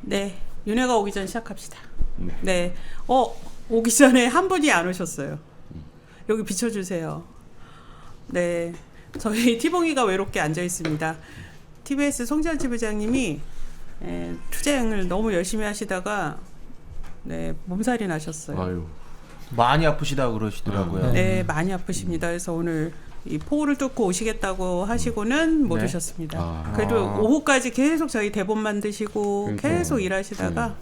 네, 윤회가 오기 전 시작합시다. 네. 오기 전에 한 분이 안 오셨어요. 여기 비춰주세요. 네, 저희 티봉이가 외롭게 앉아 있습니다. TBS 송지현 지부장님이 투쟁을 너무 열심히 하시다가 몸살이 나셨어요. 아유. 많이 아프시다고 그러시더라고요. 네, 많이 아프십니다. 그래서 오늘 이 포를 뚫고 오시겠다고 하시고는 못 오셨습니다. 그래도 오후까지 계속 저희 대본 만드시고 계속 일하시다가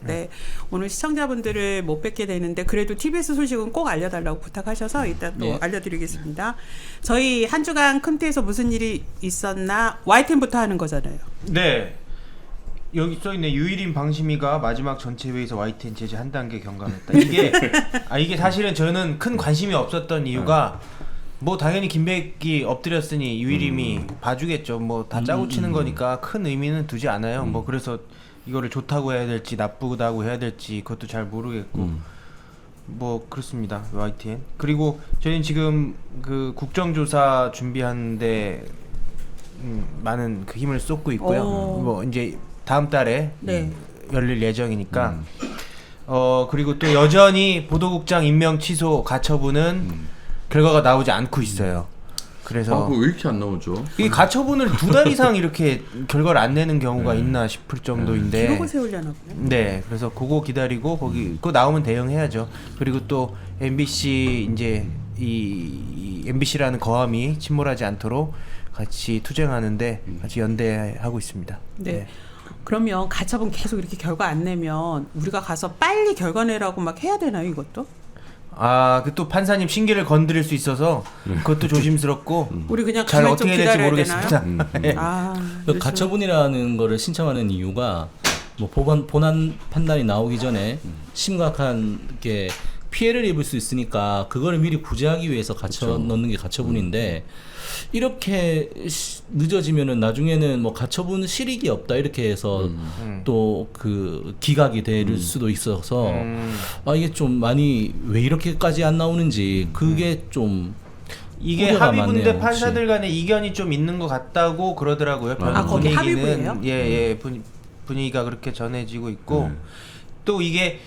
오늘 시청자분들을 못 뵙게 되는데 그래도 TBS 소식은 꼭 알려달라고 부탁하셔서 이따 또 알려드리겠습니다. 저희 한 주간 컴티에서 무슨 일이 있었나 YTN부터 하는 거잖아요. 네. 여기 써있네. 유일인 방심이가 마지막 전체 회의에서 YTN 제재 한 단계 경감했다. 이게 사실은 저는 큰 관심이 없었던 이유가 뭐 당연히 김백기 엎드렸으니 유일임이 봐주겠죠. 뭐 다 짜고 치는 거니까 큰 의미는 두지 않아요. 뭐 그래서 이거를 좋다고 해야 될지 나쁘다고 해야 될지 그것도 잘 모르겠고 뭐 그렇습니다. YTN. 그리고 저희는 지금 그 국정조사 준비하는데 많은 그 힘을 쏟고 있고요. 뭐 이제 다음 달에 열릴 예정이니까 그리고 또 여전히 보도국장 임명 취소 가처분은 결과가 나오지 않고 있어요. 그래서 왜 이렇게 안 나오죠? 이 가처분을 2달 이상 이렇게 결과를 안 내는 경우가 있나 싶을 정도인데 기록을 세우려나 보네. 네, 그래서 그거 기다리고 그거 나오면 대응해야죠. 그리고 또 MBC 이제 이 MBC라는 거함이 침몰하지 않도록 같이 투쟁하는데 같이 연대하고 있습니다. 네. 그러면 가처분 계속 이렇게 결과 안 내면 우리가 가서 빨리 결과 내라고 막 해야 되나요, 이것도? 그 또 판사님 신기를 건드릴 수 있어서 그것도 조심스럽고 우리 그냥 잘 가만히 좀 어떻게 될지 기다려야 모르겠습니다. 되나요? 가처분이라는 거를 신청하는 이유가 뭐 본안 판단이 나오기 전에 심각한 게 피해를 입을 수 있으니까 그거를 미리 구제하기 위해서 넣는 게 가처분인데 이렇게 늦어지면은 나중에는 뭐 가처분 실익이 없다 이렇게 해서 또 그 기각이 될 수도 있어서 이게 좀 많이 왜 이렇게까지 안 나오는지 그게 좀 이게 합의문대 판사들 간의 이견이 좀 있는 것 같다고 그러더라고요. 거기 합의문이에요? 분위기가 그렇게 전해지고 있고 또 이게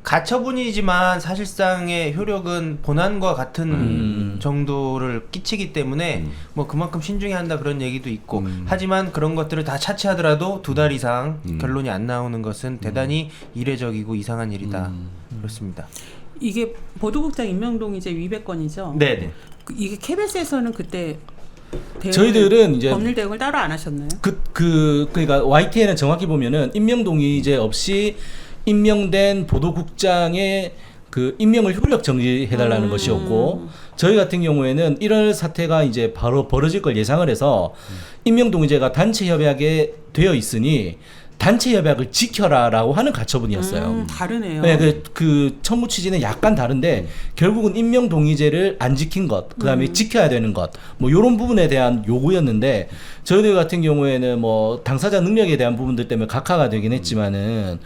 가처분이지만 사실상의 효력은 본안과 같은 정도를 끼치기 때문에 뭐 그만큼 신중히 한다 그런 얘기도 있고 하지만 그런 것들을 다 차치하더라도 2달 이상 결론이 안 나오는 것은 대단히 이례적이고 이상한 일이다. 그렇습니다. 이게 보도국장 임명동의제 위배건이죠? 네네. 이게 KBS에서는 그때 저희들은 이제 법률 대응을 따로 안 하셨나요? 그러니까 YTN은 정확히 보면은 임명동의제 없이 임명된 보도국장의 그 임명을 효력 정지해달라는 것이었고 저희 같은 경우에는 이런 사태가 이제 바로 벌어질 걸 예상을 해서 임명동의제가 단체 협약에 되어 있으니 단체 협약을 지켜라라고 하는 가처분이었어요. 다르네요. 네, 그 청구 취지는 약간 다른데 결국은 임명동의제를 안 지킨 것, 그다음에 지켜야 되는 것, 뭐 이런 부분에 대한 요구였는데 저희들 같은 경우에는 뭐 당사자 능력에 대한 부분들 때문에 각하가 되긴 했지만은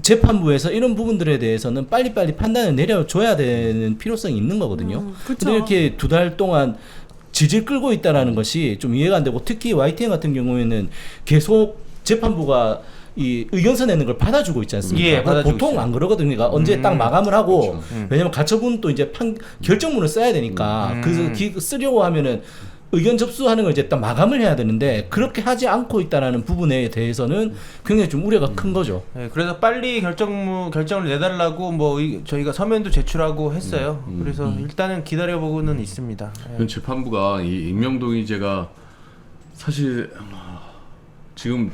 재판부에서 이런 부분들에 대해서는 빨리빨리 판단을 내려줘야 되는 필요성이 있는 거거든요. 근데 이렇게 2달 동안 질질 끌고 있다라는 것이 좀 이해가 안 되고 특히 YTN 같은 경우에는 계속 재판부가 이 의견서 내는 걸 받아주고 있지 않습니까? 예, 받아주고 보통 있어요. 안 그러거든요. 그러니까 언제 딱 마감을 하고 왜냐면 가처분도 이제 결정문을 써야 되니까 그 쓰려고 하면은 의견 접수하는 걸 이제 딱 마감을 해야 되는데 그렇게 하지 않고 있다라는 부분에 대해서는 굉장히 좀 우려가 큰 거죠. 네, 그래서 빨리 결정을 내달라고 뭐 저희가 서면도 제출하고 했어요. 그래서 일단은 기다려보고는 있습니다. 재판부가 이 임명동의제가 사실 지금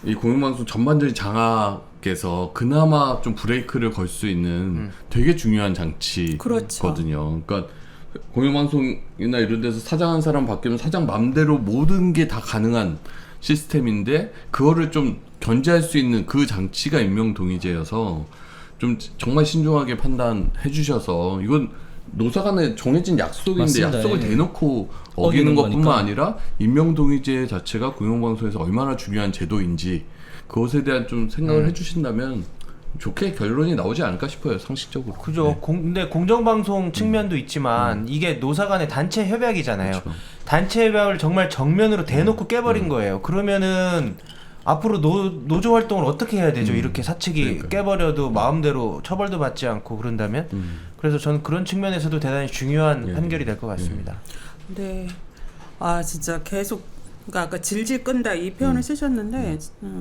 이 공영방송 전반적인 장악에서 그나마 좀 브레이크를 걸 수 있는 되게 중요한 장치거든요. 그러니까 공영방송이나 이런 데서 사장한 사람 바뀌면 사장 맘대로 모든 게 다 가능한 시스템인데 그거를 좀 견제할 수 있는 그 장치가 임명동의제여서 좀 정말 신중하게 판단해 주셔서 이건 노사 간에 정해진 약속인데 맞습니다. 약속을 대놓고 어기는 것뿐만 아니라 임명동의제 자체가 공영방송에서 얼마나 중요한 제도인지 그것에 대한 좀 생각을 해주신다면 좋게 결론이 나오지 않을까 싶어요, 상식적으로. 그죠. 근데 공정방송 측면도 있지만 이게 노사 간의 단체 협약이잖아요. 그렇죠. 단체 협약을 정말 정면으로 대놓고 깨버린 거예요. 그러면은 앞으로 노조 활동을 어떻게 해야 되죠? 이렇게 사측이 그러니까요. 깨버려도 마음대로 처벌도 받지 않고 그런다면 그래서 저는 그런 측면에서도 대단히 중요한 예. 판결이 될 것 같습니다. 네. 아 진짜 계속 그러니까 아까 질질 끈다 이 표현을 쓰셨는데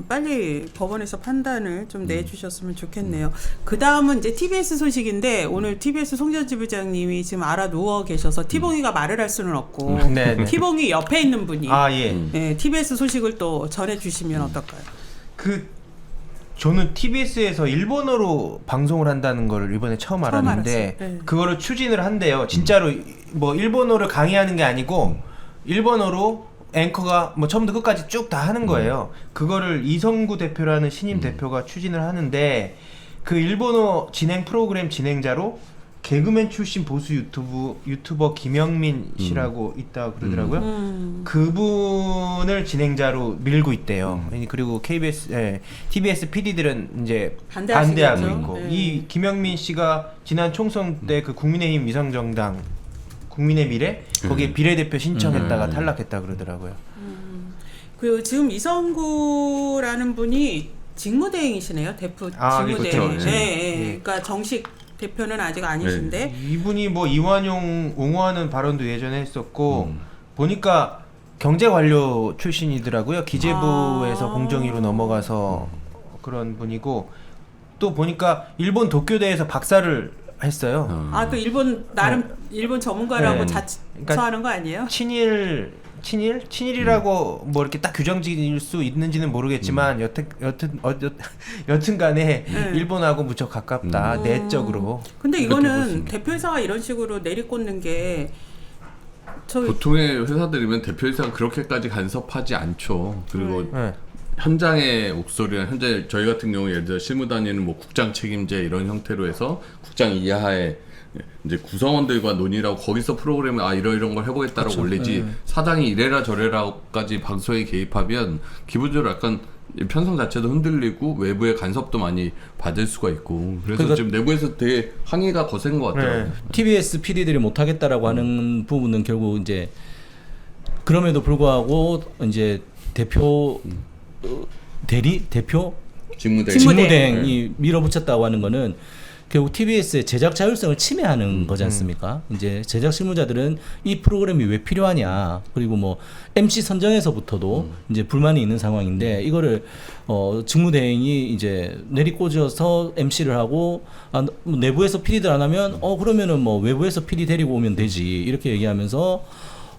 빨리 법원에서 판단을 좀 내주셨으면 좋겠네요. 그 다음은 이제 TBS 소식인데 오늘 TBS 송전지 부장님이 지금 알아 누워 계셔서 티봉이가 말을 할 수는 없고 네, 네. 티봉이 옆에 있는 분이 예. 네, TBS 소식을 또 전해주시면 어떨까요? 저는 TBS에서 일본어로 방송을 한다는 걸 이번에 처음 알았는데 알았어요. 네. 그거를 추진을 한대요. 진짜로 뭐 일본어를 강의하는 게 아니고 일본어로 앵커가 뭐 처음부터 끝까지 쭉 다 하는 거예요. 그거를 이성구 대표라는 신임 대표가 추진을 하는데 그 일본어 진행 프로그램 진행자로 개그맨 출신 보수 유튜버 김영민 씨라고 있다고 그러더라고요. 그분을 진행자로 밀고 있대요. 그리고 TBS PD들은 이제 반대하시겠죠. 반대하고 있고 네. 이 김영민 씨가 지난 총선 때 그 국민의힘 위성정당 국민의 미래 거기에 비례대표 신청했다가 탈락했다 그러더라고요. 그리고 지금 이성구라는 분이 직무대행이시네요. 대표 직무대행. 그렇죠. 네. 그러니까 정식 대표는 아직 아니신데 이분이 뭐 이완용 옹호하는 발언도 예전에 했었고 보니까 경제관료 출신이더라고요. 기재부에서 공정위로 넘어가서 그런 분이고 또 보니까 일본 도쿄대에서 박사를 했어요. 아 또 일본 나름 일본 전문가라고 네. 자처하는 거 아니에요? 친일이라고 뭐 이렇게 딱 규정 지을 수 있는지는 모르겠지만 여튼간에 네. 일본하고 무척 가깝다 내적으로. 근데 그렇게 볼 수 이거는 있습니다. 대표이사가 이런 식으로 내리꽂는 게 저희 보통의 회사들이면 대표이사가 그렇게까지 간섭하지 않죠. 그리고 네. 현장의 목소리는 현재 저희 같은 경우 예를 들어 실무단위는 뭐 국장 책임제 이런 형태로 해서 국장 이하의 이제 구성원들과 논의라고 거기서 프로그램을 이런 걸 해보겠다라고 올리지 사장이 이래라 저래라까지 방송에 개입하면 기본적으로 약간 편성 자체도 흔들리고 외부의 간섭도 많이 받을 수가 있고 그래서 그러니까 지금 내부에서 되게 항의가 거센 것 같더라고요. 네. TBS PD들이 못하겠다라고 하는 부분은 결국 이제 그럼에도 불구하고 이제 대표 대표 직무대행. 직무대행이 밀어붙였다고 하는 거는 결국 TBS의 제작 자율성을 침해하는 거지 않습니까? 이제 제작 실무자들은 이 프로그램이 왜 필요하냐, 그리고 뭐 MC 선정에서부터도 이제 불만이 있는 상황인데 이거를 직무대행이 이제 내리꽂아서 MC를 하고 뭐 내부에서 PD들 안 하면 그러면은 뭐 외부에서 PD 데리고 오면 되지 이렇게 얘기하면서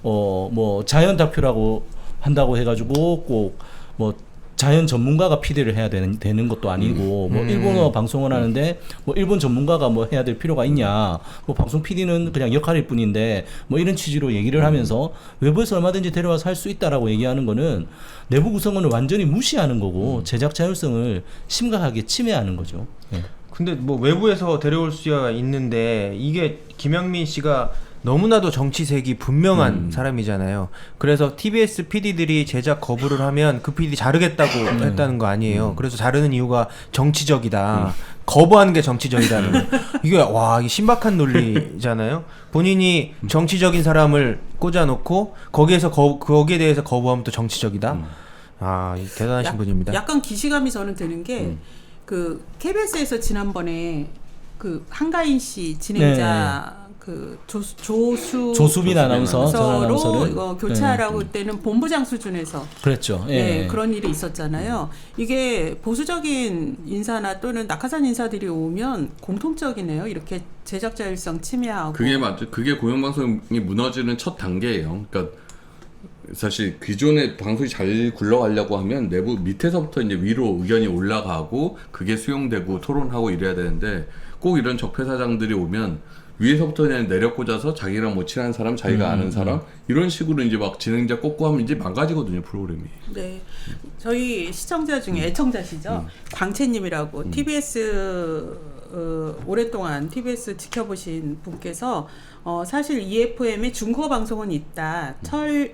뭐 자연 다큐라고 한다고 해가지고 꼭 뭐 자연 전문가가 PD를 해야 되는 것도 아니고 뭐 일본어 방송을 하는데 뭐 일본 전문가가 뭐 해야 될 필요가 있냐, 뭐 방송 PD는 그냥 역할일 뿐인데 뭐 이런 취지로 얘기를 하면서 외부에서 얼마든지 데려와서 할 수 있다라고 얘기하는 거는 내부 구성원을 완전히 무시하는 거고 제작 자율성을 심각하게 침해하는 거죠. 네. 근데 뭐 외부에서 데려올 수가 있는데 이게 김영민 씨가 너무나도 정치색이 분명한 사람이잖아요. 그래서 TBS PD들이 제작 거부를 하면 그 PD 자르겠다고 했다는 거 아니에요. 그래서 자르는 이유가 정치적이다. 거부하는 게 정치적이다는 이게 이게 신박한 논리잖아요. 본인이 정치적인 사람을 꽂아놓고 거기에 대해서 거부하면 또 정치적이다. 대단하신 분입니다. 약간 기시감이 저는 드는 게 그 KBS에서 지난번에 그 한가인 씨 진행자 그 조수빈 아나운서 전 서로 아나운서를 이거 교체하라고 그때는 본부장 수준에서 그랬죠. 네, 그런 일이 있었잖아요. 이게 보수적인 인사나 또는 낙하산 인사들이 오면 공통적이네요. 이렇게 제작 자율성 침해하고. 그게 맞죠. 그게 공영방송이 무너지는 첫 단계예요. 그러니까 사실 기존의 방송이 잘 굴러가려고 하면 내부 밑에서부터 이제 위로 의견이 올라가고 그게 수용되고 토론하고 이래야 되는데 꼭 이런 적폐 사장들이 오면 위에서부터 그냥 내려꽂아서 자기랑 뭐 친한 사람, 자기가 아는 사람 이런 식으로 이제 막 진행자 꽂고 하면 이제 망가지거든요 프로그램이. 네, 저희 시청자 중에 애청자시죠, 광채님이라고 TBS 오랫동안 TBS 지켜보신 분께서 사실 EFM에 중국어 방송은 있다.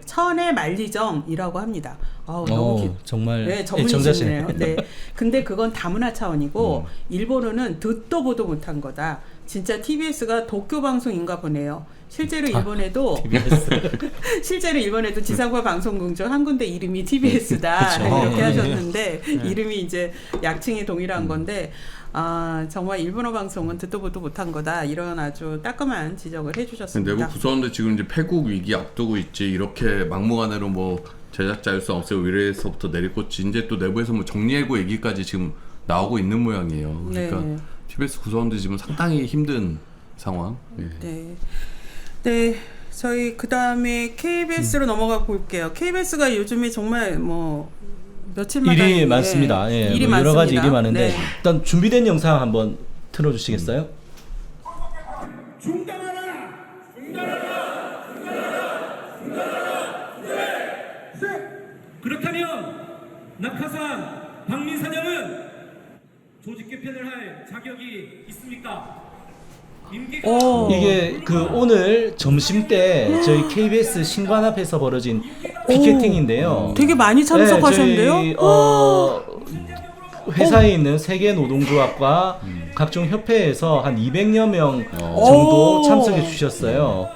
천의 만리정이라고 합니다. 너무 정말 네, 전문이시네요. 네, 근데 그건 다문화 차원이고 일본어는 듣도 보도 못한 거다. 진짜 TBS가 도쿄 방송인가 보네요. 실제로 일본에도 실제로 일본에도 지상파 방송국 중 한 군데 이름이 TBS다 그쵸. 이렇게 하셨는데 이름이 이제 약칭이 동일한 건데 정말 일본어 방송은 듣도 보도 못한 거다 이런 아주 따끔한 지적을 해주셨습니다. 내부 구성원들 지금 이제 패국 위기 앞두고 있지 이렇게 막무가내로 뭐 제작자 일수 없애고 이래서부터 내리꽂지 이제 또 내부에서 뭐 정리해고 얘기까지 지금 나오고 있는 모양이에요. 그러니까 네. TBS 구성원들이 지금 상당히 힘든 상황. 네. 네. 저희 그 다음에 KBS로 넘어가 볼게요. KBS가 요즘에 정말 뭐 며칠마다 일이 많습니다. 예, 일이 뭐 여러 가지 많습니다. 일이 많은데 네. 일단 준비된 영상 한번 틀어주시겠어요? 중단하라! 중단하라! 중단하라! 중단하라! 그렇다면 낙하산 박민 사장은 조직 개편을 할 자격이 있습니까? 임기가 오. 이게 그 오늘 점심 때 저희 KBS 신관 앞에서 벌어진 피켓팅인데요. 되게 많이 참석하셨는데요. 네, 저희 회사에 있는 세계 노동조합과 각종 협회에서 한 200여 명 정도 오. 참석해 주셨어요.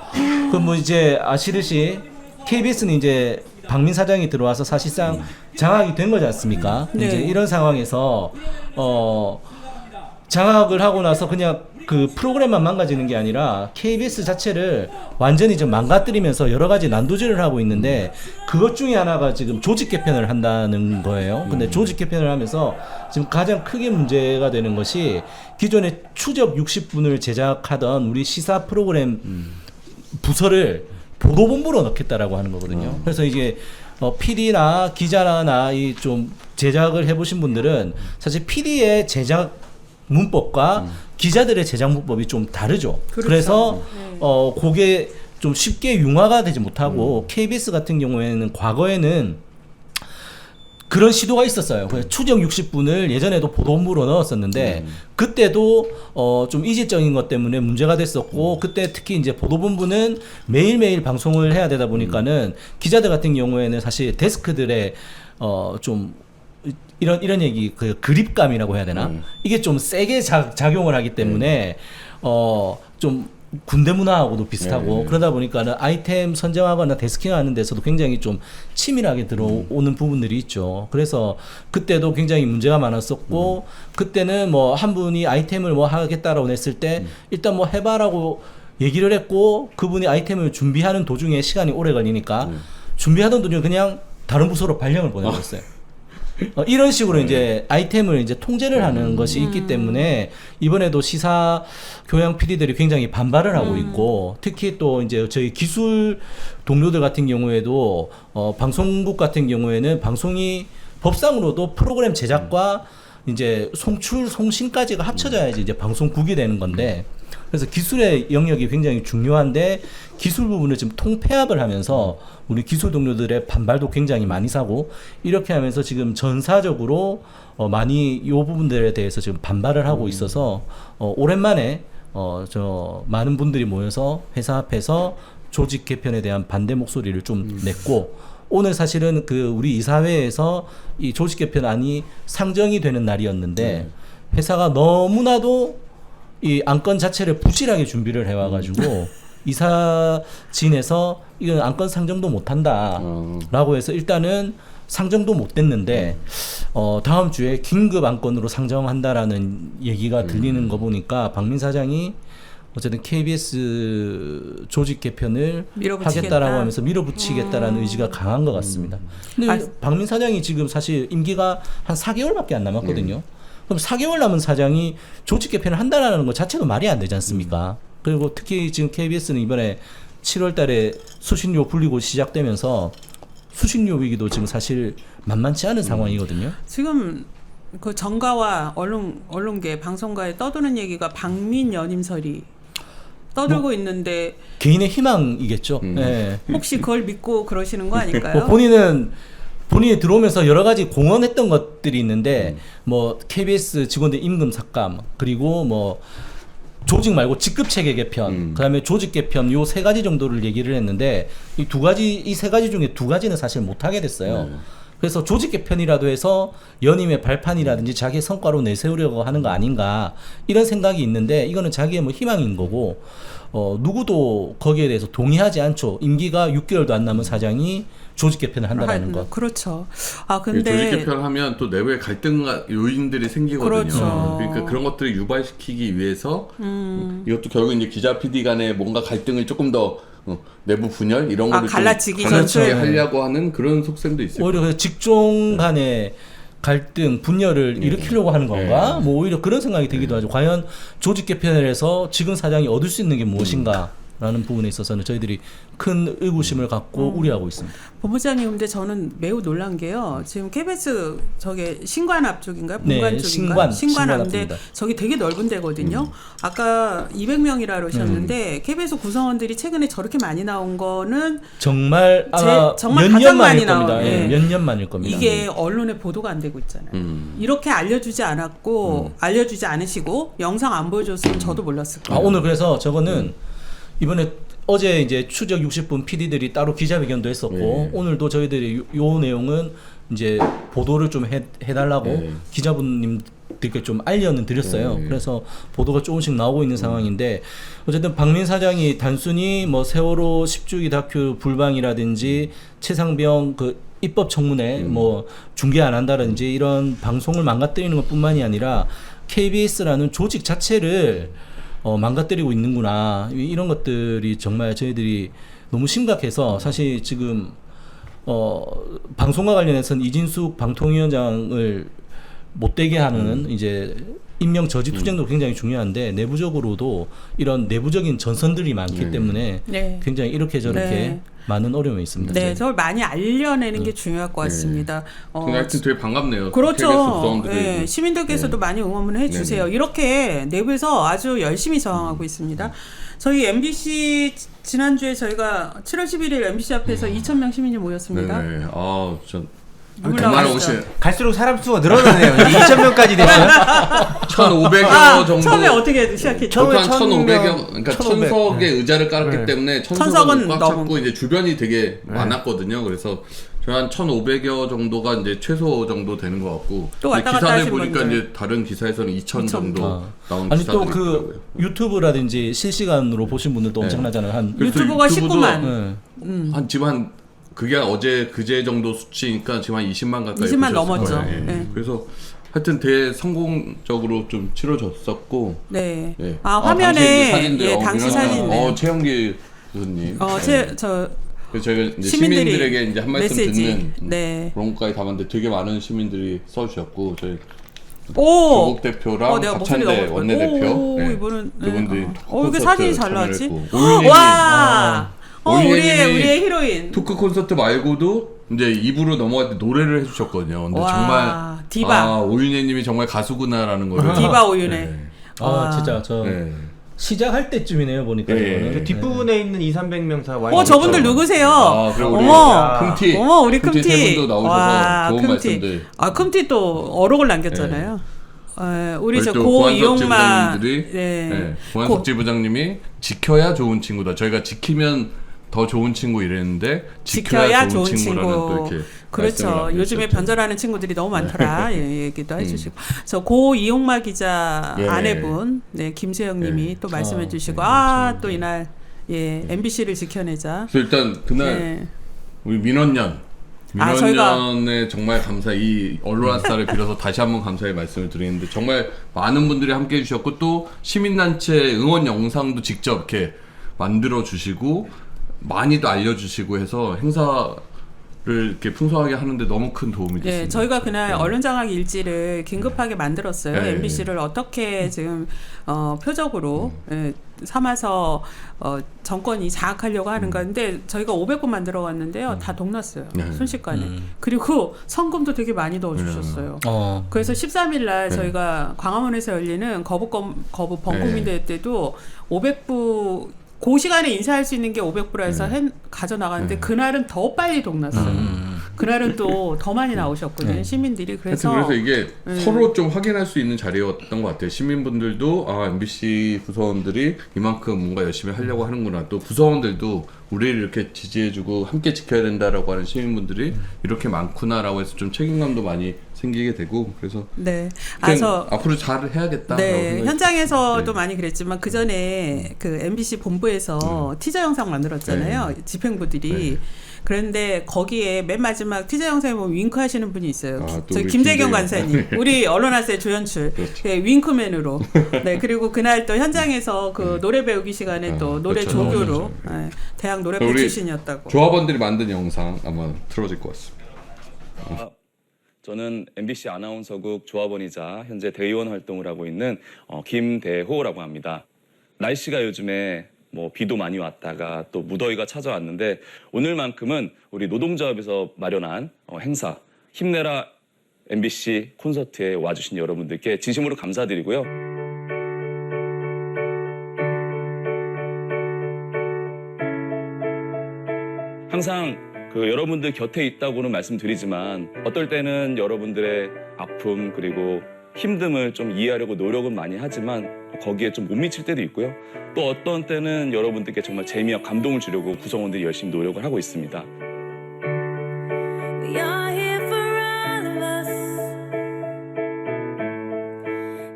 그럼 뭐 이제 아시듯이 KBS는 이제 박민 사장이 들어와서 사실상 장악이 된 거지 않습니까? 네. 이제 이런 상황에서 장악을 하고 나서 그냥 그 프로그램만 망가지는 게 아니라 KBS 자체를 완전히 좀 망가뜨리면서 여러 가지 난도질을 하고 있는데 그것 중에 하나가 지금 조직 개편을 한다는 거예요. 근데 조직 개편을 하면서 지금 가장 크게 문제가 되는 것이 기존에 추적 60분을 제작하던 우리 시사 프로그램 부서를 보도본부로 넣겠다라고 하는 거거든요. 그래서 이게 PD나 기자나 이 좀 제작을 해보신 분들은 사실 PD의 제작 문법과 기자들의 제작 문법이 좀 다르죠. 그렇죠. 그래서 네. 그게 좀 쉽게 융화가 되지 못하고 KBS 같은 경우에는 과거에는 그런 시도가 있었어요. 그래서 추정 60분을 예전에도 보도본부로 넣었었는데 그때도 좀 이질적인 것 때문에 문제가 됐었고 그때 특히 이제 보도본부는 매일매일 방송을 해야 되다 보니까는 기자들 같은 경우에는 사실 데스크들의 좀 이런 얘기 그 그립감이라고 해야 되나 이게 좀 세게 작용을 하기 때문에 좀 군대 문화하고도 비슷하고 그러다 보니까는 아이템 선정하거나 데스킹하는 데서도 굉장히 좀 치밀하게 들어오는 부분들이 있죠. 그래서 그때도 굉장히 문제가 많았었고 그때는 뭐 한 분이 아이템을 뭐 하겠다라고 냈을 때 일단 뭐 해봐라고 얘기를 했고 그분이 아이템을 준비하는 도중에 시간이 오래 걸리니까 준비하던 도중에 그냥 다른 부서로 발령을 보내버렸어요. 이런 식으로 이제 아이템을 이제 통제를 하는 것이 있기 때문에 이번에도 시사 교양 PD들이 굉장히 반발을 하고 있고 특히 또 이제 저희 기술 동료들 같은 경우에도 방송국 같은 경우에는 방송이 법상으로도 프로그램 제작과 이제 송출 송신까지가 합쳐져야지 이제 방송국이 되는 건데 그래서 기술의 영역이 굉장히 중요한데 기술 부분을 지금 통폐합을 하면서 우리 기술 동료들의 반발도 굉장히 많이 사고 이렇게 하면서 지금 전사적으로 많이 이 부분들에 대해서 지금 반발을 하고 있어서 오랜만에 많은 분들이 모여서 회사 앞에서 조직 개편에 대한 반대 목소리를 좀 냈고 오늘 사실은 그 우리 이사회에서 이 조직 개편안이 상정이 되는 날이었는데 회사가 너무나도 이 안건 자체를 부실하게 준비를 해와가지고 이사진에서 이건 안건 상정도 못한다라고 해서 일단은 상정도 못 됐는데 다음 주에 긴급 안건으로 상정한다라는 얘기가 들리는 거 보니까 박민 사장이 어쨌든 KBS 조직 개편을 밀어붙이겠다. 하겠다라고 하면서 밀어붙이겠다라는 의지가 강한 것 같습니다. 근데 박민 사장이 지금 사실 임기가 한 4개월밖에 안 남았거든요. 그럼 4개월 남은 사장이 조직 개편을 한다라는 것 자체도 말이 안 되지 않습니까? 그리고 특히 지금 KBS는 이번에 7월 달에 수신료 불리고 시작되면서 수신료 위기도 지금 사실 만만치 않은 상황이거든요. 지금 그 정가와 언론계 방송가에 떠도는 얘기가 박민 연임설이 떠들고 있는데 개인의 희망이겠죠. 네. 혹시 그걸 믿고 그러시는 거 아닐까요? 본인이 들어오면서 여러 가지 공언했던 것들이 있는데 뭐 KBS 직원들 임금 삭감 그리고 뭐 조직 말고 직급 체계 개편 그다음에 조직 개편 요 세 가지 정도를 얘기를 했는데 이 세 가지 중에 두 가지는 사실 못 하게 됐어요. 그래서 조직 개편이라도 해서 연임의 발판이라든지 자기의 성과로 내세우려고 하는 거 아닌가 이런 생각이 있는데 이거는 자기의 뭐 희망인 거고 누구도 거기에 대해서 동의하지 않죠. 임기가 6개월도 안 남은 사장이 조직 개편을 한다는 것. 그렇죠. 조직 개편하면 또 내부에 갈등 요인들이 생기거든요. 그렇죠. 그러니까 그런 것들을 유발시키기 위해서 이것도 결국 이제 기자 PD 간에 뭔가 갈등을 조금 더 내부 분열 이런 거를 갈라치기 갈라치게 하려고 하는 그런 속셈도 있어요. 오히려 그래서 직종 간의 갈등, 분열을 일으키려고 하는 건가? 뭐 오히려 그런 생각이 들기도 하죠. 과연 조직 개편을 해서 지금 사장이 얻을 수 있는 게 무엇인가? 라는 부분에 있어서는 저희들이 큰 의구심을 갖고 우려하고 있습니다. 본부장님, 근데 저는 매우 놀란 게요. 지금 KBS 저게 신관 앞쪽인가요? 본관 네, 쪽인가요? 신관 앞인데 앞입니다. 저기 되게 넓은 데거든요. 아까 200명이라 그러셨는데 KBS 구성원들이 최근에 저렇게 많이 나온 거는 정말 아마 정말 몇 가장 년 만일 많이 나온, 겁니다. 예. 몇 년 만일 겁니다. 이게 언론에 보도가 안 되고 있잖아요. 이렇게 알려주지 않았고 알려주지 않으시고 영상 안 보여줬으면 저도 몰랐을 거예요. 오늘 그래서 저거는 이번에 어제 이제 추적 60분 PD들이 따로 기자회견도 했었고 오늘도 저희들이 요 내용은 이제 보도를 좀 해달라고 기자분님들께 좀 알려는 드렸어요. 그래서 보도가 조금씩 나오고 있는 상황인데 어쨌든 박민 사장이 단순히 뭐 세월호 10주기 다큐 불방이라든지 최상병 그 입법 청문회 뭐 중계 안 한다든지 이런 방송을 망가뜨리는 것뿐만이 아니라 KBS라는 조직 자체를 망가뜨리고 있는구나. 이런 것들이 정말 저희들이 너무 심각해서 사실 지금 방송과 관련해서는 이진숙 방통위원장을 못되게 하는 이제 임명 저지 투쟁도 굉장히 중요한데 내부적으로도 이런 내부적인 전선들이 많기 때문에 굉장히 이렇게 저렇게 많은 어려움이 있습니다. 네, 저걸 많이 알려내는 게 중요할 것 같습니다. 근데 하여튼 되게 반갑네요. 그렇죠. 네, 시민들께서도 많이 응원을 해주세요. 이렇게 내부에서 아주 열심히 저항하고 있습니다. 저희 MBC 지난주에 저희가 7월 11일 MBC 앞에서 2,000명 시민이 모였습니다. 네네. 전 눈물 정말 나왔죠. 갈수록 사람 수가 늘어나네요. 2,000명까지 됐어요. 1,500여 정도. 처음에 어떻게 시작했죠? 보통 한 1,500여, 1,500, 그러니까 1,000석의 의자를 깔았기 때문에 1,000석은 꽉 찼고 이제 주변이 되게 많았거든요. 그래서 저희 한 1,500여 정도가 이제 최소 정도 되는 것 같고. 또 왔다 갔다 기사를 하신 보니까 분들. 이제 다른 기사에서는 2,000 정도 나온 아니 기사들이 또 그 있더라고요. 유튜브라든지 실시간으로 보신 분들도 엄청나잖아요. 한 그래서 유튜브가 유튜브도 19만. 지금 한 그게 어제 그제 정도 수치니까 지금 한 20만 가까이 20만 보셨을 넘었죠. 거예요. 예. 네. 그래서 하여튼 대성공적으로 좀 치러졌었고. 네. 예. 화면에 사진들, 당시 사진. 최영기 교수님. 저 그래서 저희가 이제 시민들이 시민들에게 이제 한 말씀 메시지. 듣는 그런 것까지 담았는데 되게 많은 시민들이 써주셨고 저희 오. 조국 대표랑 내가 목소리 박찬대 너무 원내대표 이분은 그분들이 이게 사진이 잘 나왔지? 오윤혜님 와. 오윤혜님이 우리의 히로인. 토크 콘서트 말고도 이제 2부로 넘어갈 때 노래를 해주셨거든요. 근데 와, 정말 디바. 오윤혜님이 정말 가수구나라는 거를 디바 오윤혜. 진짜 저 네. 시작할 때쯤이네요 보니까 이거는. 그 뒷부분에 있는 2,300명 다 와. 저분들 누구세요? 그리고 우리 어머. 큼티. 어머, 우리 큼티. 세 분도 나오셔서 와, 좋은 큼티. 말씀들. 큼티 또 어록을 남겼잖아요. 우리 저 또 고이용마. 고한석지 부장님이 지켜야 좋은 친구다. 저희가 지키면 더 좋은 친구 이랬는데 지켜야 좋은 친구라는 또 이렇게 그렇죠. 요즘에 변절하는 친구들이 너무 많더라. 얘기도 해주시고. 저 고 이용마 기자 아내분, 김수영님이 또 말씀해주시고, 또 이날 MBC를 지켜내자. 그래서 일단 그날 우리 민원연에 정말 감사. 이 언론사를 빌어서 다시 한번 감사의 말씀을 드리는데 정말 많은 분들이 함께 해주셨고 또 시민단체 응원 영상도 직접 이렇게 만들어 주시고. 많이도 알려주시고 해서 행사를 이렇게 풍성하게 하는데 너무 큰 도움이 됐습니다. 저희가 그날 언론장악 일지를 긴급하게 만들었어요. MBC를 어떻게 지금 표적으로 삼아서 정권이 장악하려고 하는가. 근데 저희가 500건 만들어 왔는데요. 다 동났어요. 순식간에. 그리고 성금도 되게 많이 넣어주셨어요. 그래서 13일 날 저희가 광화문에서 열리는 거부 범국민대회 때도 500부 그 시간에 인사할 수 있는 게 500불에서 가져나가는데 그날은 더 빨리 동났어요. 그날은 또 더 많이 나오셨거든요. 네. 시민들이. 그래서 그래서 이게 서로 좀 확인할 수 있는 자리였던 것 같아요. 시민분들도 MBC 구성원들이 이만큼 뭔가 열심히 하려고 하는구나. 또 구성원들도 우리를 이렇게 지지해주고 함께 지켜야 된다라고 하는 시민분들이 이렇게 많구나라고 해서 좀 책임감도 많이 생기게 되고 그래서 네. 그냥 앞으로 잘 해야겠다. 네, 현장에서도 네. 많이 그랬지만 그 전에 그 MBC 본부에서 티저 영상 만들었잖아요. 집행부들이. 그런데 거기에 맨 마지막 티저 영상에 보면 윙크 하시는 분이 있어요. 또 저희 우리 김재경 간사님, 우리 언론아스의 조연출, 그렇죠. 네, 윙크맨으로. 네, 그리고 그날 또 현장에서 그 노래 배우기 시간에 또 노래 그렇죠. 조교로 네, 대학 노래배 우리 출신이었다고. 조합원들이 만든 영상 아마 틀어질 것 같습니다. 저는 MBC 아나운서국 조합원이자 현재 대의원 활동을 하고 있는 김대호라고 합니다. 날씨가 요즘에 뭐 비도 많이 왔다가 또 무더위가 찾아왔는데 오늘만큼은 우리 노동조합에서 마련한 행사 힘내라 MBC 콘서트에 와주신 여러분들께 진심으로 감사드리고요. 항상 여러분들 곁에 있다고는 말씀드리지만 어떨 때는 여러분들의 아픔 그리고 힘듦을 좀 이해하려고 노력은 많이 하지만 거기에 좀 못 미칠 때도 있고요. 또 어떤 때는 여러분들께 정말 재미와 감동을 주려고 구성원들이 열심히 노력을 하고 있습니다. We are here for all of us.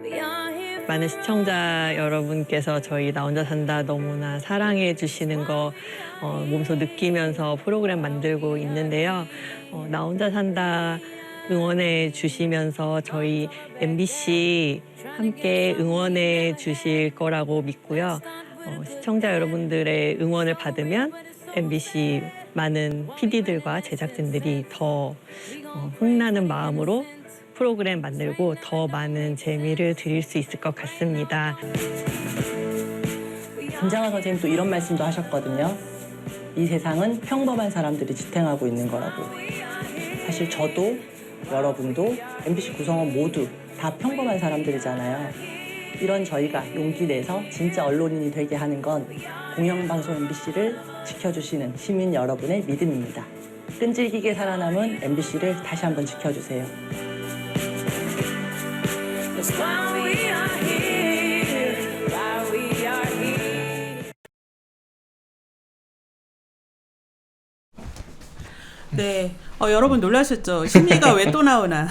We are here for 많은 시청자 여러분께서 저희 나 혼자 산다 너무나 사랑해 주시는 거 몸소 느끼면서 프로그램 만들고 있는데요. 나 혼자 산다 응원해 주시면서 저희 MBC 함께 응원해 주실 거라고 믿고요. 시청자 여러분들의 응원을 받으면 MBC 많은 PD들과 제작진들이 더 흥나는 마음으로 프로그램 만들고 더 많은 재미를 드릴 수 있을 것 같습니다. 김장하 선생님도 이런 말씀도 하셨거든요. 이 세상은 평범한 사람들이 지탱하고 있는 거라고. 사실 저도 여러분도 MBC 구성원 모두 다 평범한 사람들이잖아요. 이런 저희가 용기 내서 진짜 언론인이 되게 하는 건 공영방송 MBC를 지켜주시는 시민 여러분의 믿음입니다. 끈질기게 살아남은 MBC를 다시 한번 지켜주세요. That's why we are here. Why we are here. 네, 여러분 놀라셨죠? 심리가 왜 또 나오나?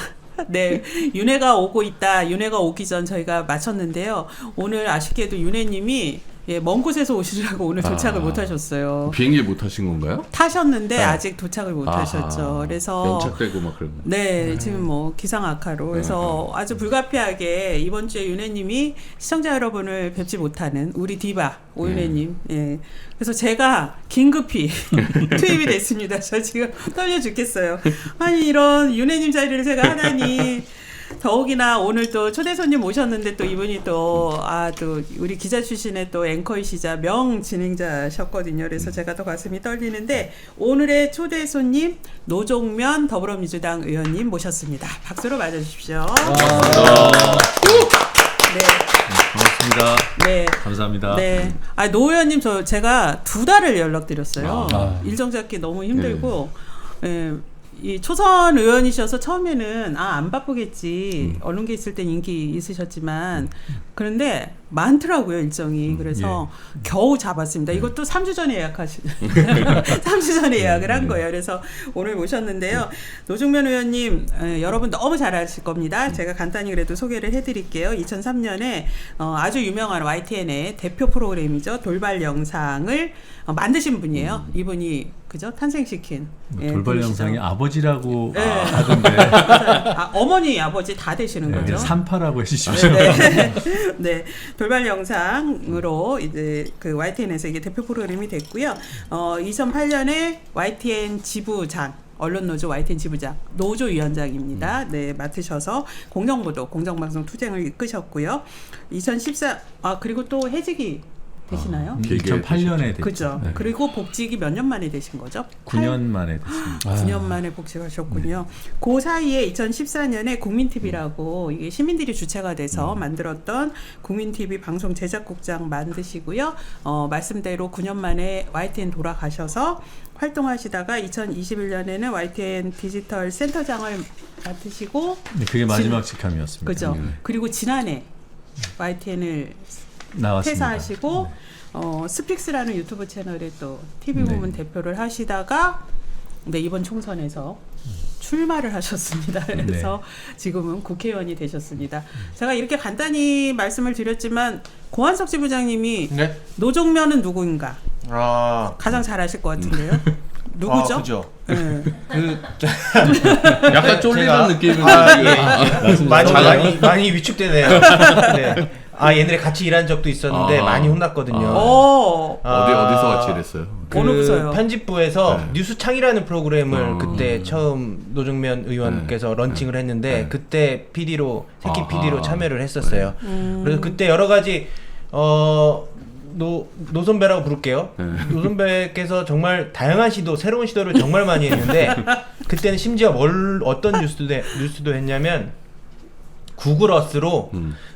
네, 윤회가 오고 있다. 윤회가 오기 전 저희가 마쳤는데요. 오늘 아쉽게도 윤회님이 먼 곳에서 오시느라고 오늘 도착을 못 하셨어요. 비행기 못 타신 건가요? 타셨는데 아직 도착을 못 하셨죠. 그래서 연착되고 막 그런 거. 네, 지금 뭐 기상 악화로 그래서 아주 불가피하게 이번 주에 윤혜님이 시청자 여러분을 뵙지 못하는 우리 디바 오윤혜님. 예. 그래서 제가 긴급히 투입이 됐습니다. 저 지금 떨려 죽겠어요. 아니 이런 윤혜님 자리를 제가 하다니. 더욱이나 오늘 또 초대 손님 모셨는데 또 이분이 또 우리 기자 출신의 또 앵커이시자 명 진행자셨거든요. 그래서 제가 더 가슴이 떨리는데 오늘의 초대 손님 노종면 더불어민주당 의원님 모셨습니다. 박수로 맞아주십시오. 네. 반갑습니다. 네. 감사합니다. 네. 노 의원님 제가 2달을 연락드렸어요. 일정 잡기 너무 힘들고. 네. 이 초선 의원이셔서 처음에는 안 바쁘겠지 언론계 있을 땐 인기 있으셨지만 그런데 많더라고요 일정이. 그래서 겨우 잡았습니다. 이것도 3주 전에 3주 전에 예약을 한 거예요. 그래서 오늘 모셨는데요. 노종면 의원님 여러분 너무 잘 아실 겁니다. 제가 간단히 그래도 소개를 해드릴게요. 2003년에 아주 유명한 YTN의 대표 프로그램이죠. 돌발 영상을 만드신 분이에요. 이분이 그죠? 탄생시킨 돌발 영상의 아버지라고 네. 하던데 어머니 아버지 다 되시는 거죠? 산파라고 해주십시오. 네. 네. 돌발 영상으로 이제 그 YTN에서 이게 대표 프로그램이 됐고요. 2008년에 YTN 지부장 언론노조 YTN 지부장 노조위원장입니다. 네, 맡으셔서 공정보도 공정방송 투쟁을 이끄셨고요. 2014 그리고 또 해직이 되시나요? 길게 2008년에 됐죠. 그죠. 네. 그리고 복직이 몇 년 만에 되신 거죠? 9년 만에 됐습니다. 9년 만에 복직하셨군요. 그 사이에 2014년에 국민TV라고 이게 시민들이 주체가 돼서 만들었던 국민TV 방송 제작국장 만드시고요. 말씀대로 9년 만에 YTN 돌아가셔서 활동하시다가 2021년에는 YTN 디지털 센터장을 맡으시고 네, 그게 마지막 직함이었습니다. 그죠. 그리고 지난해 YTN을 나왔습니다. 퇴사하시고 스픽스라는 유튜브 채널에 또 TV 부문 대표를 하시다가 이번 총선에서 출마를 하셨습니다. 그래서 지금은 국회의원이 되셨습니다. 제가 이렇게 간단히 말씀을 드렸지만 고한석 지부장님이 네? 노종면은 누구인가 아, 가장 잘 아실 것 같은데요. 누구죠? 아, 그죠. 네. 약간 쫄리는 느낌인데 지금. 많이 위축되네요. 네. 옛날에 같이 일한 적도 있었는데 많이 혼났거든요. 어디서 같이 일했어요? 어느 부서요? 편집부에서 뉴스창이라는 프로그램을 그때 처음 노정면 의원께서 런칭을 했는데 그때 PD로 새끼 PD로 참여를 했었어요. 그래서 그때 여러 가지 노 선배라고 부를게요. 노 선배께서 정말 다양한 새로운 시도를 정말 많이 했는데 그때는 심지어 어떤 뉴스도 했냐면 구글 어스로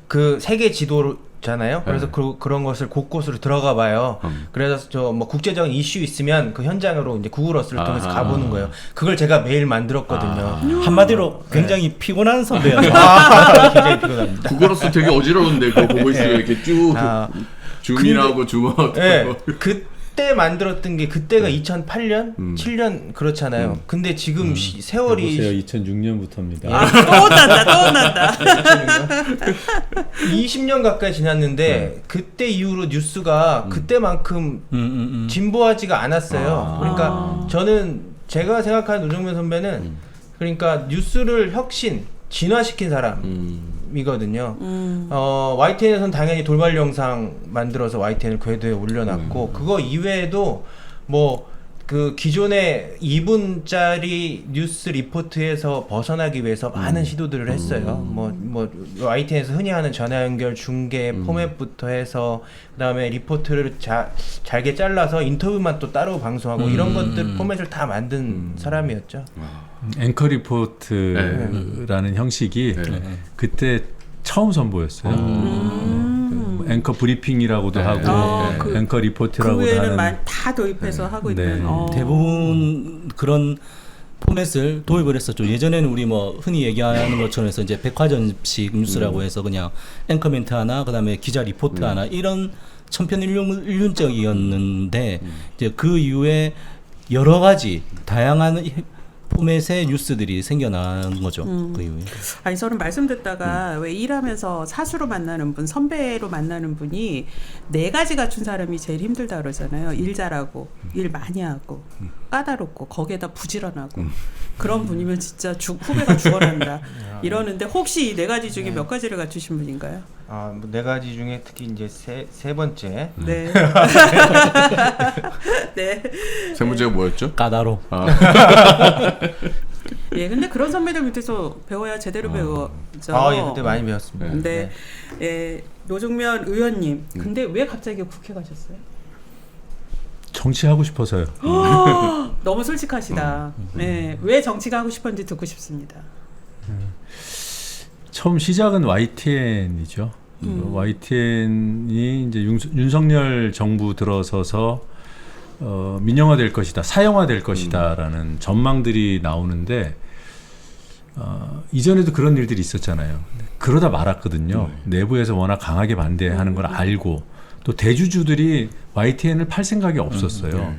그 세계 지도잖아요. 그래서 그런 것을 곳곳으로 들어가 봐요. 그래서 저 뭐 국제적인 이슈 있으면 그 현장으로 이제 구글 어스를 통해서 가보는 거예요. 그걸 제가 매일 만들었거든요. 한마디로 굉장히 피곤한 선배였죠. 굉장히 피곤합니다. 구글어스 되게 어지러운데 그거 보고 있으면 이렇게 쭉 줌인하고 줌아웃. 그때 만들었던 게 그때가 2008년, 7년 그렇잖아요. 근데 지금 세월이 보세요, 2006년부터입니다. 또 혼난다. 20년 가까이 지났는데 그때 이후로 뉴스가 그때만큼 진보하지가 않았어요. 그러니까 저는 제가 생각하는 노정면 선배는 그러니까 뉴스를 진화시킨 사람이거든요. YTN에서는 당연히 돌발 영상 만들어서 YTN을 궤도에 올려놨고 그거 이외에도 뭐 그 기존의 2분짜리 뉴스 리포트에서 벗어나기 위해서 많은 시도들을 했어요. 뭐 YTN에서 흔히 하는 전화 연결 중계 포맷부터 해서 그다음에 리포트를 잘게 잘라서 인터뷰만 또 따로 방송하고 이런 것들 포맷을 다 만든 사람이었죠. 앵커 리포트라는 형식이 그때 처음 선보였어요. 앵커 브리핑이라고도 하고 앵커 리포트라고도 그 외에는 하는 다 도입해서 하고 있는 대부분 그런 포맷을 도입을 했었죠. 예전에는 우리 뭐 흔히 얘기하는 것처럼 해서 이제 백화점식 뉴스라고 해서 그냥 앵커 멘트 하나, 그다음에 기자 리포트 하나 이런 천편일률적이었는데 이제 그 이후에 여러 가지 다양한 포맷의 뉴스들이 생겨난 거죠. 그 이후에. 아니 저는 말씀 듣다가 왜 일하면서 사수로 만나는 분, 선배로 만나는 분이 4가지 갖춘 사람이 제일 힘들다 그러잖아요. 일 잘하고, 일 많이 하고, 까다롭고, 거기에다 부지런하고 그런 분이면 진짜 후배가 죽어난다 이러는데 혹시 이 4가지 중에 몇 가지를 갖추신 분인가요? 뭐 4가지 중에 특히 이제 세 번째. 네. 네. 세 번째가 뭐였죠? 까다로. 예, 근데 그런 선배들 밑에서 배워야 제대로 배워죠. 예, 그때 많이 배웠습니다. 네. 예, 노정면 의원님, 근데 왜 갑자기 국회 가셨어요? 정치하고 싶어서요. 너무 솔직하시다. 네, 왜 정치가 하고 싶었는지 듣고 싶습니다. 처음 시작은 YTN이죠. YTN이 이제 윤석열 정부 들어서서 민영화될 것이다, 사형화될 것이다라는 전망들이 나오는데 이전에도 그런 일들이 있었잖아요. 그러다 말았거든요. 내부에서 워낙 강하게 반대하는 걸 알고 또 대주주들이 YTN을 팔 생각이 없었어요.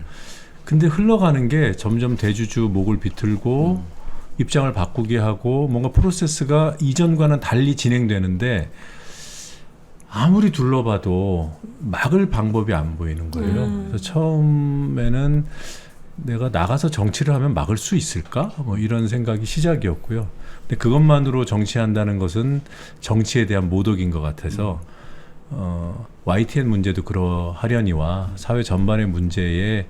근데 흘러가는 게 점점 대주주 목을 비틀고 입장을 바꾸게 하고 뭔가 프로세스가 이전과는 달리 진행되는데 아무리 둘러봐도 막을 방법이 안 보이는 거예요. 그래서 처음에는 내가 나가서 정치를 하면 막을 수 있을까? 뭐 이런 생각이 시작이었고요. 근데 그것만으로 정치한다는 것은 정치에 대한 모독인 것 같아서 YTN 문제도 그러하려니와 사회 전반의 문제에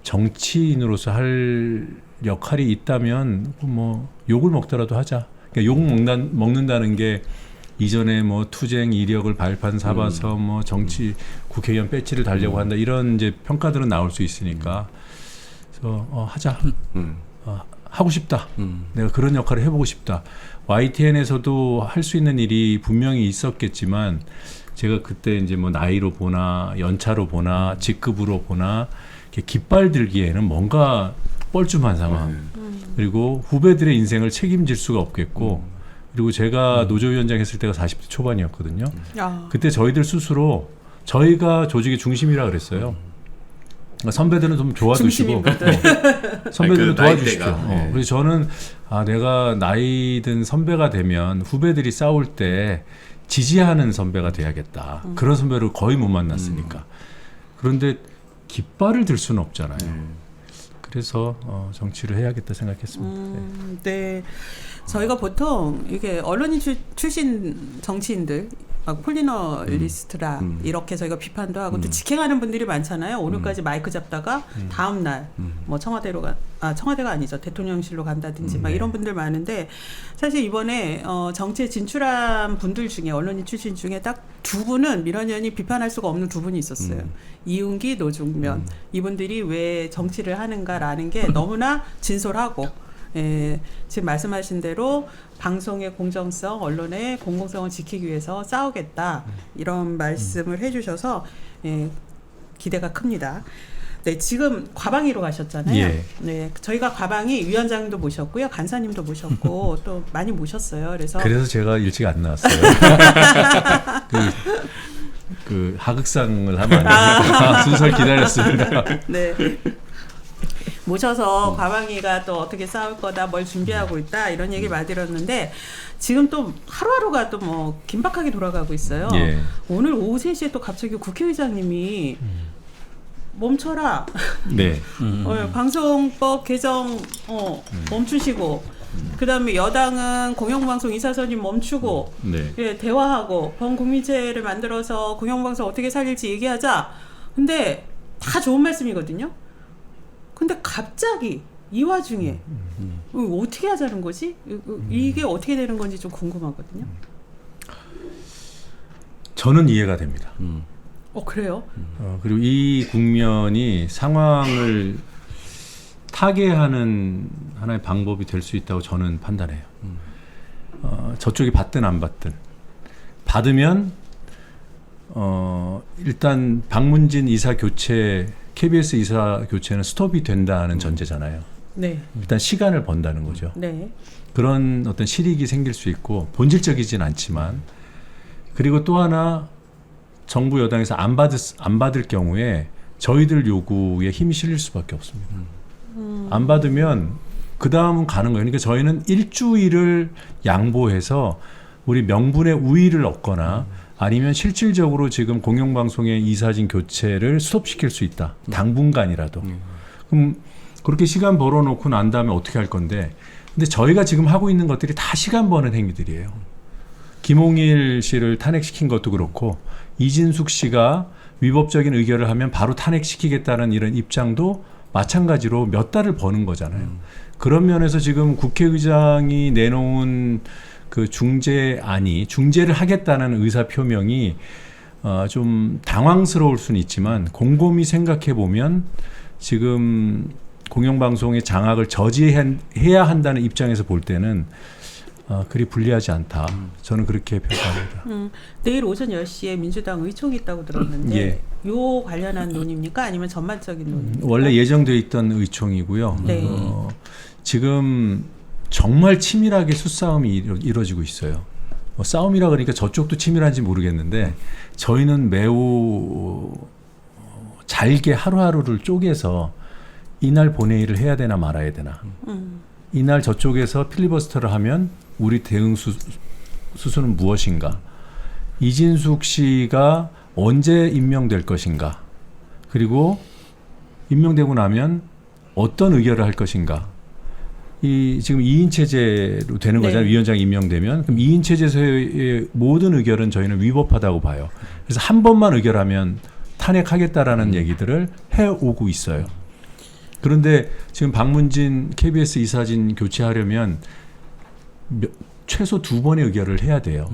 정치인으로서 할 역할이 있다면 뭐 욕을 먹더라도 하자. 그러니까 욕 먹는다는 게 이전에 뭐 투쟁 이력을 발판 삼아서 뭐 정치 국회의원 배지를 달려고 한다 이런 이제 평가들은 나올 수 있으니까 그래서 하자. 하고 싶다. 내가 그런 역할을 해보고 싶다. YTN에서도 할 수 있는 일이 분명히 있었겠지만 제가 그때 이제 뭐 나이로 보나 연차로 보나 직급으로 보나 이렇게 깃발 들기에는 뭔가 뻘쭘한 상황. 그리고 후배들의 인생을 책임질 수가 없겠고 그리고 제가 노조위원장 했을 때가 40대 초반이었거든요. 그때 저희들 스스로 저희가 조직의 중심이라 그랬어요. 선배들은 좀 도와주시고 선배들은 도와주시죠. 그래서 저는 내가 나이 든 선배가 되면 후배들이 싸울 때 지지하는 선배가 돼야겠다. 그런 선배를 거의 못 만났으니까. 그런데 깃발을 들 수는 없잖아요. 그래서 정치를 해야겠다 생각했습니다. 네. 저희가 보통 이게 언론인 출신 정치인들 막 폴리너리스트라 이렇게 저희가 비판도 하고 또 직행하는 분들이 많잖아요. 오늘까지 마이크 잡다가 다음 날 뭐 청와대가 아니죠. 대통령실로 간다든지 막 이런 분들 많은데 사실 이번에 정치에 진출한 분들 중에 언론인 출신 중에 딱 두 분은 민원연이 비판할 수가 없는 두 분이 있었어요. 이윤기, 노중면 이분들이 왜 정치를 하는가라는 게 너무나 진솔하고 지금 말씀하신 대로 방송의 공정성, 언론의 공공성을 지키기 위해서 싸우겠다 이런 말씀을 해주셔서 기대가 큽니다. 네, 지금 과방위로 가셨잖아요. 예. 네, 저희가 과방위 위원장님도 모셨고요, 간사님도 모셨고 또 많이 모셨어요. 그래서 제가 일찍 안 나왔어요. 그 하극상을 하면 안 되니까 순서를 기다렸습니다. 네. 모셔서 과방위가 또 어떻게 싸울 거다, 뭘 준비하고 있다 이런 얘기를 많이 들었는데 지금 또 하루하루가 또 뭐 긴박하게 돌아가고 있어요. 예. 오늘 오후 3시에 또 갑자기 국회의장님이 멈춰라. 네. 방송법 개정 멈추시고 그다음에 여당은 공영방송 이사선이 멈추고 예, 대화하고 범국민체를 만들어서 공영방송 어떻게 살릴지 얘기하자. 근데 다 좋은 말씀이거든요. 근데 갑자기 이 와중에 어떻게 하자는 거지? 이게 어떻게 되는 건지 좀 궁금하거든요. 저는 이해가 됩니다. 그래요? 그리고 이 국면이 상황을 타개하는 하나의 방법이 될 수 있다고 저는 판단해요. 저쪽이 받든 안 받든 받으면 일단 박문진 이사 교체 KBS 이사 교체는 스톱이 된다는 전제잖아요. 네. 일단 시간을 번다는 거죠. 네. 그런 어떤 실익이 생길 수 있고 본질적이진 않지만 그리고 또 하나 정부 여당에서 안 받을 경우에 저희들 요구에 힘이 실릴 수밖에 없습니다. 안 받으면 그 다음은 가는 거예요. 그러니까 저희는 일주일을 양보해서 우리 명분의 우위를 얻거나 아니면 실질적으로 지금 공영방송의 이사진 교체를 스톱시킬 수 있다. 당분간이라도. 그럼 그렇게 시간 벌어놓고 난 다음에 어떻게 할 건데 근데 저희가 지금 하고 있는 것들이 다 시간 버는 행위들이에요. 김홍일 씨를 탄핵시킨 것도 그렇고 이진숙 씨가 위법적인 의결을 하면 바로 탄핵시키겠다는 이런 입장도 마찬가지로 몇 달을 버는 거잖아요. 그런 면에서 지금 국회의장이 내놓은 그 중재를 하겠다는 의사 표명이 좀 당황스러울 수는 있지만 곰곰이 생각해 보면 지금 공영방송의 장악을 저지해야 한다는 입장에서 볼 때는 그리 불리하지 않다. 저는 그렇게 평가합니다. 내일 오전 10시에 민주당 의총이 있다고 들었는데 예. 요 관련한 논의입니까? 아니면 전반적인 논의입니까? 원래 예정되어 있던 의총이고요. 네. 지금 정말 치밀하게 수싸움이 이루어지고 있어요. 싸움이라 그러니까 저쪽도 치밀한지 모르겠는데 저희는 매우 잘게 하루하루를 쪼개서 이날 본회의를 해야 되나 말아야 되나. 이날 저쪽에서 필리버스터를 하면 우리 대응 수순은 무엇인가. 이진숙 씨가 언제 임명될 것인가. 그리고 임명되고 나면 어떤 의결을 할 것인가. 지금 2인 체제로 되는 거잖아요. 네. 위원장이 임명되면. 그럼 2인 체제에서의 모든 의결은 저희는 위법하다고 봐요. 그래서 한 번만 의결하면 탄핵하겠다라는 얘기들을 해오고 있어요. 그런데 지금 박문진 KBS 이사진 교체하려면 최소 2번의 의결을 해야 돼요.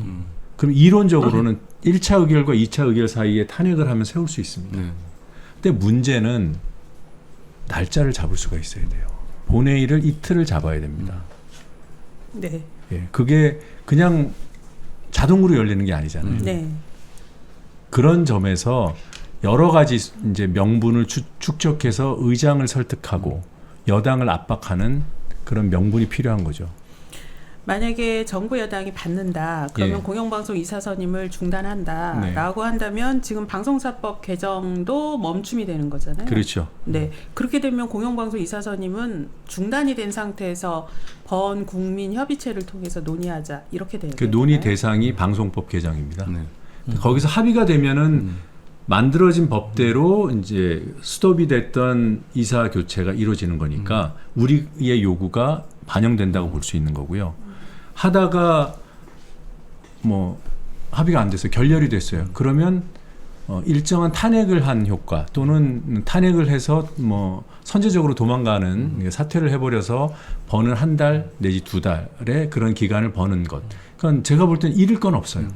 그럼 이론적으로는 1차 의결과 2차 의결 사이에 탄핵을 하면 세울 수 있습니다. 네. 근데 문제는 날짜를 잡을 수가 있어야 돼요. 본회의를 이틀을 잡아야 됩니다. 네. 예, 그게 그냥 자동으로 열리는 게 아니잖아요. 네. 그런 점에서 여러 가지 이제 명분을 축적해서 의장을 설득하고 여당을 압박하는 그런 명분이 필요한 거죠. 만약에 정부 여당이 받는다. 그러면 예. 공영방송 이사 선임을 중단한다라고 네. 한다면 지금 방송사법 개정도 멈춤이 되는 거잖아요. 그렇죠. 네. 그렇게 되면 공영방송 이사 선임은 중단이 된 상태에서 번국민 협의체를 통해서 논의하자 이렇게 되는 그 거예요. 논의 대상이 방송법 개정입니다. 네. 거기서 합의가 되면은 만들어진 법대로 이제 스톱이 됐던 이사 교체가 이루어지는 거니까 우리의 요구가 반영된다고 볼 수 있는 거고요. 하다가 뭐 합의가 안 됐어요. 결렬이 됐어요. 그러면 일정한 탄핵을 한 효과 또는 탄핵을 해서 뭐 선제적으로 도망가는 사퇴를 해버려서 버는 한 달 내지 2달의 그런 기간을 버는 것. 그러니까 제가 볼 땐 잃을 건 없어요.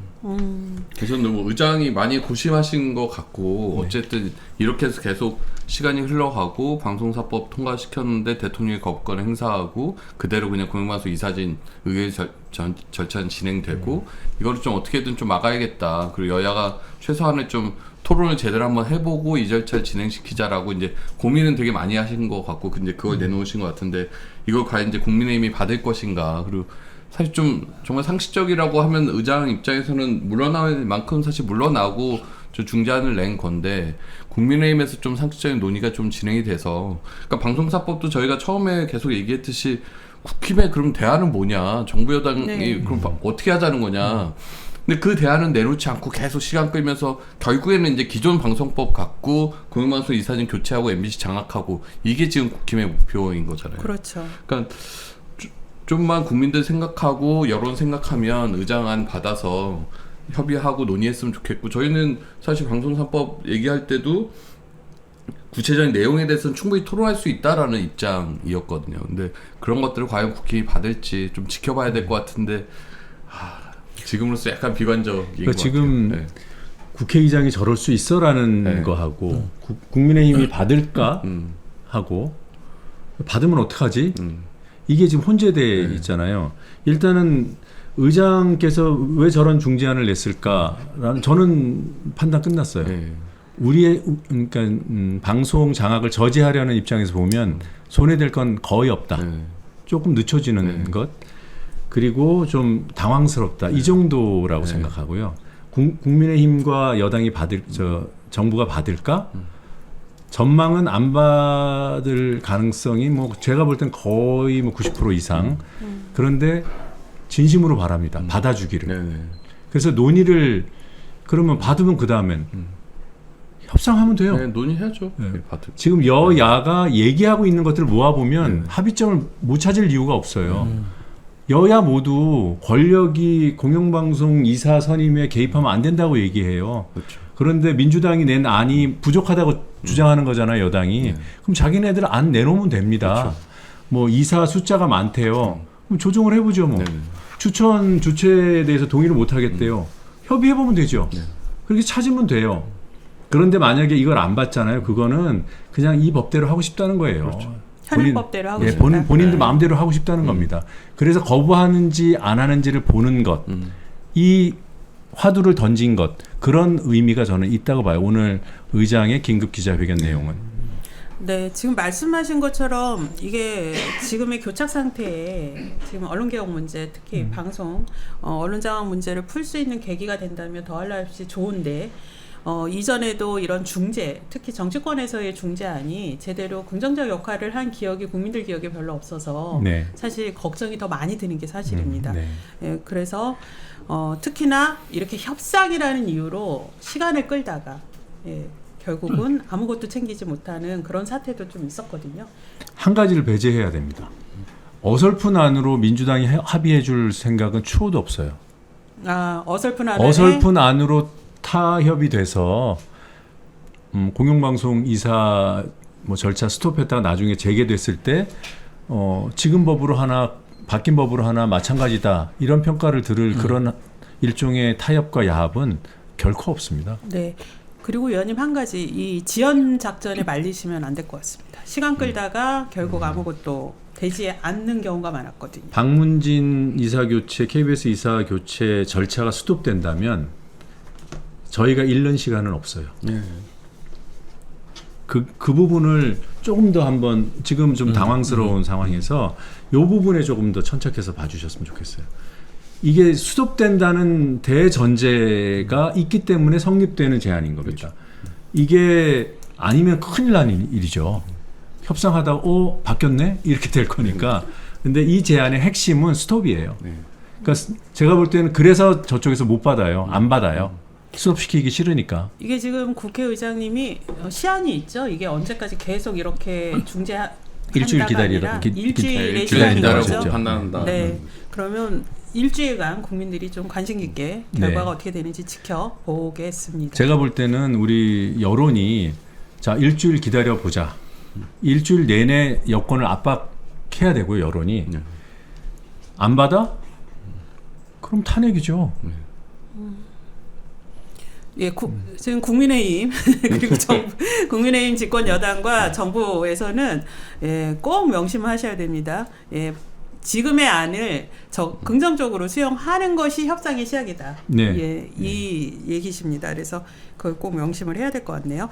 그래서 너무 의장이 많이 고심하신 것 같고 네. 어쨌든 이렇게 해서 계속 시간이 흘러가고 방송사법 통과시켰는데 대통령이 거부권 행사하고 그대로 그냥 공영방송 이사진 의회 절차는 진행되고 이거를 좀 어떻게든 좀 막아야겠다. 그리고 여야가 최소한의 좀 토론을 제대로 한번 해보고 이 절차를 진행시키자라고 이제 고민은 되게 많이 하신 것 같고 근데 그걸 내놓으신 것 같은데 이걸 과연 이제 국민의힘이 받을 것인가. 그리고 사실 좀 정말 상식적이라고 하면 의장 입장에서는 물러나올 만큼 사실 물러나고 저 중재안을 낸 건데 국민의힘에서 좀 상식적인 논의가 좀 진행이 돼서 그러니까 방송사법도 저희가 처음에 계속 얘기했듯이 국힘의 그럼 대안은 뭐냐 정부 여당이 네. 그럼 어떻게 하자는 거냐 근데 그 대안은 내놓지 않고 계속 시간 끌면서 결국에는 이제 기존 방송법 갖고 공영방송 이사진 교체하고 MBC 장악하고 이게 지금 국힘의 목표인 거잖아요. 그렇죠. 그러니까 좀만 국민들 생각하고 여론 생각하면 의장안 받아서 협의하고 논의했으면 좋겠고 저희는 사실 방송사법 얘기할 때도 구체적인 내용에 대해서는 충분히 토론할 수 있다라는 입장이었거든요. 근데 그런 것들을 과연 국힘이 받을지 좀 지켜봐야 될 것 같은데 지금으로서 약간 비관적인 것 그러니까 지금 같아요. 네. 국회의장이 저럴 수 있어라는 네. 거하고 국민의힘이 받을까 하고 받으면 어떡하지? 이게 지금 혼재돼 있잖아요. 일단은 의장께서 왜 저런 중재안을 냈을까라는 저는 판단 끝났어요. 네. 우리의 그러니까 방송 장악을 저지하려는 입장에서 보면 손해될 건 거의 없다. 네. 조금 늦춰지는 것 그리고 좀 당황스럽다. 이 정도라고 생각하고요. 국민의힘과 여당이 정부가 받을까? 전망은 안 받을 가능성이 뭐 제가 볼 땐 거의 뭐 90% 이상. 그런데 진심으로 바랍니다. 받아주기를. 네. 그래서 논의를 그러면 받으면 그 다음엔 협상하면 돼요. 네, 논의해야죠. 네. 네, 받을. 지금 여야가 얘기하고 있는 것들을 모아보면 합의점을 못 찾을 이유가 없어요. 여야 모두 권력이 공영방송 이사 선임에 개입하면 안 된다고 얘기해요. 그렇죠. 그런데 민주당이 낸 안이 부족하다고 주장하는 거잖아요, 여당이. 그럼 자기네들 안 내놓으면 됩니다. 그렇죠. 뭐 이사 숫자가 많대요. 그럼 조정을 해보죠, 뭐. 네. 추천 주체에 대해서 동의를 못 하겠대요. 협의해보면 되죠. 네. 그렇게 찾으면 돼요. 그런데 만약에 이걸 안 받잖아요. 그거는 그냥 이 법대로 하고 싶다는 거예요. 그렇죠. 현행법대로 하고 예, 싶다. 본인들 마음대로 하고 싶다는 겁니다. 그래서 거부하는지 안 하는지를 보는 것, 이 화두를 던진 것, 그런 의미가 저는 있다고 봐요. 오늘 의장의 긴급 기자회견 내용은. 네, 지금 말씀하신 것처럼 이게 지금의 교착 상태에 지금 언론개혁 문제, 특히 방송, 언론장악 문제를 풀 수 있는 계기가 된다면 더할 나위 없이 좋은데 이전에도 이런 중재, 특히 정치권에서의 중재안이 제대로 긍정적 역할을 한 기억이 국민들 기억에 별로 없어서 네. 사실 걱정이 더 많이 드는 게 사실입니다. 네. 예, 그래서 특히나 이렇게 협상이라는 이유로 시간을 끌다가 결국은 아무것도 챙기지 못하는 그런 사태도 좀 있었거든요. 한 가지를 배제해야 됩니다. 어설픈 안으로 민주당이 합의해 줄 생각은 추호도 없어요. 어설픈 안에 어설픈 안으로 타협이 돼서 공영방송 이사 뭐 절차 스톱했다가 나중에 재개됐을 때 지금 법으로 하나 바뀐 법으로 하나 마찬가지다 이런 평가를 들을 그런 일종의 타협과 야합은 결코 없습니다. 네. 그리고 위원님 한 가지 이 지연 작전에 말리시면 안 될 것 같습니다. 시간 끌다가 결국 아무것도 되지 않는 경우가 많았거든요. 박문진 이사 교체, KBS 이사 교체 절차가 스톱된다면 저희가 잃는 시간은 없어요. 그 부분을 조금 더 한번 지금 좀 당황스러운 상황에서 이 부분에 조금 더 천착해서 봐주셨으면 좋겠어요. 이게 수습된다는 대전제가 있기 때문에 성립되는 제안인 겁니다. 그렇죠. 이게 아니면 큰일 나는 일이죠. 협상하다가 바뀌었네? 이렇게 될 거니까. 근데 이 제안의 핵심은 스톱이에요. 그러니까 제가 볼 때는 그래서 저쪽에서 못 받아요. 안 받아요. 수업시키기 싫으니까. 이게 지금 국회의장님이 시한이 있죠. 이게 언제까지 계속 이렇게 일주일 기다리라. 일주일의 시간인 거죠. 판단한다. 네. 그러면 일주일간 국민들이 좀 관심 깊게 결과가 어떻게 되는지 지켜보겠습니다. 제가 볼 때는 우리 여론이 자 일주일 기다려 보자. 일주일 내내 여권을 압박해야 되고요. 여론이 안 받아? 그럼 탄핵이죠. 예, 지금 국민의힘 그리고 국민의힘 집권 여당과 정부에서는 꼭 명심하셔야 됩니다. 지금의 안을 긍정적으로 수용하는 것이 협상의 시작이다. 네. 이 얘기십니다. 그래서 그걸 꼭 명심을 해야 될 것 같네요.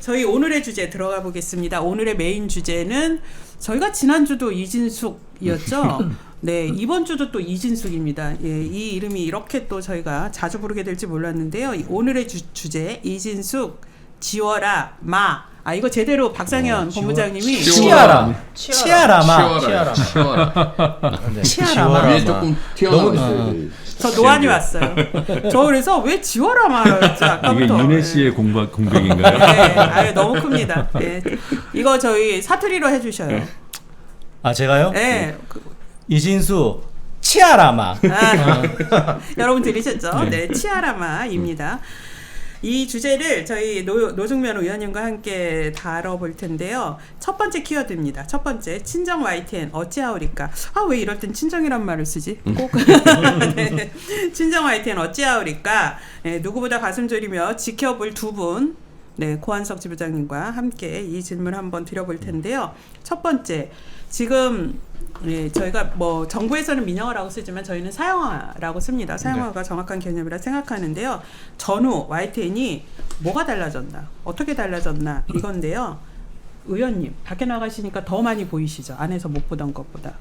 저희 오늘의 주제 들어가 보겠습니다. 오늘의 메인 주제는 저희가 지난주도 이진숙이었죠. 네, 이번 주도 또 이진숙입니다. 이 이름이 이렇게 또 저희가 자주 부르게 될지 몰랐는데요. 오늘의 주제 이진숙 지워라 마. 이거 제대로 박상현 본부장님이 치아라마. 위에 조금 튀어나와 있어요. 저 노안이 왔어요. 저 그래서 왜 지워라 말했지 아까부터. 이게 윤혜 씨의 공백인가요? 네, 너무 큽니다. 네. 이거 저희 사투리로 해주셔요. 제가요? 네. 이진수 치아라마. 여러분 들으셨죠? 네, 치아라마입니다. 이 주제를 저희 노중면 의원님과 함께 다뤄볼 텐데요. 첫 번째 키워드입니다. 첫 번째, 친정 YTN 어찌하오리까? 왜 이럴 땐 친정이란 말을 쓰지? 꼭. 네. 친정 YTN 어찌하오리까? 누구보다 가슴 졸이며 지켜볼 두 분, 고한석 지부장님과 함께 이 질문 한번 드려볼 텐데요. 첫 번째, 지금 저희가 정부에서는 민영화라고 쓰지만 저희는 사형화라고 씁니다. 사형화가 정확한 개념이라 생각하는데요. 전후 YTN이 뭐가 달라졌나, 어떻게 달라졌나 이건데요. 의원님 밖에 나가시니까 더 많이 보이시죠? 안에서 못 보던 것보다.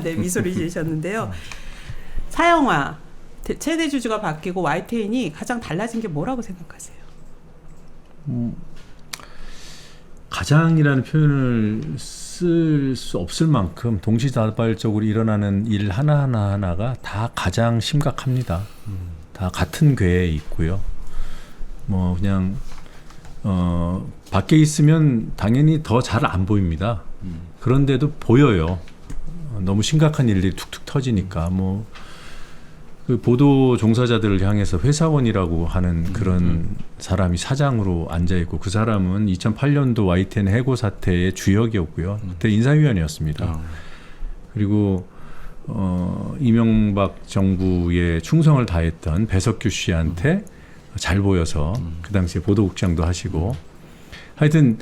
네, 미소를 지으셨는데요. 사형화, 최대 주주가 바뀌고 YTN이 가장 달라진 게 뭐라고 생각하세요? 가장이라는 표현을 쓸 수 없을 만큼 동시다발적으로 일어나는 일 하나가 다 가장 심각합니다. 다 같은 궤에 있고요. 그냥 밖에 있으면 당연히 더 잘 안 보입니다. 그런데도 보여요. 너무 심각한 일들이 툭툭 터지니까 그 보도 종사자들을 향해서 회사원이라고 하는 그런 사람이 사장으로 앉아 있고 그 사람은 2008년도 YTN 해고 사태의 주역이었고요. 그때 인사위원이었습니다. 그리고 이명박 정부에 충성을 다했던 배석규 씨한테 잘 보여서 그 당시에 보도국장도 하시고 하여튼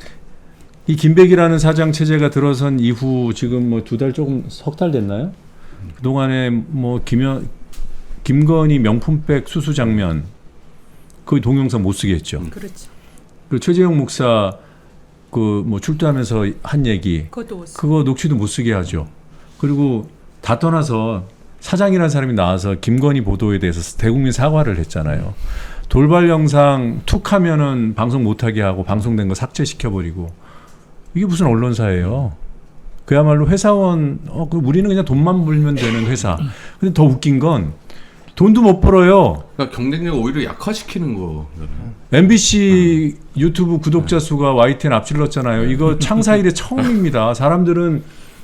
이 김백이라는 사장 체제가 들어선 이후 지금 두 달 조금 석 달 됐나요? 그동안에 김건희 명품백 수수 장면 그 동영상 못 쓰게 했죠. 그렇죠. 그리고 최재형 목사 출두하면서 한 얘기 그거 녹취도 못 쓰게 하죠. 그리고 다 떠나서 사장이라는 사람이 나와서 김건희 보도에 대해서 대국민 사과를 했잖아요. 돌발 영상 툭 하면은 방송 못하게 하고 방송된 거 삭제시켜버리고 이게 무슨 언론사예요. 그야말로 회사원 우리는 그냥 돈만 벌면 되는 회사. 근데 더 웃긴 건 돈도 못 벌어요. 그러니까 경쟁력 오히려 약화시키는 거. MBC 유튜브 구독자 수가 YTN 앞질렀잖아요. 이거 창사 이래 처음입니다. 사람들은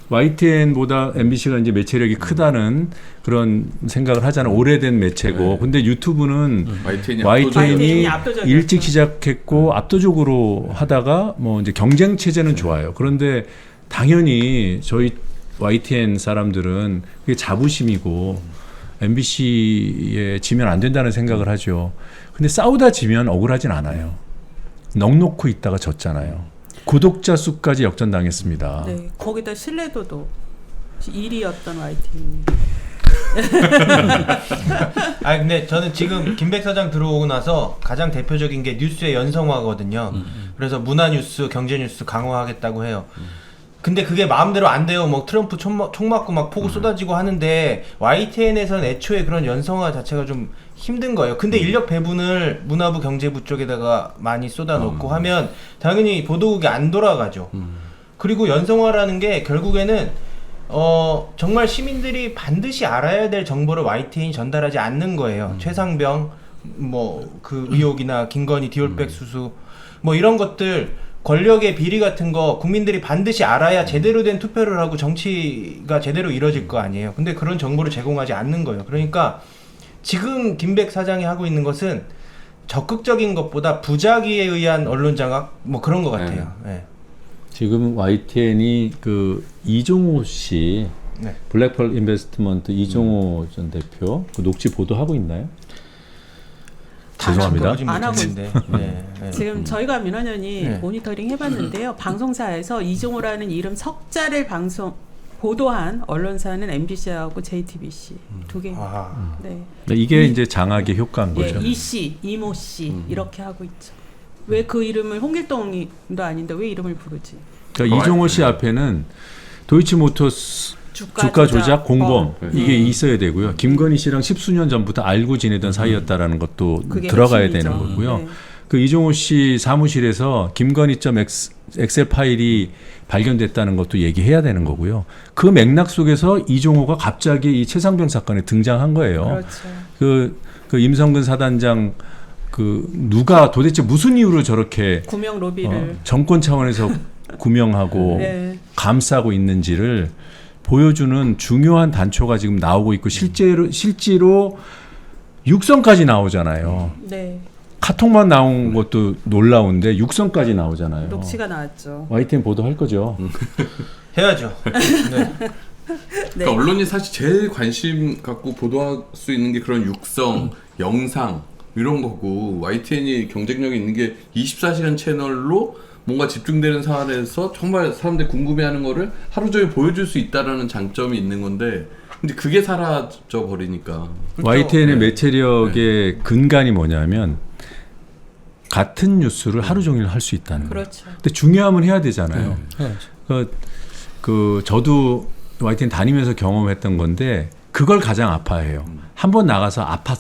YTN보다 MBC가 이제 매체력이 크다는 그런 생각을 하잖아요. 오래된 매체고. 근데 유튜브는 YTN이 일찍 시작했고 압도적으로 하다가 이제 경쟁 체제는 좋아요. 그런데 당연히 저희 YTN 사람들은 그게 자부심이고 MBC에 지면 안 된다는 생각을 하죠. 근데 싸우다 지면 억울하진 않아요. 넉놓고 있다가 졌잖아요. 구독자 수까지 역전당했습니다. 네, 거기다 신뢰도도 1위였던 YTN. 아 근데 저는 지금 김백 사장 들어오고 나서 가장 대표적인 게 뉴스의 연성화거든요. 그래서 문화 뉴스, 경제 뉴스 강화하겠다고 해요. 근데 그게 마음대로 안 돼요. 뭐 트럼프 총 맞고 막 폭우 쏟아지고 하는데 YTN에서는 애초에 그런 연성화 자체가 좀 힘든 거예요. 근데 인력 배분을 문화부 경제부 쪽에다가 많이 쏟아놓고 하면 당연히 보도국이 안 돌아가죠. 그리고 연성화라는 게 결국에는 정말 시민들이 반드시 알아야 될 정보를 YTN이 전달하지 않는 거예요. 최상병 뭐 그 의혹이나 김건희 디올백 수수 뭐 이런 것들, 권력의 비리 같은 거 국민들이 반드시 알아야 제대로 된 투표를 하고 정치가 제대로 이뤄질 거 아니에요. 근데 그런 정보를 제공하지 않는 거예요. 그러니까 지금 김백 사장이 하고 있는 것은 적극적인 것보다 부작위에 의한 언론 장악 뭐 그런 것 같아요. 네. 지금 YTN이 그 이종호 씨, 네. 블랙펄 인베스트먼트 이종호 전 대표 그 녹취 보도하고 있나요? 죄송합니다. 안 하고 있는데. 네, 네. 지금 저희가 민원연이 네. 모니터링 해봤는데요. 방송사에서 이종호라는 이름 석자를 보도한 언론사는 MBC하고 JTBC 두 개. 아. 네. 이게 이제 장악의 효과인 예, 거죠. 이씨, 이모씨 이렇게 하고 있죠. 왜 그 이름을 홍길동도 아닌데 왜 이름을 부르지? 그러니까 이종호 씨 앞에는 도이치모터스 주가 조작 공범 이게 있어야 되고요. 김건희 씨랑 10수년 전부터 알고 지내던 사이였다라는 것도 들어가야 핵심이죠. 되는 거고요. 네. 그 이종호 씨 사무실에서 김건희.점 엑셀 파일이 발견됐다는 것도 얘기해야 되는 거고요. 그 맥락 속에서 이종호가 갑자기 이 최상병 사건에 등장한 거예요. 그렇죠. 그 임성근 사단장 그 누가 도대체 무슨 이유로 저렇게 구명 로비를 정권 차원에서 구명하고 네. 감싸고 있는지를 보여주는 중요한 단초가 지금 나오고 있고 실제로 육성까지 나오잖아요. 네. 카톡만 나온 것도 놀라운데 육성까지 나오잖아요. 녹취가 나왔죠. YTN 보도할 거죠. 해야죠. 네. 네. 그러니까 언론이 사실 제일 관심 갖고 보도할 수 있는 게 그런 육성, 영상 이런 거고 YTN이 경쟁력이 있는 게 24시간 채널로 뭔가 집중되는 사안에서 정말 사람들이 궁금해하는 거를 하루 종일 보여줄 수 있다라는 장점이 있는 건데 근데 그게 사라져 버리니까 YTN의 네. 매체력의 근간이 뭐냐면 같은 뉴스를 하루 종일 할 수 있다는 거예요. 그렇죠. 근데 중요하면 해야 되잖아요. 그 저도 YTN 다니면서 경험했던 건데 그걸 가장 아파해요. 한번 나가서 아파.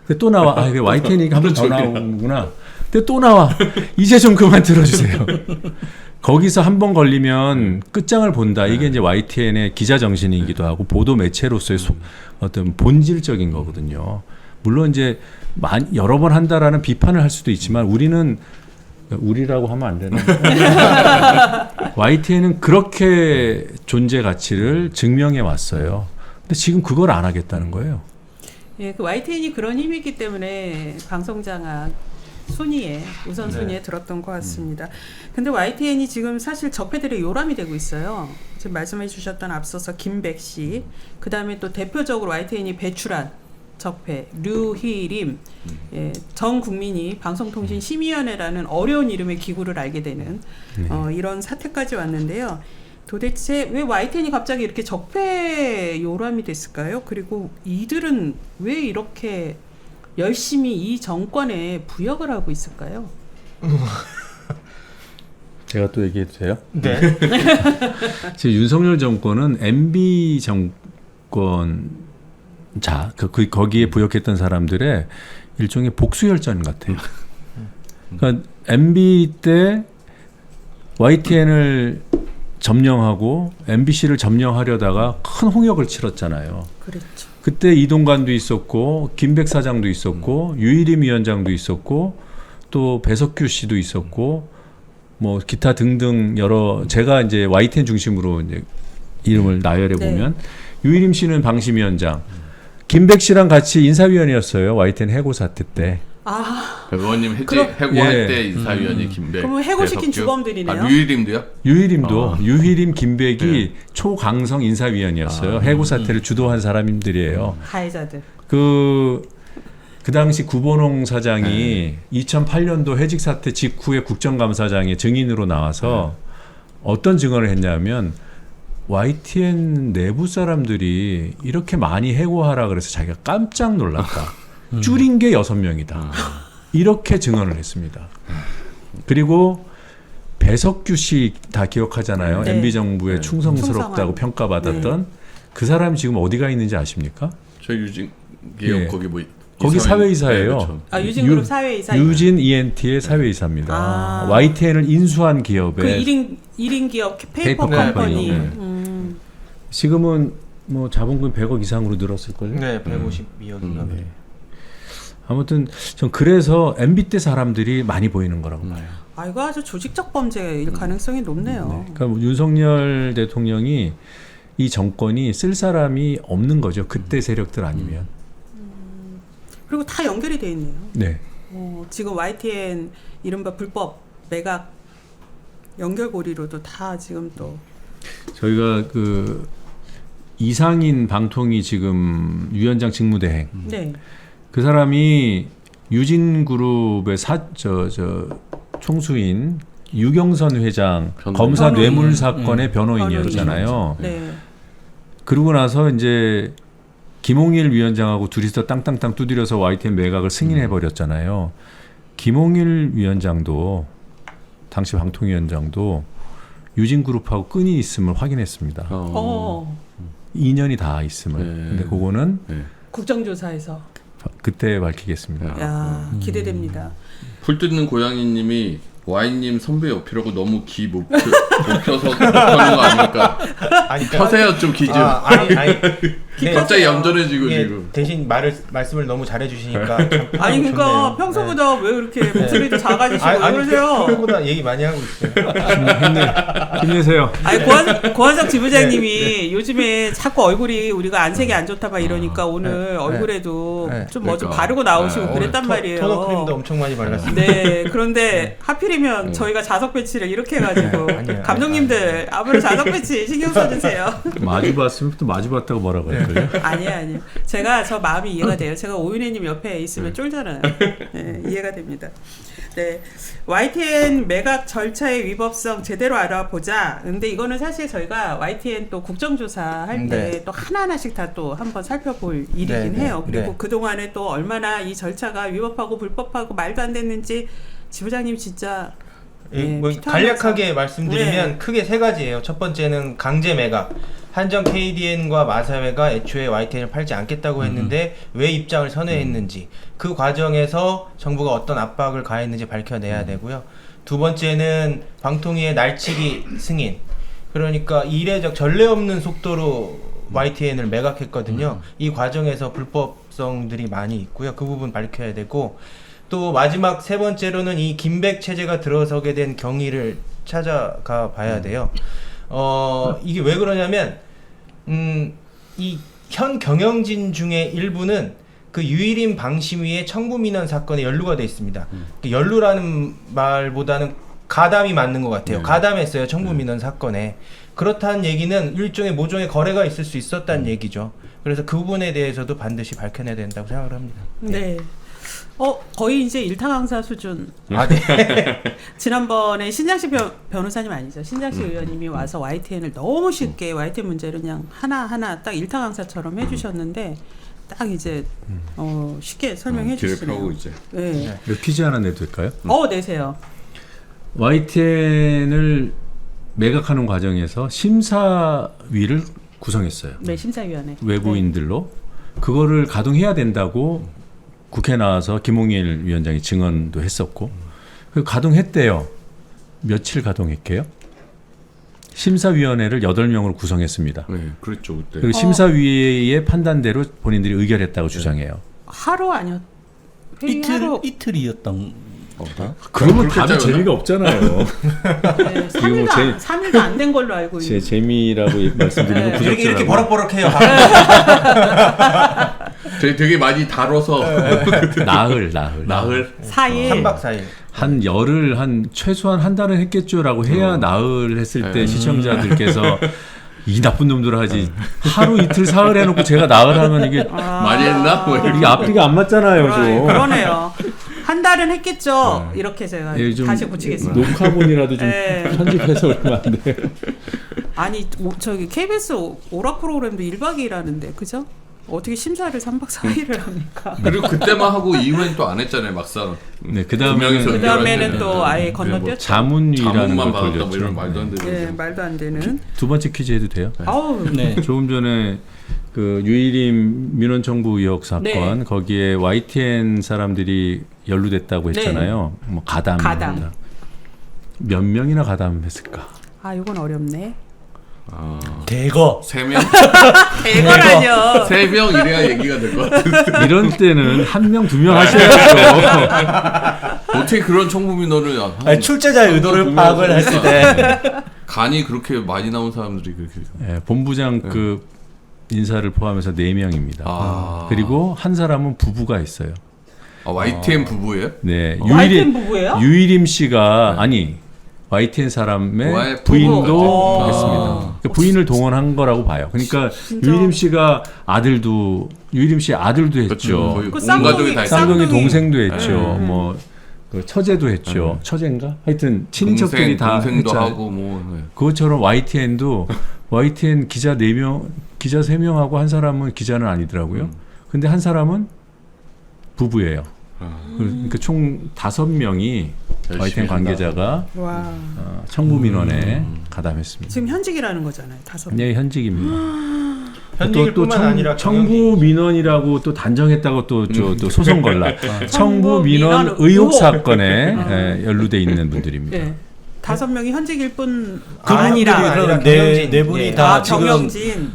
근데 또 나와. 아, 이게 YTN이 한 번 더 나오는구나. 근데 또 나와. 이제 좀 그만 들어주세요. 거기서 한 번 걸리면 끝장을 본다. 이게 이제 YTN의 기자 정신이기도 하고 보도 매체로서의 어떤 본질적인 거거든요. 물론 이제 여러 번 한다라는 비판을 할 수도 있지만 우리라고 하면 안 되나? YTN은 그렇게 존재 가치를 증명해 왔어요. 근데 지금 그걸 안 하겠다는 거예요. 예, 그 YTN이 그런 힘이기 때문에 방송장악 순위에 우선순위에 들었던 것 같습니다. 근데 YTN이 지금 사실 적폐들의 요람이 되고 있어요. 지금 말씀해 주셨던 앞서서 김백 씨, 그 다음에 또 대표적으로 YTN이 배출한 적폐 류희림, 예, 전 국민이 방송통신심의위원회라는 어려운 이름의 기구를 알게 되는 이런 사태까지 왔는데요. 도대체 왜 YTN이 갑자기 이렇게 적폐 요람이 됐을까요? 그리고 이들은 왜 이렇게 열심히 이 정권에 부역을 하고 있을까요? 제가 또 얘기해도 돼요? 네. 지금 윤석열 정권은 MB 정권 거기에 부역했던 사람들의 일종의 복수열전 같아요. 그러니까 MB 때 YTN을 점령하고 MBC를 점령하려다가 큰 홍역을 치렀잖아요. 그렇죠. 그때 이동관도 있었고 김백 사장도 있었고 유일임 위원장도 있었고 또 배석규 씨도 있었고 뭐 기타 등등 제가 이제 YTN 중심으로 이제 이름을 나열해 보면 유일임 씨는 방심위원장, 김백 씨랑 같이 인사위원이었어요. YTN 해고 사태 때. 의원님 그럼- 해고할 예. 때 인사위원이 김백. 그러면 해고시킨 배석규. 주범들이네요. 류일임도요? 유일임도 아. 유일임 김백이 초강성 인사위원이었어요. 해고 사태를 주도한 사람들이에요. 가해자들. 그 당시 구본홍 사장이 2008년도 해직 사태 직후에 국정감사장에 증인으로 나와서 어떤 증언을 했냐면 YTN 내부 사람들이 이렇게 많이 해고하라 그래서 자기가 깜짝 놀랐다. 줄인 게 6명이다. 이렇게 증언을 했습니다. 그리고 배석규 씨 다 기억하잖아요. 네. MB 정부에 충성스럽다고 충성한. 평가받았던 그 사람이 지금 어디가 있는지 아십니까? 저 유진 예. 거기 뭐 거기 사회이사예요. 네, 그렇죠. 유진그룹 사회이사. 유진 ENT의 사회이사입니다. YTN을 인수한 기업의 그 1인 기업 페이퍼 페이퍼 컴퍼니. 컴퍼니. 지금은 뭐 자본금 100억 이상으로 늘었을걸요? 네, 152억인가. 네. 아무튼 전 그래서 MB 때 사람들이 많이 보이는 거라고 봐요. 이거 아주 조직적 범죄일 가능성이 높네요. 그러니까 뭐 윤석열 대통령이 이 정권이 쓸 사람이 없는 거죠. 그때 세력들 아니면. 그리고 다 연결이 돼 있네요. 네. 지금 YTN 이른바 불법 매각 연결고리로도 다 지금 또 저희가 그 이상인 방통위 지금 위원장 직무대행 네. 그 사람이 유진그룹의 총수인 유경선 회장 변호인. 검사 변호인. 뇌물 사건의 변호인이었잖아요. 네. 그러고 나서 이제 김홍일 위원장하고 둘이서 땅땅땅 두드려서 YTN 매각을 승인해 버렸잖아요. 김홍일 위원장도 당시 방통위원장도 유진그룹하고 끈이 있음을 확인했습니다. 2년이 다 있음을. 네. 근데 그거는 네. 국정조사에서 그때 밝히겠습니다. 야 기대됩니다. 풀 뜯는 고양이님이 와인님 선배 옆이라고 너무 기 못 펴서 못하는 거 아닙니까? 아니, 펴세요 좀 기 좀. 아니. 네, 갑자기 얌전해지고 예, 지금. 대신 말씀을 너무 잘해주시니까. 아니 그러니까 좋네요. 평소보다 왜 이렇게 목소리도 작아지시고 왜 그러세요? 평소보다 얘기 많이 하고 있어요. 힘내세요. 아니 고한석 지부장님이 요즘에 자꾸 얼굴이 우리가 안색이 안 좋다 막 이러니까 오늘 얼굴에도 좀 뭐 좀 그러니까. 바르고 나오시고 그랬단 말이에요. 토너 크림도 엄청 많이 발랐어요. 네, 그런데 하필이면 저희가 자석 배치를 이렇게 해가지고 아니에요. 감독님들 앞으로 자석 배치 신경 써주세요. 마주 봤으면 또 마주 봤다고 뭐라고 할걸요? 아니에요. 제가 저 마음이 이해가 돼요. 제가 오윤혜님 옆에 있으면 쫄잖아요. 네, 이해가 됩니다. 네, YTN 매각 절차의 위법성 제대로 알아보자. 근데 이거는 사실 저희가 YTN 또 국정조사 할 때 또 하나하나씩 다 또 한번 살펴볼 일이긴 해요. 그리고 그동안에 또 얼마나 이 절차가 위법하고 불법하고 말도 안 됐는지 지부장님 진짜 뭐 간략하게 말씀드리면 네. 크게 세 가지예요. 첫 번째는 강제 매각. 한정 KDN과 마사회가 애초에 YTN을 팔지 않겠다고 했는데 왜 입장을 선회했는지 그 과정에서 정부가 어떤 압박을 가했는지 밝혀내야 되고요. 두 번째는 방통위의 날치기 승인. 그러니까 이례적 전례 없는 속도로 YTN을 매각했거든요. 이 과정에서 불법성들이 많이 있고요. 그 부분 밝혀야 되고 또 마지막 세 번째로는 이 김백 체제가 들어서게 된 경위를 찾아가 봐야 돼요. 이게 왜 그러냐면 이 현 경영진 중에 일부는 그 유일임 방심위의 청부민원 사건에 연루가 돼 있습니다. 연루라는 말보다는 가담이 맞는 것 같아요. 가담했어요, 청부민원 사건에. 그렇다는 얘기는 일종의 모종의 거래가 있을 수 있었다는 얘기죠. 그래서 그 부분에 대해서도 반드시 밝혀내야 된다고 생각을 합니다. 네. 거의 이제 일타강사 수준. 아, 네. 지난번에 신장식 변호사님 아니죠. 신장식 의원님이 와서 YTN을 너무 쉽게 YTN 문제를 그냥 하나하나 딱 일타강사처럼 해주셨는데 딱 이제 쉽게 설명해 주시네요. 펴고 이제. 네. 퀴즈 하나 내도 될까요? 내세요. YTN을 매각하는 과정에서 심사위를 구성했어요. 네, 심사위원회. 외부인들로. 그거를 가동해야 된다고 국회 나와서 김홍일 위원장이 증언도 했었고 그 가동했대요. 며칠 가동했게요? 심사위원회를 8명으로 구성했습니다. 네, 그랬죠 그때. 그리고 심사위의 판단대로 본인들이 의결했다고 주장해요. 하루 아니었? 이틀이었던 그러면 그렇게 답이 짧아요? 재미가 없잖아요. 네, 3일도 안 된 걸로 알고 있는데. 제 재미라고 말씀드리면 네. 부적절하고 이렇게 버럭버럭해요. 되게 많이 다뤄서 나흘. 나흘 4일 3박 4일. 한 열흘 한 최소한 한 달은 했겠죠라고 해야 나흘 했을 때 시청자들께서 이 나쁜 놈들 하지 하루 이틀 사흘 해놓고 제가 나흘 하면 이게 많이 했나? 뭐 이게 앞뒤가 안 맞잖아요. 좀. 그러네요. 한 달은 했겠죠. 이렇게 제가 예, 좀 다시 붙이겠습니다. 녹화본이라도 좀 네. 편집해서 올리면 안 돼요. 아니 저기 KBS 오락 프로그램도 1박 2일 하는데 그죠? 어떻게 심사를 3박 4일을 합니까? 그리고 그때만 하고 이후엔 또 안 했잖아요, 막상. 네, 두 명이서 그 다음에는 연결할 또 때는. 아예 뭐 건너뛰었죠. 자문위라는 자문만 걸 받았다 뭐 돌렸죠. 이런 말도 안 되는. 네, 말도 안 되는. 두 번째 퀴즈 해도 돼요? 아우, 네. 조금 전에 그 유일임 민원 청구 의혹 사건 네. 거기에 YTN 사람들이 연루됐다고 했잖아요. 뭐 가담. 가담. 몇 명이나 가담했을까? 아, 이건 어렵네. 대거 3명? 대거라뇨. 3명 이래야 얘기가 될 것 같은데. 이런 때는 한 명, 두 명 하셔야죠. 어떻게 그런 청부 민원을 출제자의 의도를 파악을 했을 때 간이 그렇게 많이 나온 사람들이 그렇게 네, 본부장급 인사를 포함해서 4명입니다. 아. 그리고 한 사람은 부부가 있어요. YTN 부부예요? 네, YTN 부부예요? 유일임 씨가 아니 YTN 사람의 와의 부인도 부부. 했습니다. 그러니까 부인을 동원한 거라고 봐요. 그러니까 유일임 씨가 유일임 씨 아들도 했죠. 거의 그 온 가족이 다 했어요. 쌍둥이 쌍둥이. 동생도 했죠. 뭐 그 처제도 했죠. 처제인가? 하여튼 친인척들이 다 동생도 했잖아요. 하고 뭐. 네. 그것처럼 YTN도 YTN 기자 4명, 기자 3명하고 한 사람은 기자는 아니더라고요. 근데 한 사람은 부부예요. 그러니까 총 5명이 YTN 관계자가 와. 청부 민원에 가담했습니다. 지금 현직이라는 거잖아요. 5명. 네, 현직입니다. 현직일뿐만 아니라 청부 민원이라고 또 단정했다고 또 소송 걸라. 청부 민원 민원 의혹 의혹. 사건에 연루돼 있는 분들입니다. 네. 5명이 현직일 뿐 그분들이 아니라. 그럼 경영진. 네 분이 예. 다 아, 지금 정영진.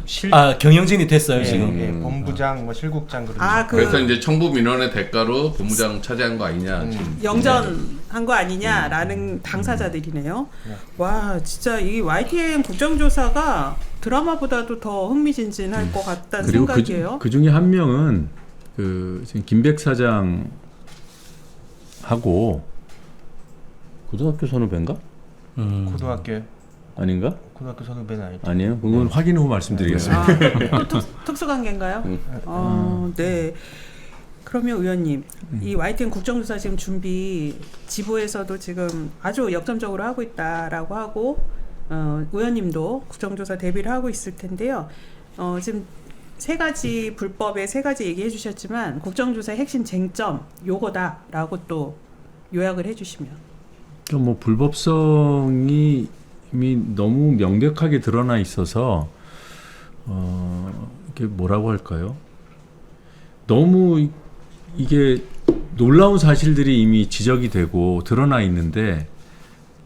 경영진이 됐어요 예, 지금. 예, 본부장, 뭐 실국장 그런. 아, 그래서 이제 청부 민원의 대가로 본부장 차지한 거 아니냐. 지금. 영전한 거 아니냐라는 당사자들이네요. 와, 진짜 이 YTN 국정조사가 드라마보다도 더 흥미진진할 것 같다는 그리고 생각이에요. 그 중에 한 명은 그 지금 김백 사장 하고 고등학교 선후배인가? 고등학교 선후배는 아니죠. 아니에요. 그건 확인 후 말씀드리겠습니다. 또 특수관계인가요? 네. 그러면 의원님, 이 YTN 국정조사 지금 준비 지부에서도 지금 아주 역점적으로 하고 있다라고 하고 의원님도 국정조사 대비를 하고 있을 텐데요. 지금 3가지 불법의 3가지 얘기해 주셨지만 국정조사의 핵심 쟁점 요거다라고 또 요약을 해주시면. 뭐 불법성이 이미 너무 명백하게 드러나 있어서 이게 뭐라고 할까요? 너무 이게 놀라운 사실들이 이미 지적이 되고 드러나 있는데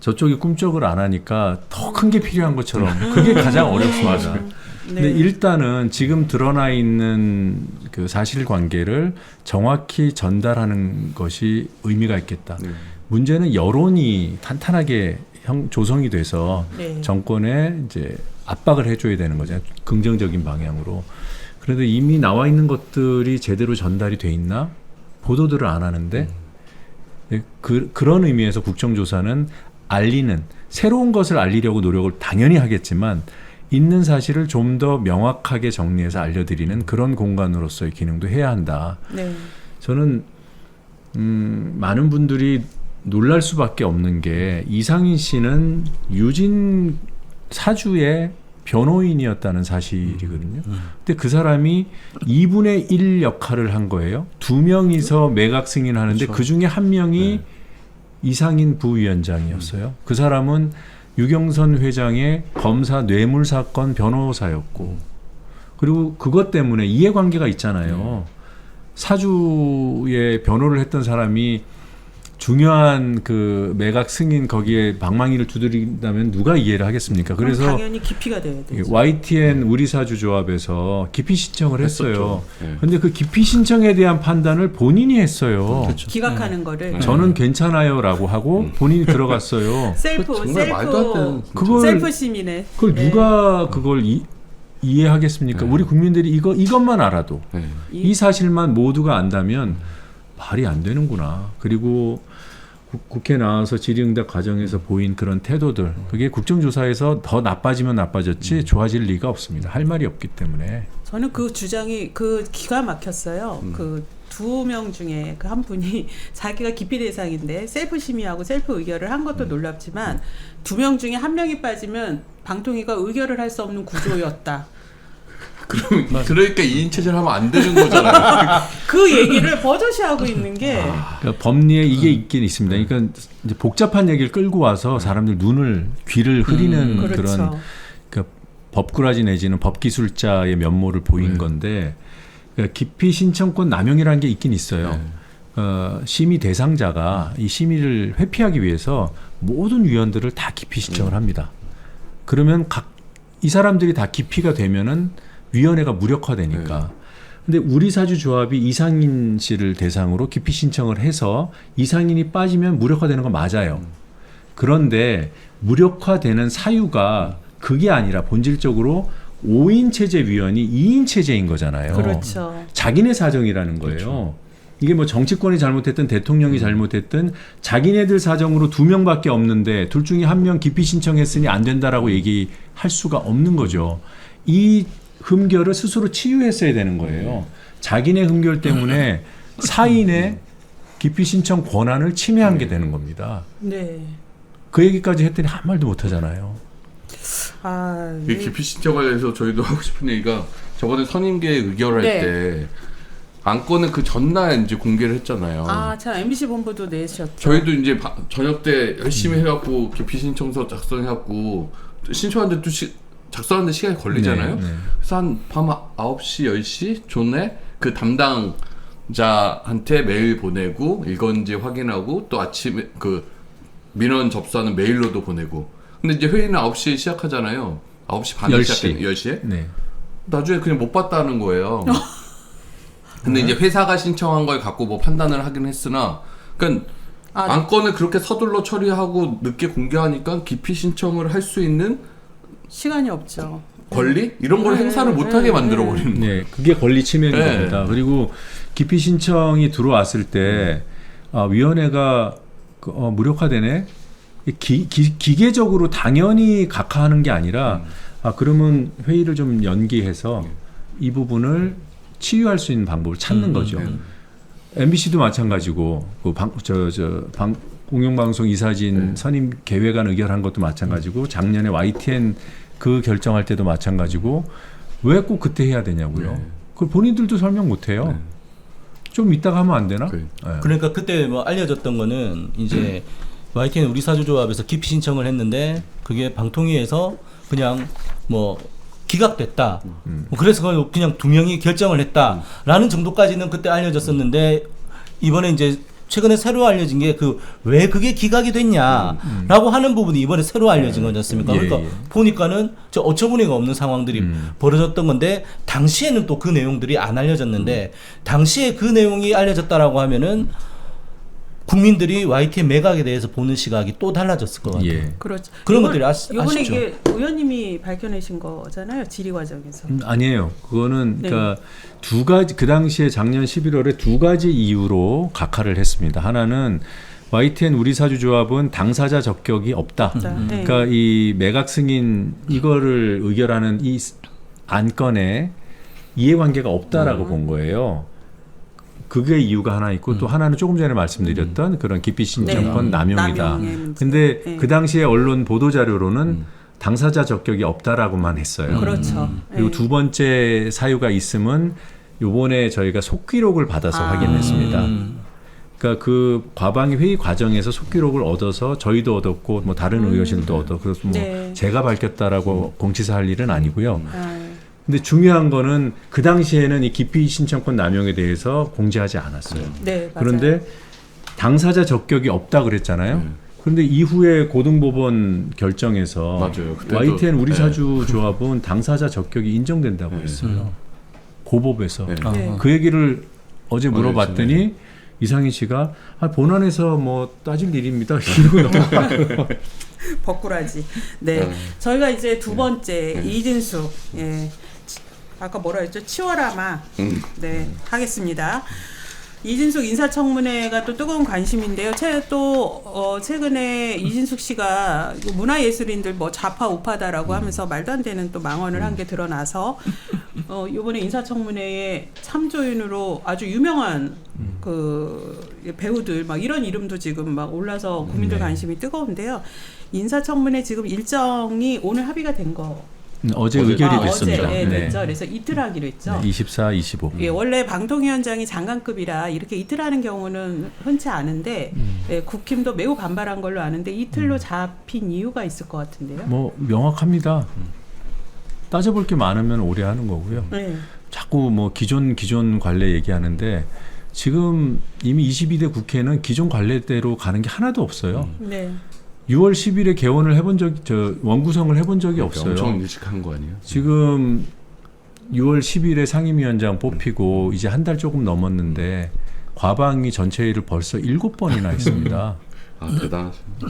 저쪽이 꿈쩍을 안 하니까 더 큰 게 필요한 것처럼 그게 가장 어렵습니다. 근데 일단은 지금 드러나 있는 그 사실관계를 정확히 전달하는 것이 의미가 있겠다. 문제는 여론이 탄탄하게 조성이 돼서 정권에 이제 압박을 해줘야 되는 거죠. 긍정적인 방향으로. 그런데 이미 나와 있는 것들이 제대로 전달이 돼 있나? 보도들을 안 하는데 그런 의미에서 국정조사는 알리는 새로운 것을 알리려고 노력을 당연히 하겠지만 있는 사실을 좀 더 명확하게 정리해서 알려드리는 그런 공간으로서의 기능도 해야 한다. 네. 저는 많은 분들이 놀랄 수밖에 없는 게 이상인 씨는 유진 사주의 변호인이었다는 사실이거든요. 근데 그 사람이 2분의 1 역할을 한 거예요. 2명이서 매각 승인하는데 그 중에 한 명이 이상인 부위원장이었어요. 그 사람은 유경선 회장의 검사 뇌물 사건 변호사였고, 그리고 그것 때문에 이해관계가 있잖아요. 사주의 변호를 했던 사람이 중요한 그 매각 승인 거기에 방망이를 두드린다면 누가 이해를 하겠습니까? 그래서 당연히 기피가 돼야 되죠. YTN 우리 사주 조합에서 기피 신청을 했어요. 근데 그 기피 신청에 대한 판단을 본인이 했어요. 기각하는 거를. 저는 괜찮아요라고 하고 본인이 들어갔어요. 셀프 정말 말도 안 되는 그걸 셀프 시민의. 그걸 누가 그걸 이해하겠습니까? 우리 국민들이 이것만 알아도 네. 이 사실만 모두가 안다면 말이 안 되는구나. 그리고 국회 나와서 질의응답 과정에서 보인 그런 태도들, 그게 국정조사에서 더 나빠지면 나빠졌지 좋아질 리가 없습니다. 할 말이 없기 때문에. 저는 그 주장이 기가 막혔어요. 그 2명 중에 그 한 분이 자기가 기피 대상인데 셀프 심의하고 셀프 의결을 한 것도 놀랍지만 2명 중에 1명이 빠지면 방통위가 의결을 할 수 없는 구조였다. 그러니까 2인 체제를 하면 안 되는 거잖아요. 그 얘기를 버젓이 하고 있는 게 그러니까 법리에 이게 있긴 있습니다. 그러니까 이제 복잡한 얘기를 끌고 와서 사람들 눈을 귀를 흐리는 그렇죠. 그런 그러니까 법꾸라지 내지는 법기술자의 면모를 보인 건데 그러니까 기피 신청권 남용이라는 게 있긴 있어요. 심의 대상자가 이 심의를 회피하기 위해서 모든 위원들을 다 기피 신청을 합니다. 그러면 이 사람들이 다 기피가 되면은 위원회가 무력화되니까. 근데 우리 사주조합이 이상인 씨를 대상으로 기피 신청을 해서 이상인이 빠지면 무력화되는 건 맞아요. 그런데 무력화되는 사유가 그게 아니라 본질적으로 5인 체제 위원이 2인 체제인 거잖아요. 그렇죠. 자기네 사정이라는 거예요. 그렇죠. 이게 뭐 정치권이 잘못했든 대통령이 잘못했든 자기네들 사정으로 2명밖에 없는데 둘 중에 1명 기피 신청했으니 안 된다라고 얘기할 수가 없는 거죠. 이 흠결을 스스로 치유했어야 되는 거예요. 자기네 흠결 때문에 사인의 기피 신청 권한을 침해한 게 되는 겁니다. 네. 그 얘기까지 했더니 한 말도 못 하잖아요. 이 기피 신청 관련해서 저희도 하고 싶은 얘기가 저번에 선임계 의결할 때 안건은 그 전날 이제 공개를 했잖아요. 참 MBC 본부도 내셨죠. 저희도 이제 저녁 때 열심히 해갖고 기피 신청서 작성해갖고 신청하는데 또 작성하는데 시간이 걸리잖아요. 그래서 한 밤 9시, 10시 전에 그 담당자한테 메일 보내고 읽었는지 확인하고 또 아침에 그 민원 접수하는 메일로도 보내고. 근데 이제 회의는 9시에 시작하잖아요. 9시 반에 시작했는데 10시에? 네. 나중에 그냥 못 봤다는 거예요. 근데 이제 회사가 신청한 걸 갖고 뭐 판단을 하긴 했으나, 그러니까 안건을 그렇게 서둘러 처리하고 늦게 공개하니까 기피 신청을 할 수 있는 시간이 없죠. 권리? 이런 걸 행사를 못하게 만들어버리는 거예요. 네, 그게 권리 침해인 겁니다. 그리고 기피 신청이 들어왔을 때 위원회가 무력화되네? 기계적으로 당연히 각하하는 게 아니라 그러면 회의를 좀 연기해서 이 부분을 치유할 수 있는 방법을 찾는 거죠. MBC도 마찬가지고 공영방송 이사진 선임 계획안 의결한 것도 마찬가지고 작년에 YTN 그 결정할 때도 마찬가지고 왜 꼭 그때 해야 되냐고요. 그걸 본인들도 설명 못 해요. 좀 이따가 하면 안 되나? 그러니까 그때 뭐 알려졌던 거는 이제 YTN 우리 사주조합에서 기피 신청을 했는데 그게 방통위에서 그냥 뭐 기각됐다. 그래서 그냥 2명이 결정을 했다라는 정도까지는 그때 알려졌었는데 이번에 이제 최근에 새로 알려진 게 왜 그게 기각이 됐냐라고 하는 부분이 이번에 새로 알려진 거지 않습니까? 그러니까 보니까는 저 어처구니가 없는 상황들이 벌어졌던 건데 당시에는 또 그 내용들이 안 알려졌는데 당시에 그 내용이 알려졌다라고 하면은 국민들이 YTN 매각에 대해서 보는 시각이 또 달라졌을 것 같아요. 그렇죠. 그런 것들이 아쉽죠. 이번에 이게 의원님이 밝혀내신 거잖아요. 질의 과정에서. 아니에요. 그거는 그러니까 두 가지 그 당시에 작년 11월에 두 가지 이유로 각하를 했습니다. 하나는 YTN 우리 사주조합은 당사자 적격이 없다. 그러니까 이 매각 승인 이거를 의결하는 이 안건에 이해관계가 없다라고 본 거예요. 그게 이유가 하나 있고 또 하나는 조금 전에 말씀드렸던 그런 기피 신청권 남용이다. 근데 그 당시에 언론 보도 자료로는 당사자 적격이 없다라고만 했어요. 그렇죠. 그리고 두 번째 사유가 있음은 요번에 저희가 속기록을 받아서 확인했습니다. 그러니까 그 과방위 회의 과정에서 속기록을 얻어서 저희도 얻었고 뭐 다른 의원실도 얻었고 그래서 뭐 제가 밝혔다라고 공지사할 일은 아니고요. 근데 중요한 거는 그 당시에는 이 기피 신청권 남용에 대해서 공지하지 않았어요. 네, 그런데 당사자 적격이 없다 그랬잖아요. 그런데 이후에 고등법원 결정에서 YTN 우리 사주 조합은 당사자 적격이 인정된다고 했어요. 고법에서. 그 얘기를 어제 물어봤더니 이상희 씨가 본안에서 뭐 따질 일입니다. 이러고 넘어가요. 버꾸라지. 네. 저희가 이제 두 번째 이진숙. 아까 뭐라 했죠? 치워라마. 네, 하겠습니다. 이진숙 인사청문회가 또 뜨거운 관심인데요. 최근에 이진숙 씨가 문화예술인들 뭐 좌파 우파다라고 하면서 말도 안 되는 또 망언을 한 게 드러나서 이번에 인사청문회에 참조인으로 아주 유명한 그 배우들 막 이런 이름도 지금 막 올라서 국민들 관심이 뜨거운데요. 인사청문회 지금 일정이 오늘 합의가 된 거. 어제 의결이 됐습니다. 어제 됐죠. 그래서 이틀 하기로 했죠. 24, 25. 예, 원래 방통위원장이 장관급이라 이렇게 이틀 하는 경우는 흔치 않은데 예, 국힘도 매우 반발한 걸로 아는데 이틀로 잡힌 이유가 있을 것 같은데요. 뭐 명확합니다. 따져볼 게 많으면 오래 하는 거고요. 네. 자꾸 뭐 기존 관례 얘기하는데 지금 이미 22대 국회는 기존 관례대로 가는 게 하나도 없어요. 네. 6월 10일에 개원을 해본 원구성을 해본 적이 없어요. 엄청 일찍한 거 아니에요? 지금 6월 10일에 상임위원장 뽑히고 이제 한 달 조금 넘었는데 과방위 전체회의를 벌써 7번이나 했습니다. 아, 대단하십니다.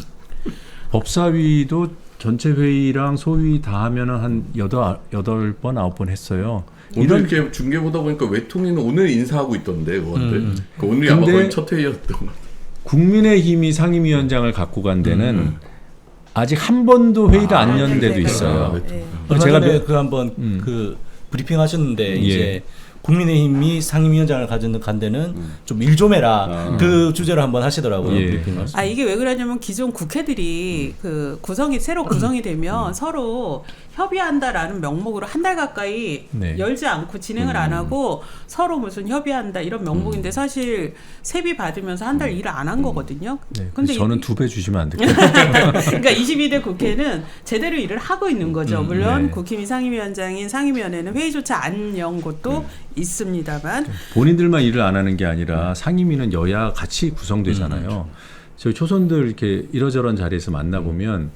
법사위도 전체 회의랑 소위 다 하면은 한 8번, 9번 했어요. 오늘 이렇게 중계 보다 보니까 외통위는 오늘 인사하고 있던데 그건데. 오늘이 아마 거의 첫 회의였던 것 같아요. 국민의힘이 상임위원장을 갖고 간 데는 아직 한 번도 회의를 안 연 데도 있어요. 제가 그 한번 그 브리핑 하셨는데 이제 국민의힘이 상임위원장을 간 데는 좀 일 좀 해라 그 주제로 한번 하시더라고요. 브리핑을. 이게 왜 그러냐면 기존 국회들이 그 새로 구성이 되면 서로 협의한다라는 명목으로 한 달 가까이 열지 않고 진행을 안 하고 서로 무슨 협의한다 이런 명목인데 사실 세비 받으면서 한 달 일을 안 한 거거든요. 근데 저는 2배 주시면 안 될까요? 그러니까 22대 국회는 제대로 일을 하고 있는 거죠. 물론 국힘이 상임위원장인 상임위원회는 회의조차 안 연 곳도 있습니다만 본인들만 일을 안 하는 게 아니라 상임위는 여야 같이 구성되잖아요. 저희 초선들 이렇게 이러저런 자리에서 만나보면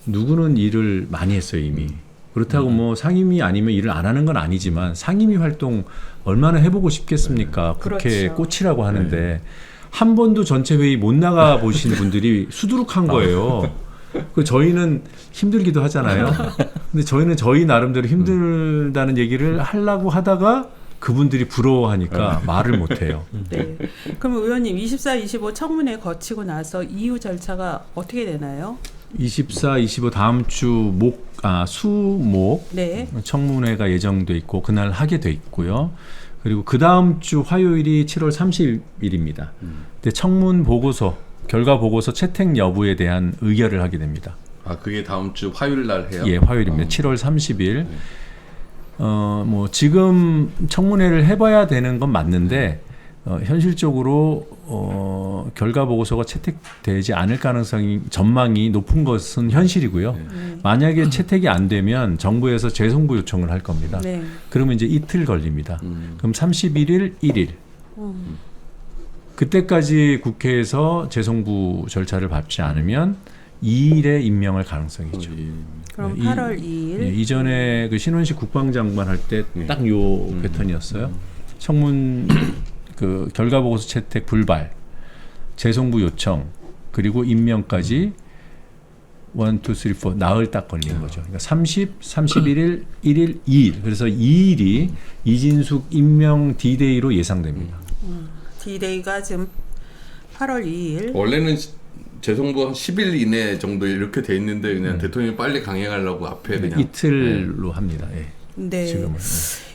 누구는 일을 많이 했어요 이미. 그렇다고 뭐 상임위 아니면 일을 안 하는 건 아니지만 상임위 활동 얼마나 해보고 싶겠습니까? 국회 꽃이라고 하는데 한 번도 전체 회의 못 나가 보신 분들이 수두룩한 거예요. 그 저희는 힘들기도 하잖아요. 근데 저희는 저희 나름대로 힘들다는 얘기를 하려고 하다가 그분들이 부러워하니까 말을 못해요. 네. 그럼 의원님 24, 25 청문회 거치고 나서 이후 절차가 어떻게 되나요? 24, 25 다음 주 수목 청문회가 예정돼 있고 그날 하게 돼 있고요. 그리고 그 다음 주 화요일이 7월 30일입니다. 근데 청문 보고서 결과 보고서 채택 여부에 대한 의결을 하게 됩니다. 아 그게 다음 주 화요일 날 해요? 예, 화요일입니다. 7월 30일. 뭐 지금 청문회를 해봐야 되는 건 맞는데 현실적으로 결과 보고서가 채택되지 않을 가능성이 전망이 높은 것은 현실이고요. 만약에 채택이 안 되면 정부에서 재송부 요청을 할 겁니다. 그러면 이제 이틀 걸립니다. 그럼 31일, 1일. 그때까지 국회에서 재송부 절차를 밟지 않으면 2일에 임명할 가능성이 있죠. 그럼 8월 2일. 이전에 그 신원식 국방장관 할 때 딱 요 패턴이었어요. 청문 그 결과 보고서 채택 불발, 재송부 요청, 그리고 임명까지 1, 2, 3, 4 나흘 딱 걸린 거죠. 그러니까 30, 31일, 1일, 2일. 그래서 2일이 이진숙 임명 D-Day로 예상됩니다. D-Day가 지금 8월 2일. 원래는 재송부 10일 이내 정도 이렇게 돼 있는데 그냥 대통령이 빨리 강행하려고 앞에 그냥 이틀로 합니다. 예. 네. 지금은.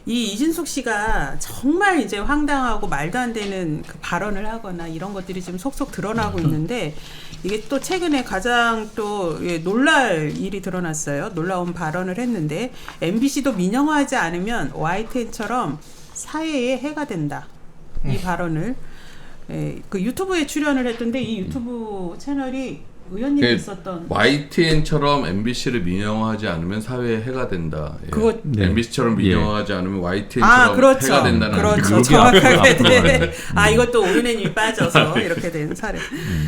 이 이진숙 씨가 정말 이제 황당하고 말도 안 되는 그 발언을 하거나 이런 것들이 지금 속속 드러나고 있는데 이게 또 최근에 가장 또 놀랄 일이 드러났어요. 놀라운 발언을 했는데 MBC도 민영화하지 않으면 YTN처럼 사회에 해가 된다. 이 발언을 그 유튜브에 출연을 했던데 이 유튜브 채널이 의원님이 있었던 YTN처럼 MBC를 민영화하지 않으면 사회에 해가 된다. 예. 그거 MBC처럼 민영화하지 않으면 YTN처럼 해가 된다는 그렇죠. 정확하게 네. 이것도 오윤혜님이 빠져서 이렇게 된 사례.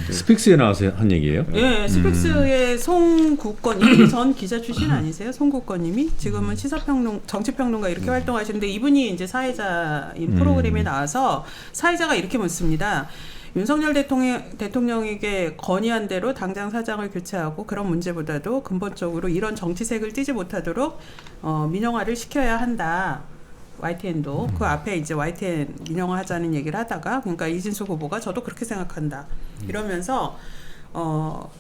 스픽스에 나와서 한 얘기예요? 예, 스픽스의 송국건 전 기자 출신 아니세요? 송국건님이 지금은 정치평론가 이렇게 활동하시는데 이분이 이제 사회자인 프로그램에 나와서 사회자가 이렇게 묻습니다. 윤석열 대통령에게 건의한 대로 당장 사장을 교체하고 그런 문제보다도 근본적으로 이런 정치색을 띠지 못하도록 민영화를 시켜야 한다. YTN도 그 앞에 이제 YTN 민영화하자는 얘기를 하다가 그러니까 이진숙 후보가 저도 그렇게 생각한다 이러면서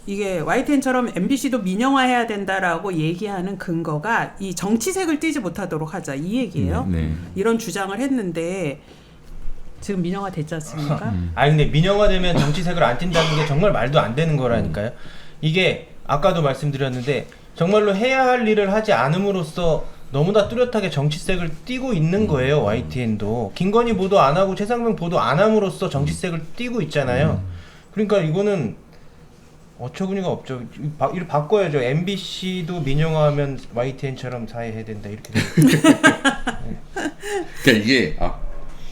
이게 YTN처럼 MBC도 민영화해야 된다라고 얘기하는 근거가 이 정치색을 띠지 못하도록 하자 이 얘기예요. 네. 이런 주장을 했는데 지금 민영화 됐지 않습니까? 근데 민영화되면 정치색을 안 띈다는 게 정말 말도 안 되는 거라니까요. 이게 아까도 말씀드렸는데 정말로 해야 할 일을 하지 않음으로써 너무나 뚜렷하게 정치색을 띠고 있는 거예요. YTN도 김건희 보도 안 하고 최상병 보도 안 함으로써 정치색을 띠고 있잖아요. 그러니까 이거는 어처구니가 없죠. 이를 바꿔야죠. MBC도 민영화하면 YTN처럼 사회해야 된다 이렇게. 그러니까 이게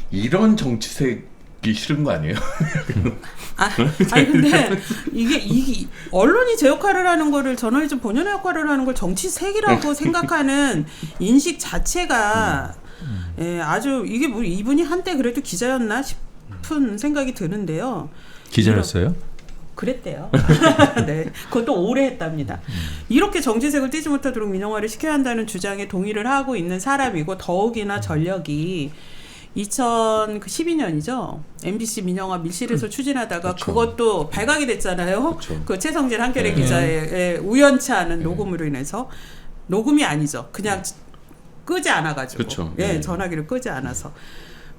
이런 정치색이 싫은 거 아니에요? 아니 근데 이게 언론이 제 역할을 하는 거를 저널리즘 본연의 역할을 하는 걸 정치색이라고 생각하는 인식 자체가 아주 이게 뭐 이분이 한때 그래도 기자였나 싶은 생각이 드는데요. 기자였어요? 그랬대요. 네, 그것도 오래 했답니다. 이렇게 정치색을 띠지 못하도록 민영화를 시켜야 한다는 주장에 동의를 하고 있는 사람이고 더욱이나 전력이 2012년이죠. MBC 민영화 밀실에서 추진하다가 그것도 발각이 됐잖아요. 그 최성진 한겨레 기자의 우연치 않은 녹음으로 인해서 녹음이 아니죠. 그냥 끄지 않아가지고 전화기를 끄지 않아서.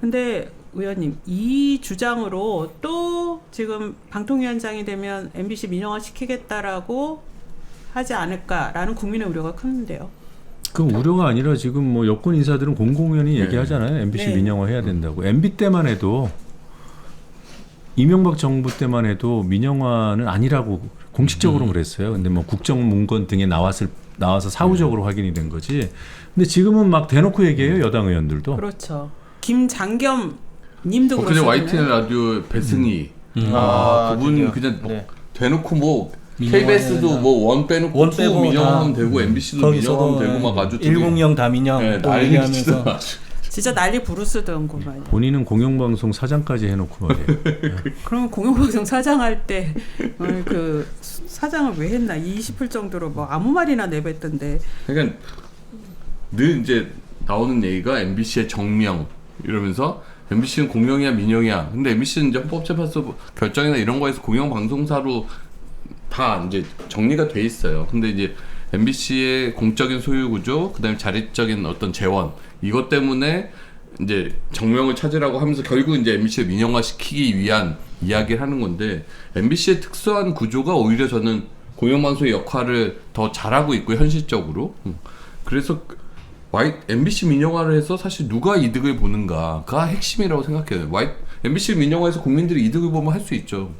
근데 의원님 이 주장으로 또 지금 방통위원장이 되면 MBC 민영화 시키겠다라고 하지 않을까라는 국민의 우려가 큰데요. 그 우려가 아니라 지금 뭐 여권 인사들은 공공연히 얘기하잖아요. MBC 민영화 해야 된다고. MB 때만 해도 이명박 정부 때만 해도 민영화는 아니라고 공식적으로 그랬어요. 근데 뭐 국정문건 등에 나와서 사후적으로 확인이 된 거지. 근데 지금은 막 대놓고 얘기해요. 여당 의원들도. 그렇죠. 김장겸 님도 그제 그러시잖아요. YTN 라디오 배승희 그분 그냥 대놓고 뭐 KBS도 뭐 원 빼놓고 투 민영하면 되고 MBC도 민영하면 되고 막 아주 100 다 민영 난리치죠. 진짜 난리 부르스던구만. 본인은 공영방송 사장까지 해놓고 말이에요. 그럼 공영방송 사장할 때 그 사장을 왜 했나 싶을 정도로 뭐 아무 말이나 내뱉던데. 그러니까 늘 이제 나오는 얘기가 MBC의 정명 이러면서 MBC는 공영이야 민영이야. 근데 MBC는 이제 헌법재판소 결정이나 이런 거에서 공영방송사로 다 이제 정리가 돼 있어요. 근데 이제 MBC의 공적인 소유 구조, 그다음에 자립적인 어떤 재원 이것 때문에 이제 정명을 찾으라고 하면서 결국 이제 MBC를 민영화 시키기 위한 이야기를 하는 건데 MBC의 특수한 구조가 오히려 저는 공영방송의 역할을 더 잘하고 있고 현실적으로 그래서 MBC 민영화를 해서 사실 누가 이득을 보는가가 핵심이라고 생각해요. MBC 민영화해서 국민들이 이득을 보면 할 수 있죠.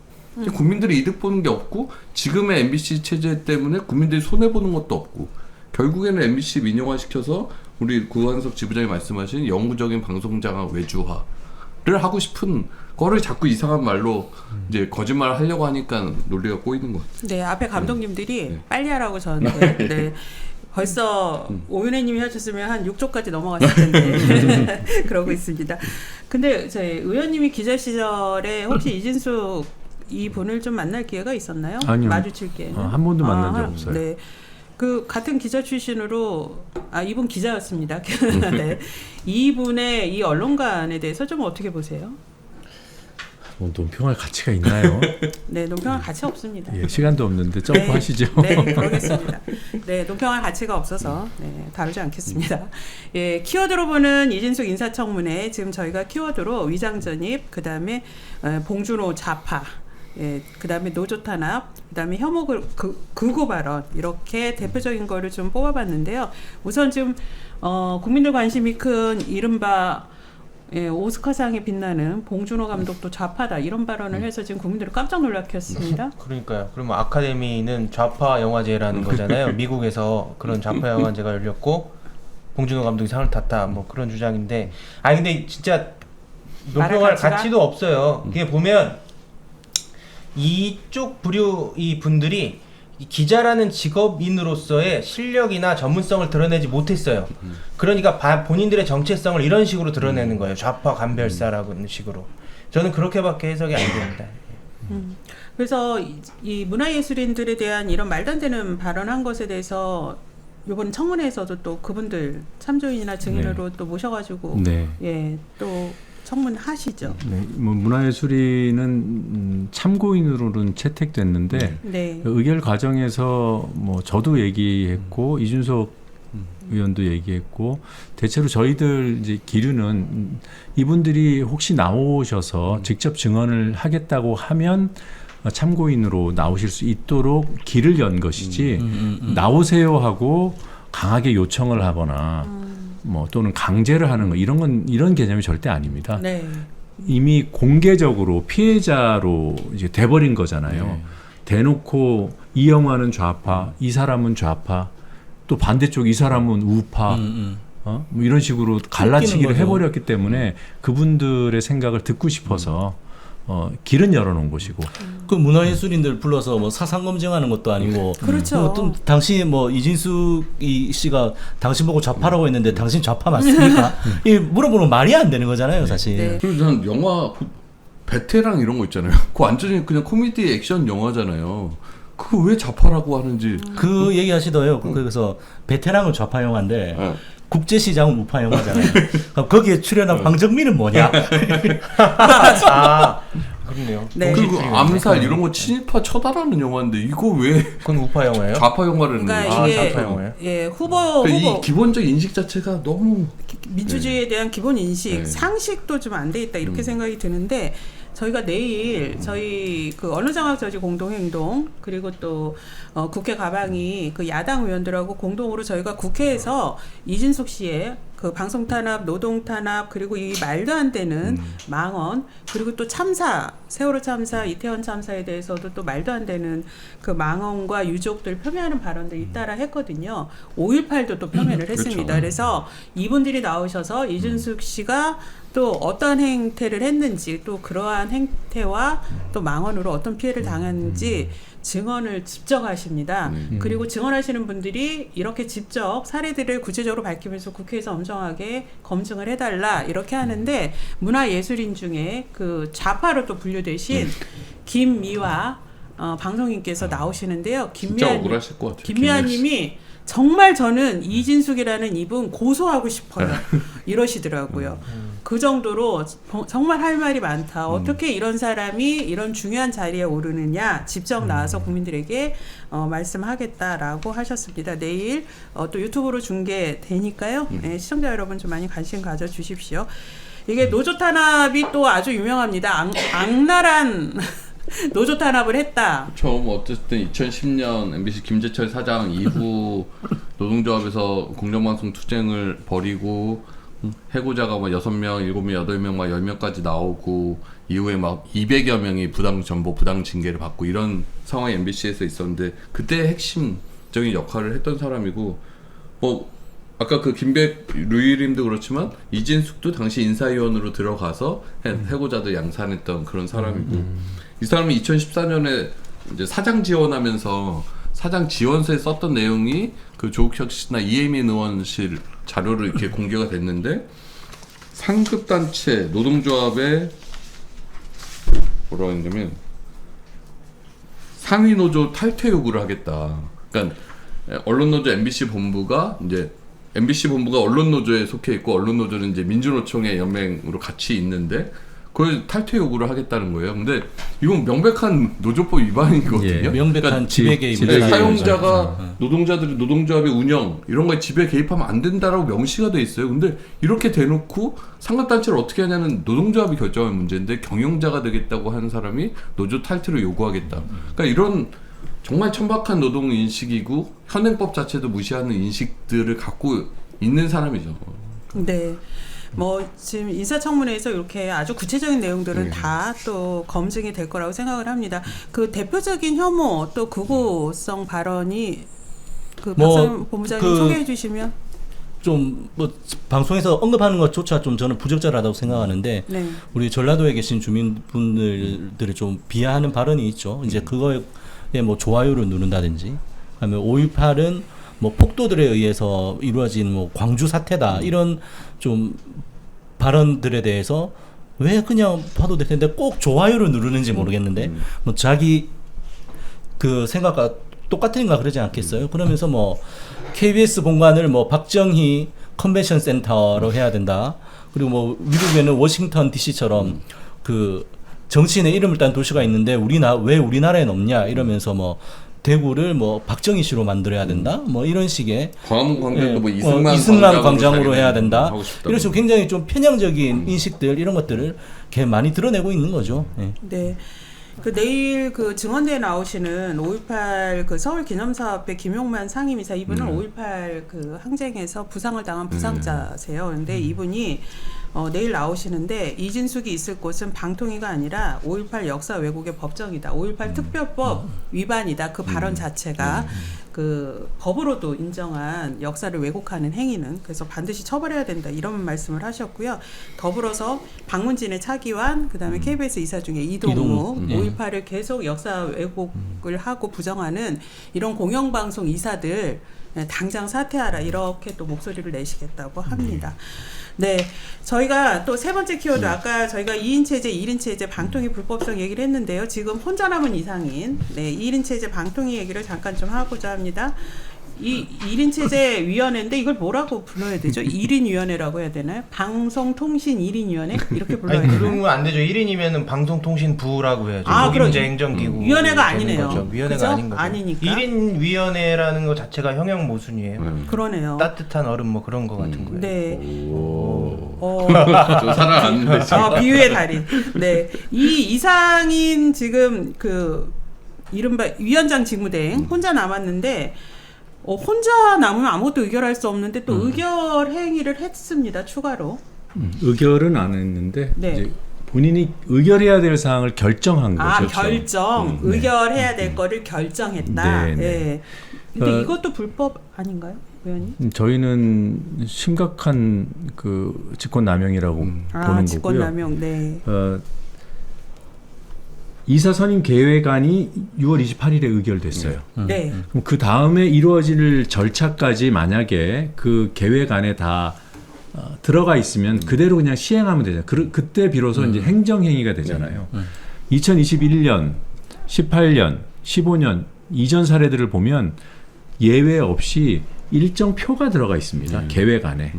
국민들이 이득 보는 게 없고 지금의 MBC 체제 때문에 국민들이 손해 보는 것도 없고 결국에는 MBC 민영화 시켜서 우리 구한석 지부장이 말씀하신 영구적인 방송장악 외주화를 하고 싶은 거를 자꾸 이상한 말로 이제 거짓말을 하려고 하니까 논리가 꼬이는 것 같아요. 네, 앞에 감독님들이 빨리 하라고 저한테 벌써 오윤혜님이 하셨으면 한 6조까지 넘어갔을 텐데 그러고 있습니다. 근데 저희 의원님이 기자 시절에 혹시 이진숙 이 분을 좀 만날 기회가 있었나요? 아니요. 마주칠 기회는? 한 번도 만난 적 없어요. 네. 그 같은 기자 출신으로 이분 기자였습니다. 네. 이분의 이 언론관에 대해서 좀 어떻게 보세요? 뭐 논평할 가치가 있나요? 네, 논평할 가치 없습니다. 예, 시간도 없는데 점프하시죠. 네, 그러겠습니다. 네, 논평할 가치가 없어서 다루지 않겠습니다. 예, 키워드로 보는 이진숙 인사청문회 지금 저희가 키워드로 위장전입, 그 다음에 봉준호 좌파, 그 다음에 노조 탄압, 그 다음에 혐오 극우 발언 이렇게 대표적인 거를 좀 뽑아봤는데요. 우선 지금 국민들 관심이 큰 이른바 오스카상에 빛나는 봉준호 감독도 좌파다 이런 발언을 해서 지금 국민들을 깜짝 놀라게 했습니다. 그러니까요. 그러면 아카데미는 좌파 영화제라는 거잖아요. 미국에서 그런 좌파 영화제가 열렸고 봉준호 감독이 상을 탔다 뭐 그런 주장인데 근데 진짜 논평할 가치도 없어요. 그게 보면 이쪽 부류 이 분들이 기자라는 직업인으로서의 실력이나 전문성을 드러내지 못했어요. 그러니까 본인들의 정체성을 이런 식으로 드러내는 거예요. 좌파 간별사라고 하는 식으로. 저는 그렇게밖에 해석이 안 됩니다. 그래서 이 문화예술인들에 대한 이런 말도 안 되는 발언한 것에 대해서 이번 청문회에서도 또 그분들 참조인이나 증인으로 또 모셔가지고 네. 예, 또 청문하시죠. 네, 뭐 문화예술인은 참고인으로는 채택됐는데 네. 의결 과정에서 뭐 저도 얘기했고 이준석 의원도 얘기했고 대체로 저희들 이제 기류는 이분들이 혹시 나오셔서 직접 증언을 하겠다고 하면 참고인으로 나오실 수 있도록 길을 연 것이지 나오세요 하고 강하게 요청을 하거나 뭐 또는 강제를 하는 거 이런 개념이 절대 아닙니다. 네. 이미 공개적으로 피해자로 이제 돼버린 거잖아요. 네. 대놓고 이 영화는 좌파, 이 사람은 좌파, 또 반대쪽 이 사람은 우파, 뭐 이런 식으로 갈라치기를 해버렸기 때문에 그분들의 생각을 듣고 싶어서 길은 열어놓은 곳이고. 그 문화예술인들 불러서 뭐 사상 검증하는 것도 아니고. 그렇죠. 어떤 당신 뭐 이진숙 씨가 당신 보고 좌파라고 했는데 당신 좌파 맞습니까? 이 물어보면 말이 안 되는 거잖아요, 사실. 네. 그리고 저는 영화 베테랑 이런 거 있잖아요. 그거 완전히 그냥 코미디 액션 영화잖아요. 그거 왜 좌파라고 하는지. 그 얘기 하시더요. 그래서 베테랑은 좌파 영화인데 네. 국제시장은 우파 영화잖아요. 그럼 거기에 출연한 황정민은 뭐냐? 아, 그렇네요. 네. 그리고 암살 이런 거 친일파 처단하는 영화인데 이거 왜 그건 우파 영화예요? 좌파 영화를 했는 그러니까 거지? 이게 좌파 영화예요? 예, 후보 이 기본적 인식 자체가 너무 민주주의에 대한 기본 인식, 네. 상식도 좀 안 돼 있다 이렇게 생각이 드는데 저희가 내일 저희 그 언어장악 저지 공동행동 그리고 또 국회 가방이 그 야당 의원들하고 공동으로 저희가 국회에서 이진숙 씨의 그 방송 탄압, 노동 탄압 그리고 이 말도 안 되는 망언 그리고 또 참사, 세월호 참사, 이태원 참사에 대해서도 또 말도 안 되는 그 망언과 유족들 폄훼하는 발언들 잇따라 했거든요. 5.18도 또 폄훼를 했습니다. 그렇죠. 그래서 이분들이 나오셔서 이준숙 씨가 또 어떤 행태를 했는지 또 그러한 행태와 또 망언으로 어떤 피해를 당했는지 증언을 직접 하십니다. 그리고 증언하시는 분들이 이렇게 직접 사례들을 구체적으로 밝히면서 국회에서 엄정하게 검증을 해달라 이렇게 하는데 문화예술인 중에 그 좌파로 또 분류되신 김미화 방송인께서 나오시는데요. 진짜 억울하실 것 같아요. 김미아님이 정말 저는 이진숙이라는 이분 고소하고 싶어요. 이러시더라고요. 그 정도로 정말 할 말이 많다. 어떻게 이런 사람이 이런 중요한 자리에 오르느냐. 직접 나와서 국민들에게 말씀하겠다라고 하셨습니다. 내일 또 유튜브로 중계되니까요. 네, 시청자 여러분 좀 많이 관심 가져주십시오. 이게 노조 탄압이 또 아주 유명합니다. 악랄한 노조 탄압을 했다. 그렇죠. 뭐 어쨌든 2010년 MBC 김재철 사장 이후 노동조합에서 공정방송 투쟁을 벌이고 해고자가 막 6명, 7명, 8명, 막 10명까지 나오고 이후에 막 200여 명이 부당 전보, 부당 징계를 받고 이런 상황이 MBC에서 있었는데 그때 핵심적인 역할을 했던 사람이고 뭐 아까 그 김백 류일임도 그렇지만 이진숙도 당시 인사위원으로 들어가서 해고자들 양산했던 그런 사람이고 이 사람이 2014년에 이제 사장 지원하면서 사장 지원서에 썼던 내용이 그 조국혁 씨나 이혜민 의원실 자료로 이렇게 공개가 됐는데 상급 단체 노동조합에 뭐라고 했냐면 상위 노조 탈퇴 요구를 하겠다. 그러니까 언론노조 MBC 본부가 이제 MBC 본부가 언론노조에 속해 있고 언론노조는 이제 민주노총의 연맹으로 같이 있는데 그걸 탈퇴 요구를 하겠다는 거예요. 근데 이건 명백한 노조법 위반이거든요. 예, 명백한 그러니까 지배 개입. 사용자가 노동자들이 노동조합의 운영 이런 거에 지배 개입하면 안 된다라고 명시가 돼 있어요. 근데 이렇게 대놓고 상급단체를 어떻게 하냐는 노동조합이 결정할 문제인데 경영자가 되겠다고 하는 사람이 노조 탈퇴를 요구하겠다. 그러니까 이런 정말 천박한 노동 인식이고 현행법 자체도 무시하는 인식들을 갖고 있는 사람이죠. 네. 뭐 지금 인사청문회에서 이렇게 아주 구체적인 내용들은 다 또 검증이 될 거라고 생각을 합니다. 그 대표적인 혐오 또 극우성 발언이 그 박상현 본부장님 소개해 주시면 좀 뭐 방송에서 언급하는 것조차 좀 저는 부적절하다고 생각하는데 네. 우리 전라도에 계신 주민분들을 좀 비하하는 발언이 있죠. 이제 그거에 뭐 좋아요를 누른다든지 아니면 5.18은 뭐 폭도들에 의해서 이루어진 뭐 광주 사태다 이런 좀 발언들에 대해서 왜 그냥 봐도 될 텐데 꼭 좋아요를 누르는지 모르겠는데 뭐 자기 그 생각과 똑같은가 그러지 않겠어요? 그러면서 뭐 KBS 본관을 뭐 박정희 컨벤션 센터로 해야 된다. 그리고 뭐 미국에는 워싱턴 DC처럼 그 정치인의 이름을 딴 도시가 있는데 왜 우리나라엔 없냐 이러면서 뭐 대구를 뭐 박정희 씨로 만들어야 된다. 뭐 이런 식의 광화문 광장도 뭐 이승만 광장으로 해야 된다. 하고 싶다고. 이런 식으로 굉장히 좀 편향적인 인식들 이런 것들을 개 많이 드러내고 있는 거죠. 예. 네. 그 내일 그 증언대에 나오시는 5.18 그 서울 기념사업회 김용만 상임이사 이분은 5.18 그 항쟁에서 부상을 당한 부상자세요. 근데 이분이 내일 나오시는데 이진숙이 있을 곳은 방통위가 아니라 5.18 역사 왜곡의 법정이다. 5.18 특별법 위반이다. 그 발언 자체가 그 법으로도 인정한 역사를 왜곡하는 행위는 그래서 반드시 처벌해야 된다. 이런 말씀을 하셨고요. 더불어서 박문진의 차기환 그다음에 KBS 이사 중에 이동욱 5.18을 계속 역사 왜곡을 하고 부정하는 이런 공영방송 이사들 당장 사퇴하라 이렇게 또 목소리를 내시겠다고 합니다. 네, 저희가 또 세 번째 키워드 아까 저희가 2인 체제, 1인 체제 방통위 불법성 얘기를 했는데요. 지금 혼자 남은 이상인 2인 체제 방통위 얘기를 잠깐 좀 하고자 합니다. 이 1인 체제 위원회인데 이걸 뭐라고 불러야 되죠? 1인 위원회라고 해야 되나요? 방송통신 1인 위원회 이렇게 불러야 아니, 되나요? 그러면 안 되죠. 1인이면은 방송통신부라고 해야죠. 그럼 독임제 행정기구. 위원회가 아니네요. 거죠. 위원회가 그죠? 아닌 거죠. 아니니까. 1인 위원회라는 것 자체가 형용 모순이에요. 그러네요. 따뜻한 얼음 뭐 그런 거 같은 거예요. 네. 저 살아났는데 지금. 비유의 달인. 네. 이 이상인 지금 그 이른바 위원장 직무대행 혼자 남았는데 혼자 남으면 아무것도 의결할 수 없는데 또 의결 행위를 했습니다. 추가로. 의결은 안 했는데 네. 이제 본인이 의결해야 될 사항을 결정한 거죠. 결정. 의결해야 될 거를 결정했다. 네, 네. 네. 근데 이것도 불법 아닌가요, 의원님? 저희는 심각한 그 직권남용이라고 보는 거고요. 직권남용. 네. 이사 선임 계획안이 6월 28일에 의결됐어요. 네. 그럼 그 다음에 이루어질 절차까지 만약에 그 계획안에 다 들어가 있으면 그대로 그냥 시행하면 되잖아요. 그때 비로소 이제 행정행위가 되잖아요. 2021년, 18년, 15년 이전 사례들을 보면 예외 없이 일정 표가 들어가 있습니다. 계획안에.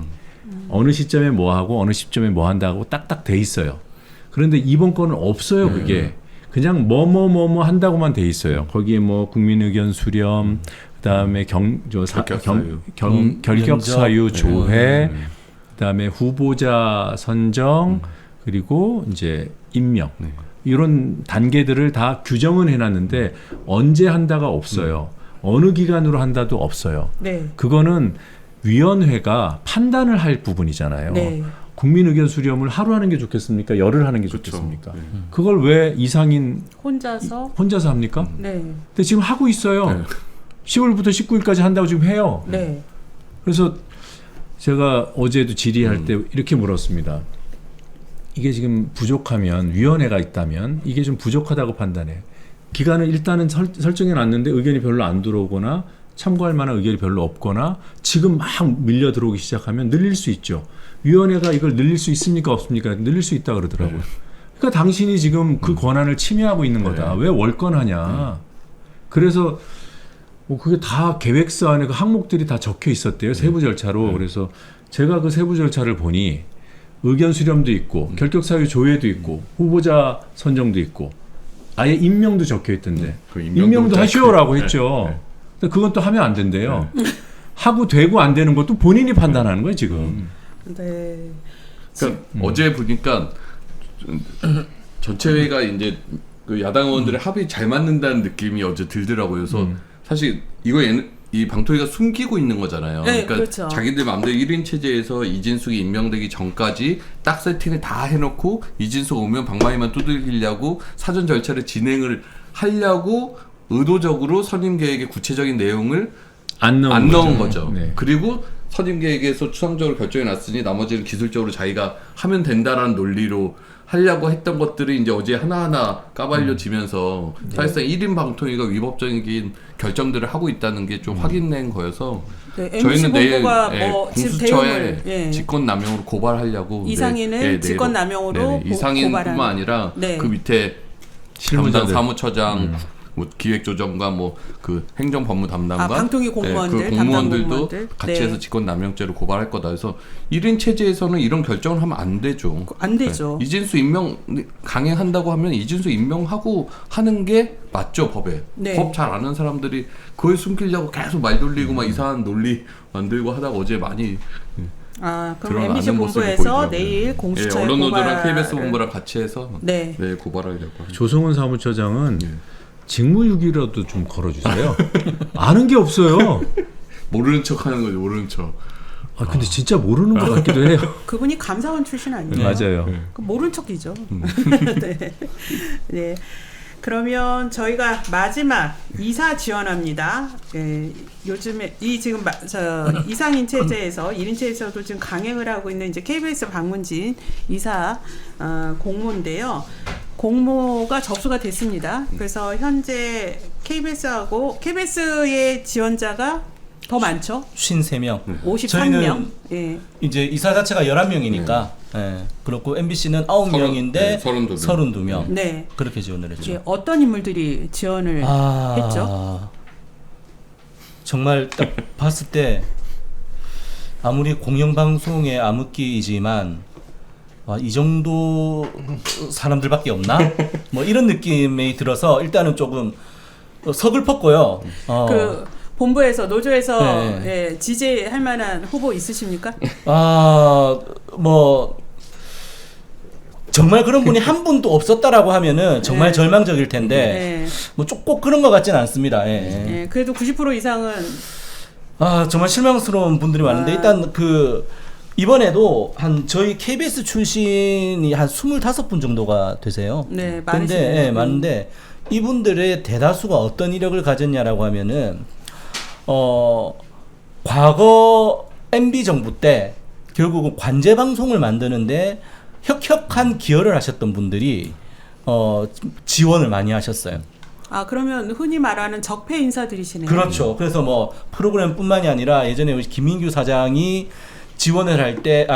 어느 시점에 뭐 하고 어느 시점에 뭐 한다고 딱딱 돼 있어요. 그런데 이번 건은 없어요, 그게. 그냥 뭐뭐 한다고만 돼 있어요. 거기에 뭐 국민 의견 수렴, 그다음에 결격 사유 조회, 그다음에 후보자 선정, 그리고 이제 임명. 이런 단계들을 다 규정은 해놨는데 언제 한다가 없어요. 어느 기간으로 한다도 없어요. 네. 그거는 위원회가 판단을 할 부분이잖아요. 네. 국민 의견 수렴을 하루 하는 게 좋겠습니까? 열흘 하는 게 좋겠습니까? 그걸 왜 이상인 혼자서 합니까? 네. 근데 지금 하고 있어요. 10월부터 19일까지 한다고 지금 해요. 네. 그래서 제가 어제도 질의할 때 이렇게 물었습니다. 이게 지금 부족하면 위원회가 있다면 이게 좀 부족하다고 판단해. 기간을 일단은 설정해 놨는데 의견이 별로 안 들어오거나 참고할 만한 의견이 별로 없거나 지금 막 밀려 들어오기 시작하면 늘릴 수 있죠. 위원회가 이걸 늘릴 수 있습니까 없습니까? 늘릴 수 있다 그러더라고요. 그러니까 당신이 지금 그 권한을 침해하고 있는 거다. 왜 월권하냐. 그래서 뭐 그게 다 계획서 안에 그 항목들이 다 적혀 있었대요. 세부 절차로. 그래서 제가 그 세부 절차를 보니 의견 수렴도 있고 결격사유 조회도 있고 후보자 선정도 있고 아예 임명도 적혀 있던데 임명도 하시오라고 했죠. 근데 그건 또 하면 안 된대요. 하고 되고 안 되는 것도 본인이 판단하는 거예요 지금. 네. 그러니까 어제 보니까 전체회의가 이제 그 야당 의원들의 합이 잘 맞는다는 느낌이 어제 들더라고요. 그래서 사실 이 방통위가 숨기고 있는 거잖아요. 네, 그러니까 그렇죠. 자기들 마음대로 1인 체제에서 이진숙이 임명되기 전까지 딱 세팅을 다 해놓고 이진숙 오면 방망이만 두들기려고 사전 절차를 진행을 하려고 의도적으로 선임 계획의 구체적인 내용을 안 넣은 거죠. 네. 그리고 선임 계획에서 추상적으로 결정해 놨으니 나머지는 기술적으로 자기가 하면 된다라는 논리로 하려고 했던 것들이 이제 어제 하나하나 까발려지면서 사실상 1인 방통위가 위법적인 결정들을 하고 있다는 게 좀 확인된 거여서 저희는 내일 공수처에 직권남용으로 고발하려고 이상인을 직권남용으로 이상인뿐만 아니라 그 밑에 담당 사무처장 뭐 기획조정과 뭐 그 행정법무 담당과 방통위 공무원들, 그 담당 공무원들도 공무원들. 같이 네. 해서 직권남용죄로 고발할 거다. 그래서 1인 체제에서는 이런 결정을 하면 안 되죠. 안 되죠. 이진수 임명 강행한다고 하면 이진수 임명하고 하는 게 맞죠, 법에. 네. 법 잘 아는 사람들이 그걸 숨기려고 계속 말 돌리고 막 이상한 논리 만들고 하다가 어제 많이 그럼 드러나는 MBC 모습이 본부에서 보이더라고요. 내일 공수처에 언론노조랑 고발을- KBS 본부랑 같이 해서 네. 내일 고발하려고 합니다. 조성은 사무처장은 예. 직무유기라도 좀 걸어주세요. 아는 게 없어요. 모르는 척하는 거죠, 모르는 척. 근데 진짜 모르는 것 같기도 해요. 그분이 감사원 출신 아니에요? 맞아요. 그 모른 척이죠. 네. 네. 그러면 저희가 마지막 이사 지원합니다. 예, 요즘에 이 지금 이상인 체제에서 1인 체제에서도 지금 강행을 하고 있는 이제 KBS 방문진 이사 공모인데요. 공모가 접수가 됐습니다. 그래서 현재 KBS의 지원자가 더 많죠. 53명. 53명. 저희는 예. 이제 이사 자체가 11명이니까 예. 그렇고 MBC는 9명인데 32명. 네. 그렇게 지원을 했죠. 예, 어떤 인물들이 지원을 했죠? 정말 딱 봤을 때 아무리 공영방송의 암흑기이지만 이 정도 사람들밖에 없나? 뭐 이런 느낌이 들어서 일단은 조금 서글펐고요. 그 본부에서 노조에서 네. 예, 지지할 만한 후보 있으십니까? 뭐 정말 그런 분이 한 분도 없었다라고 하면은 정말 네. 절망적일 텐데 네. 뭐 꼭 그런 것 같지는 않습니다. 예. 예, 그래도 90% 이상은 정말 실망스러운 분들이 많은데 일단 그 이번에도 한 저희 KBS 출신이 한 25분 정도가 되세요. 네, 근데 많으시네요. 많은데 이분들의 대다수가 어떤 이력을 가졌냐라고 하면은 과거 MB 정부 때 결국은 관제 방송을 만드는데 혁혁한 기여를 하셨던 분들이 지원을 많이 하셨어요. 그러면 흔히 말하는 적폐 인사들이시네요. 그렇죠. 그래서 뭐 프로그램뿐만이 아니라 예전에 김민규 사장이 지원을 할 때,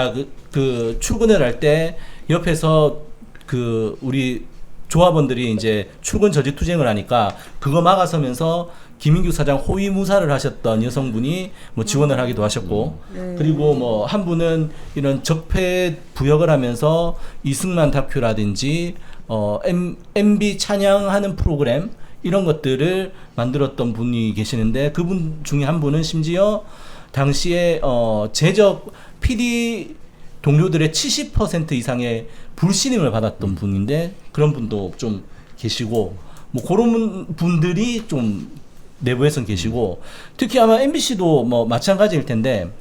그 출근을 할 때 옆에서 그 우리 조합원들이 이제 출근 저지 투쟁을 하니까 그거 막아서면서 김민규 사장 호위무사를 하셨던 여성분이 뭐 지원을 하기도 하셨고, 그리고 뭐 한 분은 이런 적폐 부역을 하면서 이승만 다큐라든지 MB 찬양하는 프로그램 이런 것들을 만들었던 분이 계시는데 그분 중에 한 분은 심지어 당시에 제적 PD 동료들의 70% 이상의 불신임을 받았던 분인데 그런 분도 좀 계시고 뭐 그런 분들이 좀 내부에선 계시고 특히 아마 MBC도 뭐 마찬가지일 텐데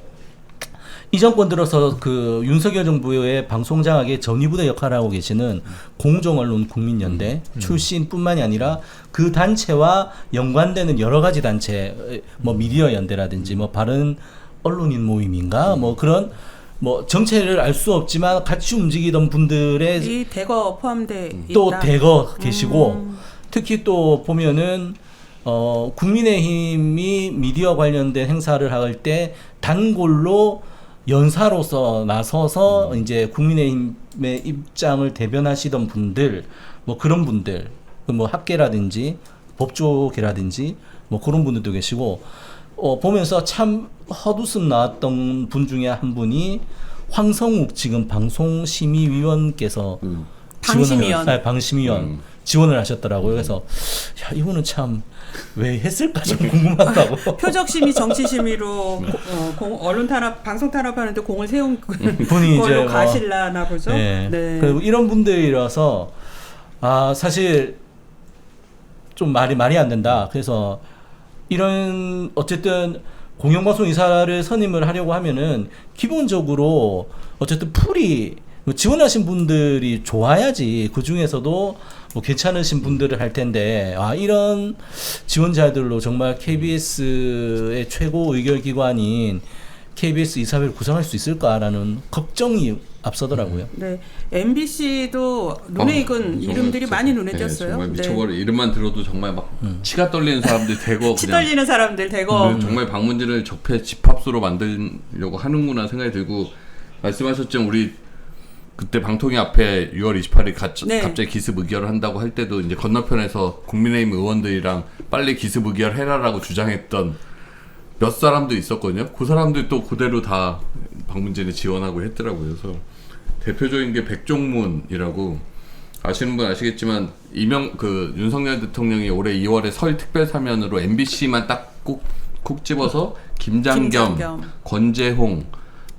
이 정권 들어서 그 윤석열 정부의 방송장악의 전위부대 역할을 하고 계시는 공정언론 국민연대 출신뿐만이 아니라 그 단체와 연관되는 여러 가지 단체, 뭐 미디어 연대라든지 뭐 바른 언론인 모임인가 뭐 그런 뭐 정체를 알 수 없지만 같이 움직이던 분들의 이 대거 포함돼 또 있다. 대거 계시고 특히 또 보면은 국민의힘이 미디어 관련된 행사를 할 때 단골로 연사로서 나서서 이제 국민의힘의 입장을 대변하시던 분들, 뭐 그런 분들, 뭐 학계라든지 법조계라든지 뭐 그런 분들도 계시고 보면서 참 헛웃음 나왔던 분 중에 한 분이 황성욱 지금 방송심의위원께서 방심위원 지원을 하셨더라고요. 그래서 야 이분은 참 왜 했을까 좀 궁금하다고. 표적심의 정치심의로 언론 탄압, 방송 탄압하는데 공을 세운 분이 이제 걸로 가실라나 보죠. 네. 네. 그리고 이런 분들이라서 사실 좀 말이 안 된다. 그래서 이런 어쨌든 공영방송 이사를 선임을 하려고 하면은 기본적으로 어쨌든 풀이 지원하신 분들이 좋아야지 그 중에서도 뭐 괜찮으신 분들을 할 텐데 이런 지원자들로 정말 KBS의 최고 의결기관인 KBS 이사회를 구성할 수 있을까라는 걱정이 앞서더라고요. 네, MBC도 눈에 익은 이름들이 많이 눈에 띄었어요. 정말 미쳐버려. 이름만 들어도 정말 막 치가 떨리는 사람들이 대거 치 떨리는 사람들 대거 정말 방문진을 적폐 집합소로 만들려고 하는구나 생각이 들고 말씀하셨죠. 우리 그때 방통위 앞에 6월 28일 네. 갑자기 기습 의결을 한다고 할 때도 이제 건너편에서 국민의힘 의원들이랑 빨리 기습 의결해라라고 주장했던 몇 사람도 있었거든요. 그 사람들 또 그대로 다 방문진에 지원하고 했더라고요. 그래서 대표적인 게 백종문이라고 아시는 분 아시겠지만 윤석열 대통령이 올해 2월에 설 특별 사면으로 MBC만 딱 콕 집어서 김장겸, 권재홍,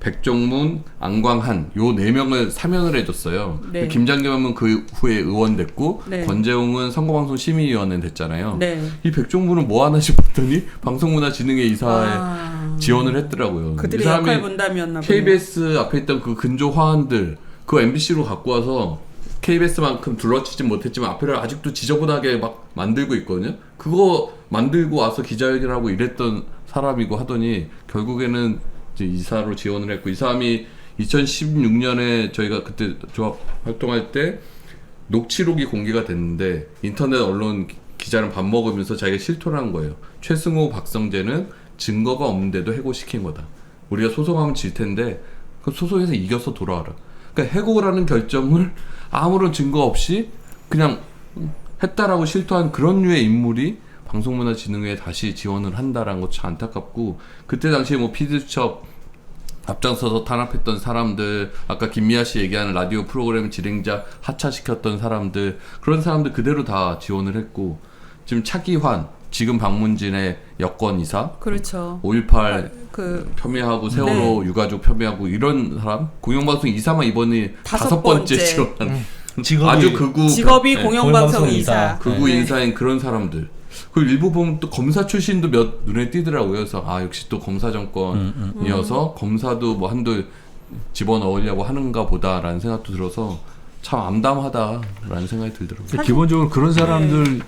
백종문, 안광한 요 4명을 사면을 해줬어요. 네. 김장겸은 그 후에 의원 됐고 네. 권재홍은 선거방송 심의위원회 됐잖아요. 네. 이 백종문은 뭐 하나 싶었더니 방송문화진흥회 이사에 지원을 했더라고요. 그들의 이 사람이 역할 분담이었나 보네요. KBS 앞에 있던 그 근조 화환들 그거 MBC로 갖고 와서 KBS만큼 둘러치진 못했지만 앞에를 아직도 지저분하게 막 만들고 있거든요. 그거 만들고 와서 기자회견하고 이랬던 사람이고 하더니 결국에는 이제 이사로 지원을 했고 이 사람이 2016년에 저희가 그때 조합 활동할 때 녹취록이 공개가 됐는데 인터넷 언론 기자랑 밥 먹으면서 자기가 실토를 한 거예요. 최승호, 박성재는 증거가 없는데도 해고시킨 거다. 우리가 소송하면 질 텐데 그 소송에서 이겨서 돌아와라. 그러니까 해고라는 결정을 아무런 증거 없이 그냥 했다라고 실토한 그런 류의 인물이 방송문화진흥회에 다시 지원을 한다라는 것도 참 안타깝고 그때 당시에 뭐 PD수첩 앞장서서 탄압했던 사람들 아까 김미아 씨 얘기하는 라디오 프로그램 진행자 하차시켰던 사람들 그런 사람들 그대로 다 지원을 했고 지금 차기환 지금 방문진의 여권이사 그렇죠. 5.18 그 폄훼하고 세월호 유가족 폄훼하고 이런 사람 공영방송 이사만 이번이 5번째 지원한 아주 극우 직업이 네, 공영방송 이사 극우 네. 인사인 그런 사람들 그 일부 보면 또 검사 출신도 몇 눈에 띄더라고요. 그래서 아 역시 또 검사 정권이어서 검사도 뭐 한도 집어넣으려고 하는가 보다라는 생각도 들어서 참 암담하다라는 생각이 들더라고요. 기본적으로 그런 사람들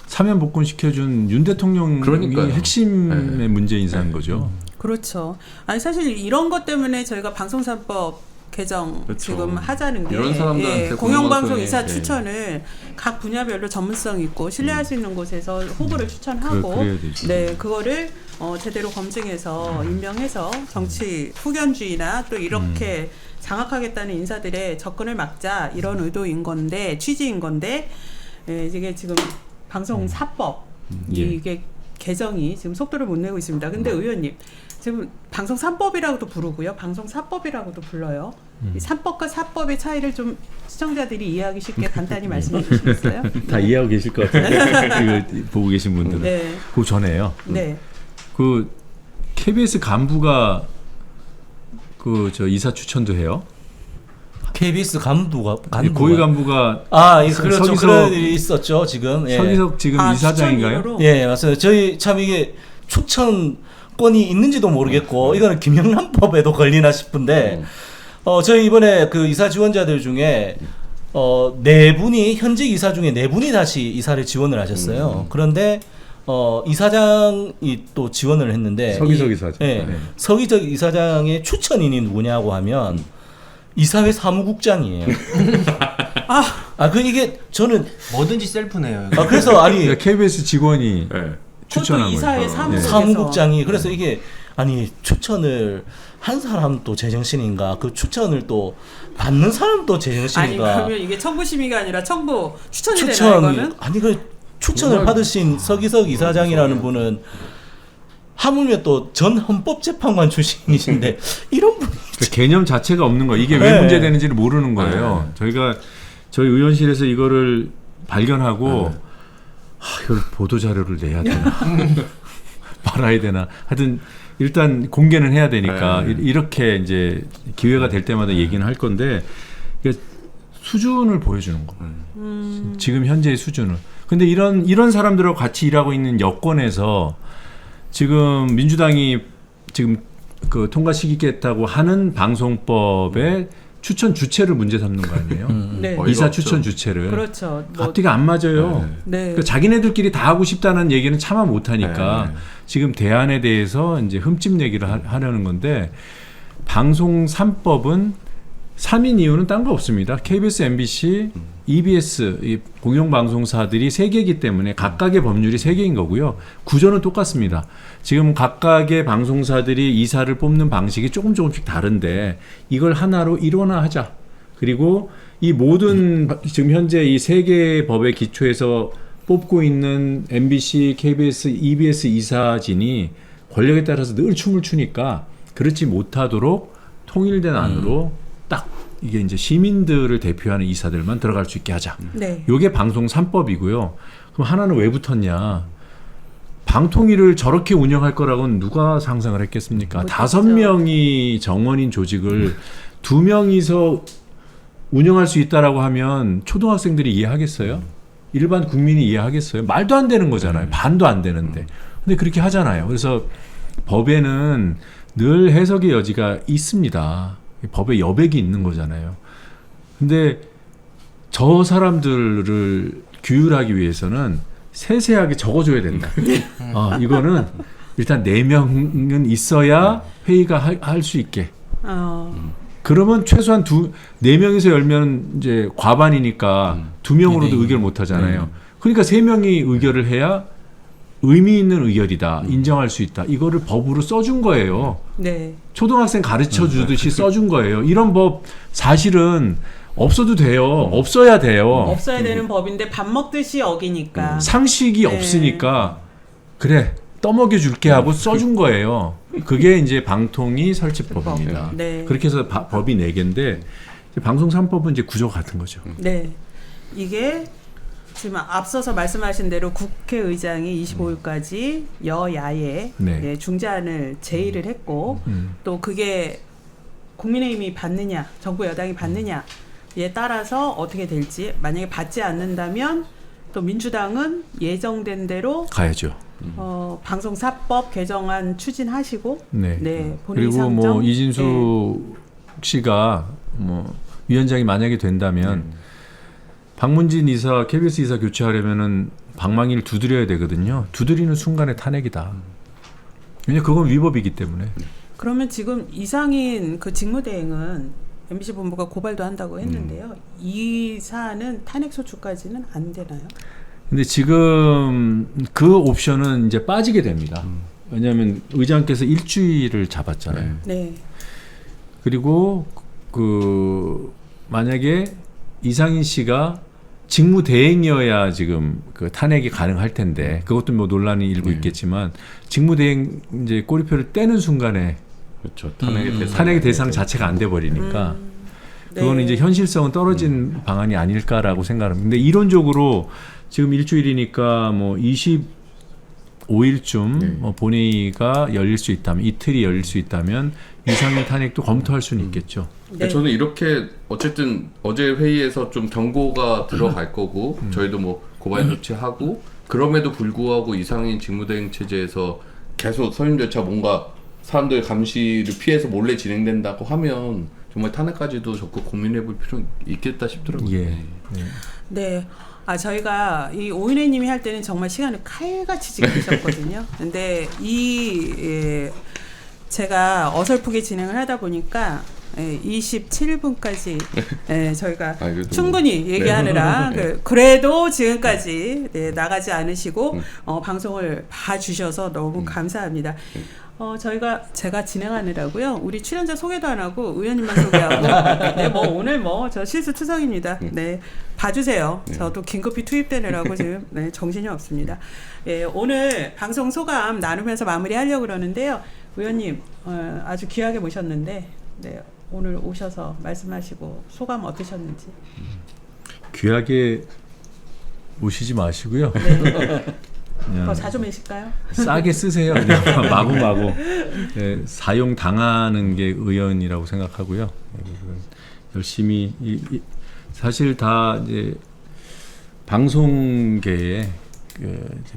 사면 복권 시켜준 윤 대통령이 그러니까요. 핵심의 네. 문제 인사인 거죠. 그렇죠. 아니 사실 이런 것 때문에 저희가 방송사법 개정 그렇죠. 지금 하자는 게 이런 사람들한테 공영방송 이사 네. 추천을 각 분야별로 전문성 있고 신뢰할 수 있는 곳에서 후보를 추천하고 그래야 되죠. 네 그거를 제대로 검증해서 임명해서 정치 후견주의나 또 이렇게 장악하겠다는 인사들의 접근을 막자 이런 의도인 건데 취지인 건데 이게 지금 방송사법 이게 개정이 지금 속도를 못 내고 있습니다. 근데 의원님 지금 방송 3법이라고도 부르고요. 방송 4법이라고도 불러요. 이 3법과 4법의 차이를 좀 시청자들이 이해하기 쉽게 간단히 말씀해 주시겠어요? 다 이해하고 계실 것 같아요. 이거 보고 계신 분들은. 네. 그 전에요. 네. 그 KBS 간부가 그 저 이사 추천도 해요. KBS 간부가 고위 간부가 그렇죠. 서기석- 그런 일이 있었죠 지금. 예. 서기석 지금 이사장인가요? 추천으로? 예, 맞습니다. 저희 참 이게 추천권이 있는지도 모르겠고 이거는 김영란법에도 걸리나 싶은데 저희 이번에 그 이사 지원자들 중에 네 분이 현직 이사 중에 네 분이 다시 이사를 지원을 하셨어요. 그런데 이사장이 또 지원을 했는데 서기석 이사장. 예, 네. 서기석 이사장의 추천인이 누구냐고 하면 이사회 사무국장이에요. 이게 저는 뭐든지 셀프네요. 그래서 아니 그러니까 KBS 직원이 네. 추천한 이사회 거예요. 사무국에서 사무국장이 그래서 이게 아니 추천을 한 사람도 제정신인가 그 추천을 또 받는 사람도 아니 제정신인가 그러면 이게 청부심의가 아니라 청부 추천이 되나 추천 이거는? 아니 그 추천을 정말- 받으신 서기석 이사장이라는 분은 하물며 또 전 헌법재판관 출신이신데 이런 분이 그 개념 자체가 없는 거예요. 이게 왜 네. 문제되는지를 모르는 거예요. 저희 의원실에서 이거를 발견하고 이걸 보도 자료를 내야 되나 말아야 되나 하여튼 일단 공개는 해야 되니까 이렇게 이제 기회가 될 때마다 얘기는 할 건데 이게 수준을 보여주는 거예요. 지금 현재의 수준을. 근데 이런 사람들하고 같이 일하고 있는 여권에서 지금 민주당이 지금 그 통과시키겠다고 하는 방송법의 추천 주체를 문제 삼는 거 아니에요? 네. 어이가 이사 없죠. 추천 주체를. 그렇죠. 앞뒤가 안 맞아요. 네. 그러니까 자기네들끼리 다 하고 싶다는 얘기는 차마 못하니까 네. 지금 대안에 대해서 이제 흠집 내기를 하려는 건데 방송 3법은 3인 이유는 딴 거 없습니다. KBS, MBC EBS 이 공영방송사들이 3개이기 때문에 각각의 법률이 3개인 거고요. 구조는 똑같습니다. 지금 각각의 방송사들이 이사를 뽑는 방식이 조금씩 다른데 이걸 하나로 일원화하자. 그리고 이 모든 지금 현재 이 3개의 법의 기초에서 뽑고 있는 MBC, KBS, EBS 이사진이 권력에 따라서 늘 춤을 추니까 그렇지 못하도록 통일된 안으로 딱 이게 이제 시민들을 대표하는 이사들만 들어갈 수 있게 하자. 네. 요게 방송 3법이고요. 그럼 하나는 왜 붙었냐? 방통위를 저렇게 운영할 거라고는 누가 상상을 했겠습니까? 못했죠. 5명이 정원인 조직을 2명이서 운영할 수 있다라고 하면 초등학생들이 이해하겠어요? 일반 국민이 이해하겠어요? 말도 안 되는 거잖아요. 반도 안 되는데. 근데 그렇게 하잖아요. 그래서 법에는 늘 해석의 여지가 있습니다. 법에 여백이 있는 거잖아요. 근데 저 사람들을 규율하기 위해서는 세세하게 적어줘야 된다. 이거는 일단 4명은 있어야 회의가 할 수 있게. 그러면 최소한 4명에서 열면 이제 과반이니까 2명으로도 의결 못 하잖아요. 그러니까 3명이 의결을 해야 의미 있는 의결이다. 인정할 수 있다. 이거를 법으로 써준 거예요. 네. 초등학생 가르쳐 주듯이 써준 거예요. 이런 법 사실은 없어도 돼요. 없어야 돼요. 없어야 되는 법인데 밥 먹듯이 어기니까. 상식이 네. 없으니까 그래 떠먹여 줄게 하고 써준 거예요. 그게 이제 방통위 설치법입니다. 네. 그렇게 해서 법이 4개인데 방송 3법은 이제 구조가 같은 거죠. 네. 이게 지금 앞서서 말씀하신 대로 국회의장이 25일까지 여야의 네. 예, 중재안을 제의를 했고 또 그게 국민의힘이 받느냐 정부 여당이 받느냐에 따라서 어떻게 될지 만약에 받지 않는다면 또 민주당은 예정된 대로 가야죠. 방송 4법 개정안 추진하시고 네. 본회의 그리고 상정 뭐 이진수 씨가 뭐 위원장이 만약에 된다면 박문진 이사, KBS 이사 교체하려면은 방망이를 두드려야 되거든요. 두드리는 순간에 탄핵이다. 왜냐 그건 위법이기 때문에. 그러면 지금 이상인 그 직무대행은 MBC 본부가 고발도 한다고 했는데요. 이 사안은 탄핵 소추까지는 안 되나요? 근데 지금 그 옵션은 이제 빠지게 됩니다. 왜냐하면 의장께서 일주일을 잡았잖아요. 네. 그리고 그 만약에 이상인 씨가 직무대행이어야 지금 그 탄핵이 가능할 텐데 그것도 뭐 논란이 일부 있겠지만 직무대행 이제 꼬리표를 떼는 순간에 그렇죠. 탄핵의 대상 자체가 안 돼 버리니까 그거는 이제 현실성은 떨어진 방안이 아닐까라고 생각합니다. 근데 이론적으로 지금 일주일이니까 뭐 25일쯤 뭐 본회의가 열릴 수 있다면 이틀이 열릴 수 있다면 이상인 탄핵도 검토할 수는 있겠죠. 네. 저는 이렇게 어쨌든 어제 회의에서 좀 경고가 들어갈 거고 저희도 뭐 고발 조치하고 그럼에도 불구하고 이상인 직무대행 체제에서 계속 선임 절차 뭔가 사람들 감시를 피해서 몰래 진행된다고 하면 정말 탄핵까지도 적극 고민해볼 필요 있겠다 싶더라고요. 예. 네. 저희가 이 오인혜님이 할 때는 정말 시간을 칼같이 지키셨거든요. 근데 제가 어설프게 진행을 하다 보니까 27분까지 저희가 충분히 얘기하느라 그래도 지금까지 나가지 않으시고 방송을 봐주셔서 너무 감사합니다. 제가 진행하느라고요. 우리 출연자 소개도 안 하고 의원님만 소개하고 뭐 오늘 뭐 저 실수투성입니다. 네, 봐주세요. 저도 긴급히 투입되느라고 지금 정신이 없습니다. 오늘 방송 소감 나누면서 마무리하려고 그러는데요. 의원님 아주 귀하게 모셨는데 오늘 오셔서 말씀하시고 소감 어떠셨는지. 귀하게 모시지 마시고요. 더 자주 매실까요? 싸게 쓰세요. 그냥 마구마구 사용 당하는 게 의원이라고 생각하고요. 열심히 사실 다 이제 방송계에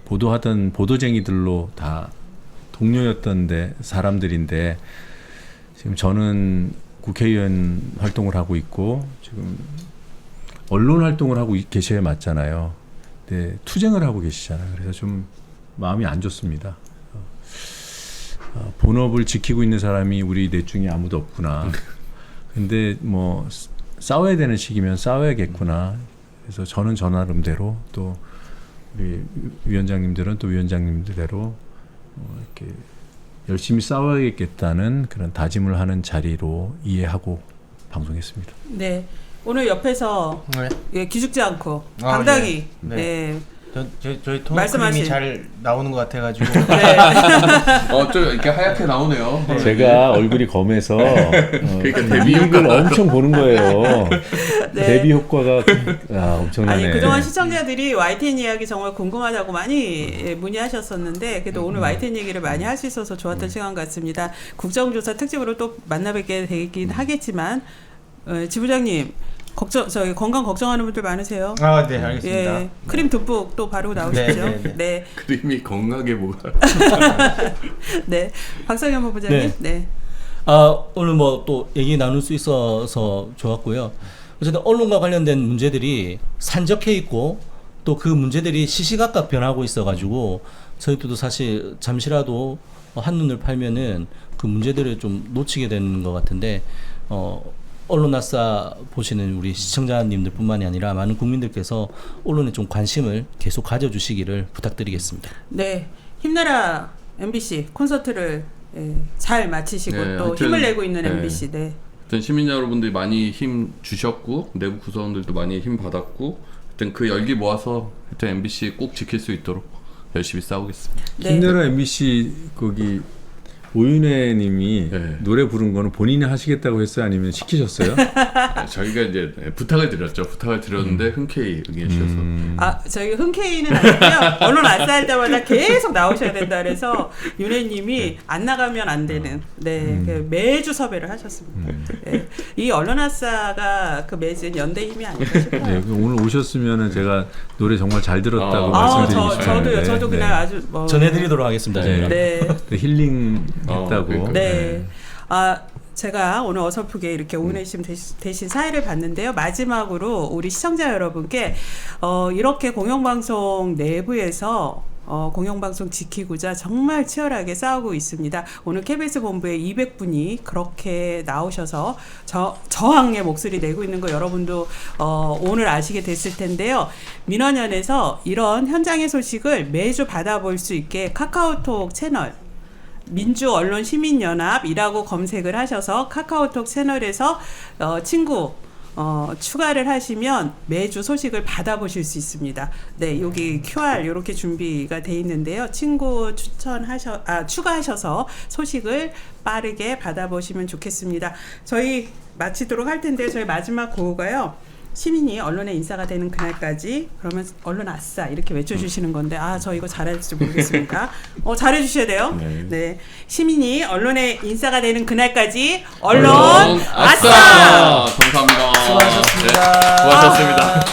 보도하던 보도쟁이들로 다 동료였던 사람들인데 지금 저는 국회의원 활동을 하고 있고 지금 언론 활동을 하고 계셔야 맞잖아요. 네, 투쟁을 하고 계시잖아요. 그래서 좀 마음이 안 좋습니다. 본업을 지키고 있는 사람이 우리 넷 중에 아무도 없구나. 근데 뭐 싸워야 되는 시기면 싸워야겠구나. 그래서 저는 저 나름대로 또 우리 위원장님들은 또 위원장님들대로 이렇게 열심히 싸워야겠다는 그런 다짐을 하는 자리로 이해하고 방송했습니다. 네. 오늘 옆에서 네. 예, 기죽지 않고 아, 당당히 네. 네. 저희 말씀하신- 토크림이 잘 나오는 것 같아가지고 좀 이렇게 하얗게 나오네요. 제가 얼굴이 검해서 그러니까 데뷔 이걸 엄청 보는 거예요. 네. 데뷔 효과가 엄청나네. 아니 그동안 시청자들이 YTN 이야기 정말 궁금하다고 많이 문의하셨었는데 그래도 오늘 YTN 얘기를 많이 할 수 있어서 좋았던 시간 같습니다. 국정조사 특집으로 또 만나뵙게 되긴 하겠지만 지부장님 저희 건강 걱정하는 분들 많으세요. 아, 네, 알겠습니다. 예, 크림 듬뿍 또 바르고 나오십시오. 네, 네, 네. 그림이 건강하게 뭐가 네. 박상현 본부장님. 네. 네. 오늘 뭐 또 얘기 나눌 수 있어서 좋았고요. 어쨌든 언론과 관련된 문제들이 산적해 있고 또 그 문제들이 시시각각 변하고 있어가지고 저희들도 사실 잠시라도 한눈을 팔면은 그 문제들을 좀 놓치게 되는 것 같은데 언론 아싸 보시는 우리 시청자님들뿐만이 아니라 많은 국민들께서 언론에 좀 관심을 계속 가져주시기를 부탁드리겠습니다. 네. 힘내라 MBC 콘서트를 잘 마치시고 네, 또 하여튼, 힘을 내고 있는 네. MBC. 네. 하여튼 시민 여러분들이 많이 힘 주셨고 내부 구성원들도 많이 힘 받았고 하여튼 그 열기 모아서 하여튼 MBC 꼭 지킬 수 있도록 열심히 싸우겠습니다. 네. 힘내라 MBC 거기 오윤혜님이 네. 노래 부른 거는 본인이 하시겠다고 했어요? 아니면 시키셨어요? 저희가 이제 부탁을 드렸죠. 부탁을 드렸는데 흔쾌히 응해 주셔서 저희 흔쾌히는 아니고요. 언론 아싸할 때마다 계속 나오셔야 된다 그래서 윤혜님이 안 나가면 안 되는 그 매주 섭외를 하셨습니다. 네. 이 언론 아싸가 그 맺은 연대 힘이 아닐까 싶어요. 네, 오늘 오셨으면은 제가 노래 정말 잘 들었다고 말씀드리고 싶은데 저도 그날 아주 전해드리도록 하겠습니다. 저희가. 네. 힐링 했다고. 네. 제가 오늘 어설프게 이렇게 오은혜님 대신 사회를 봤는데요. 마지막으로 우리 시청자 여러분께 이렇게 공영방송 내부에서 공영방송 지키고자 정말 치열하게 싸우고 있습니다. 오늘 KBS 본부에 200분이 그렇게 나오셔서 저항의 목소리 내고 있는 거 여러분도 오늘 아시게 됐을 텐데요. 민원연에서 이런 현장의 소식을 매주 받아볼 수 있게 카카오톡 채널 민주언론시민연합이라고 검색을 하셔서 카카오톡 채널에서 친구 추가를 하시면 매주 소식을 받아보실 수 있습니다. 네, 여기 QR 이렇게 준비가 돼 있는데요. 친구 추가하셔서 소식을 빠르게 받아보시면 좋겠습니다. 저희 마치도록 할 텐데요. 저희 마지막 구호가요. 시민이 언론의 인싸가 되는 그날까지 그러면 언론 아싸 이렇게 외쳐주시는 건데 저 이거 잘할지 모르겠습니다. 잘해주셔야 돼요. 네. 시민이 언론의 인싸가 되는 그날까지 언론 아싸! 감사합니다. 수고하셨습니다. 네, 수고하셨습니다.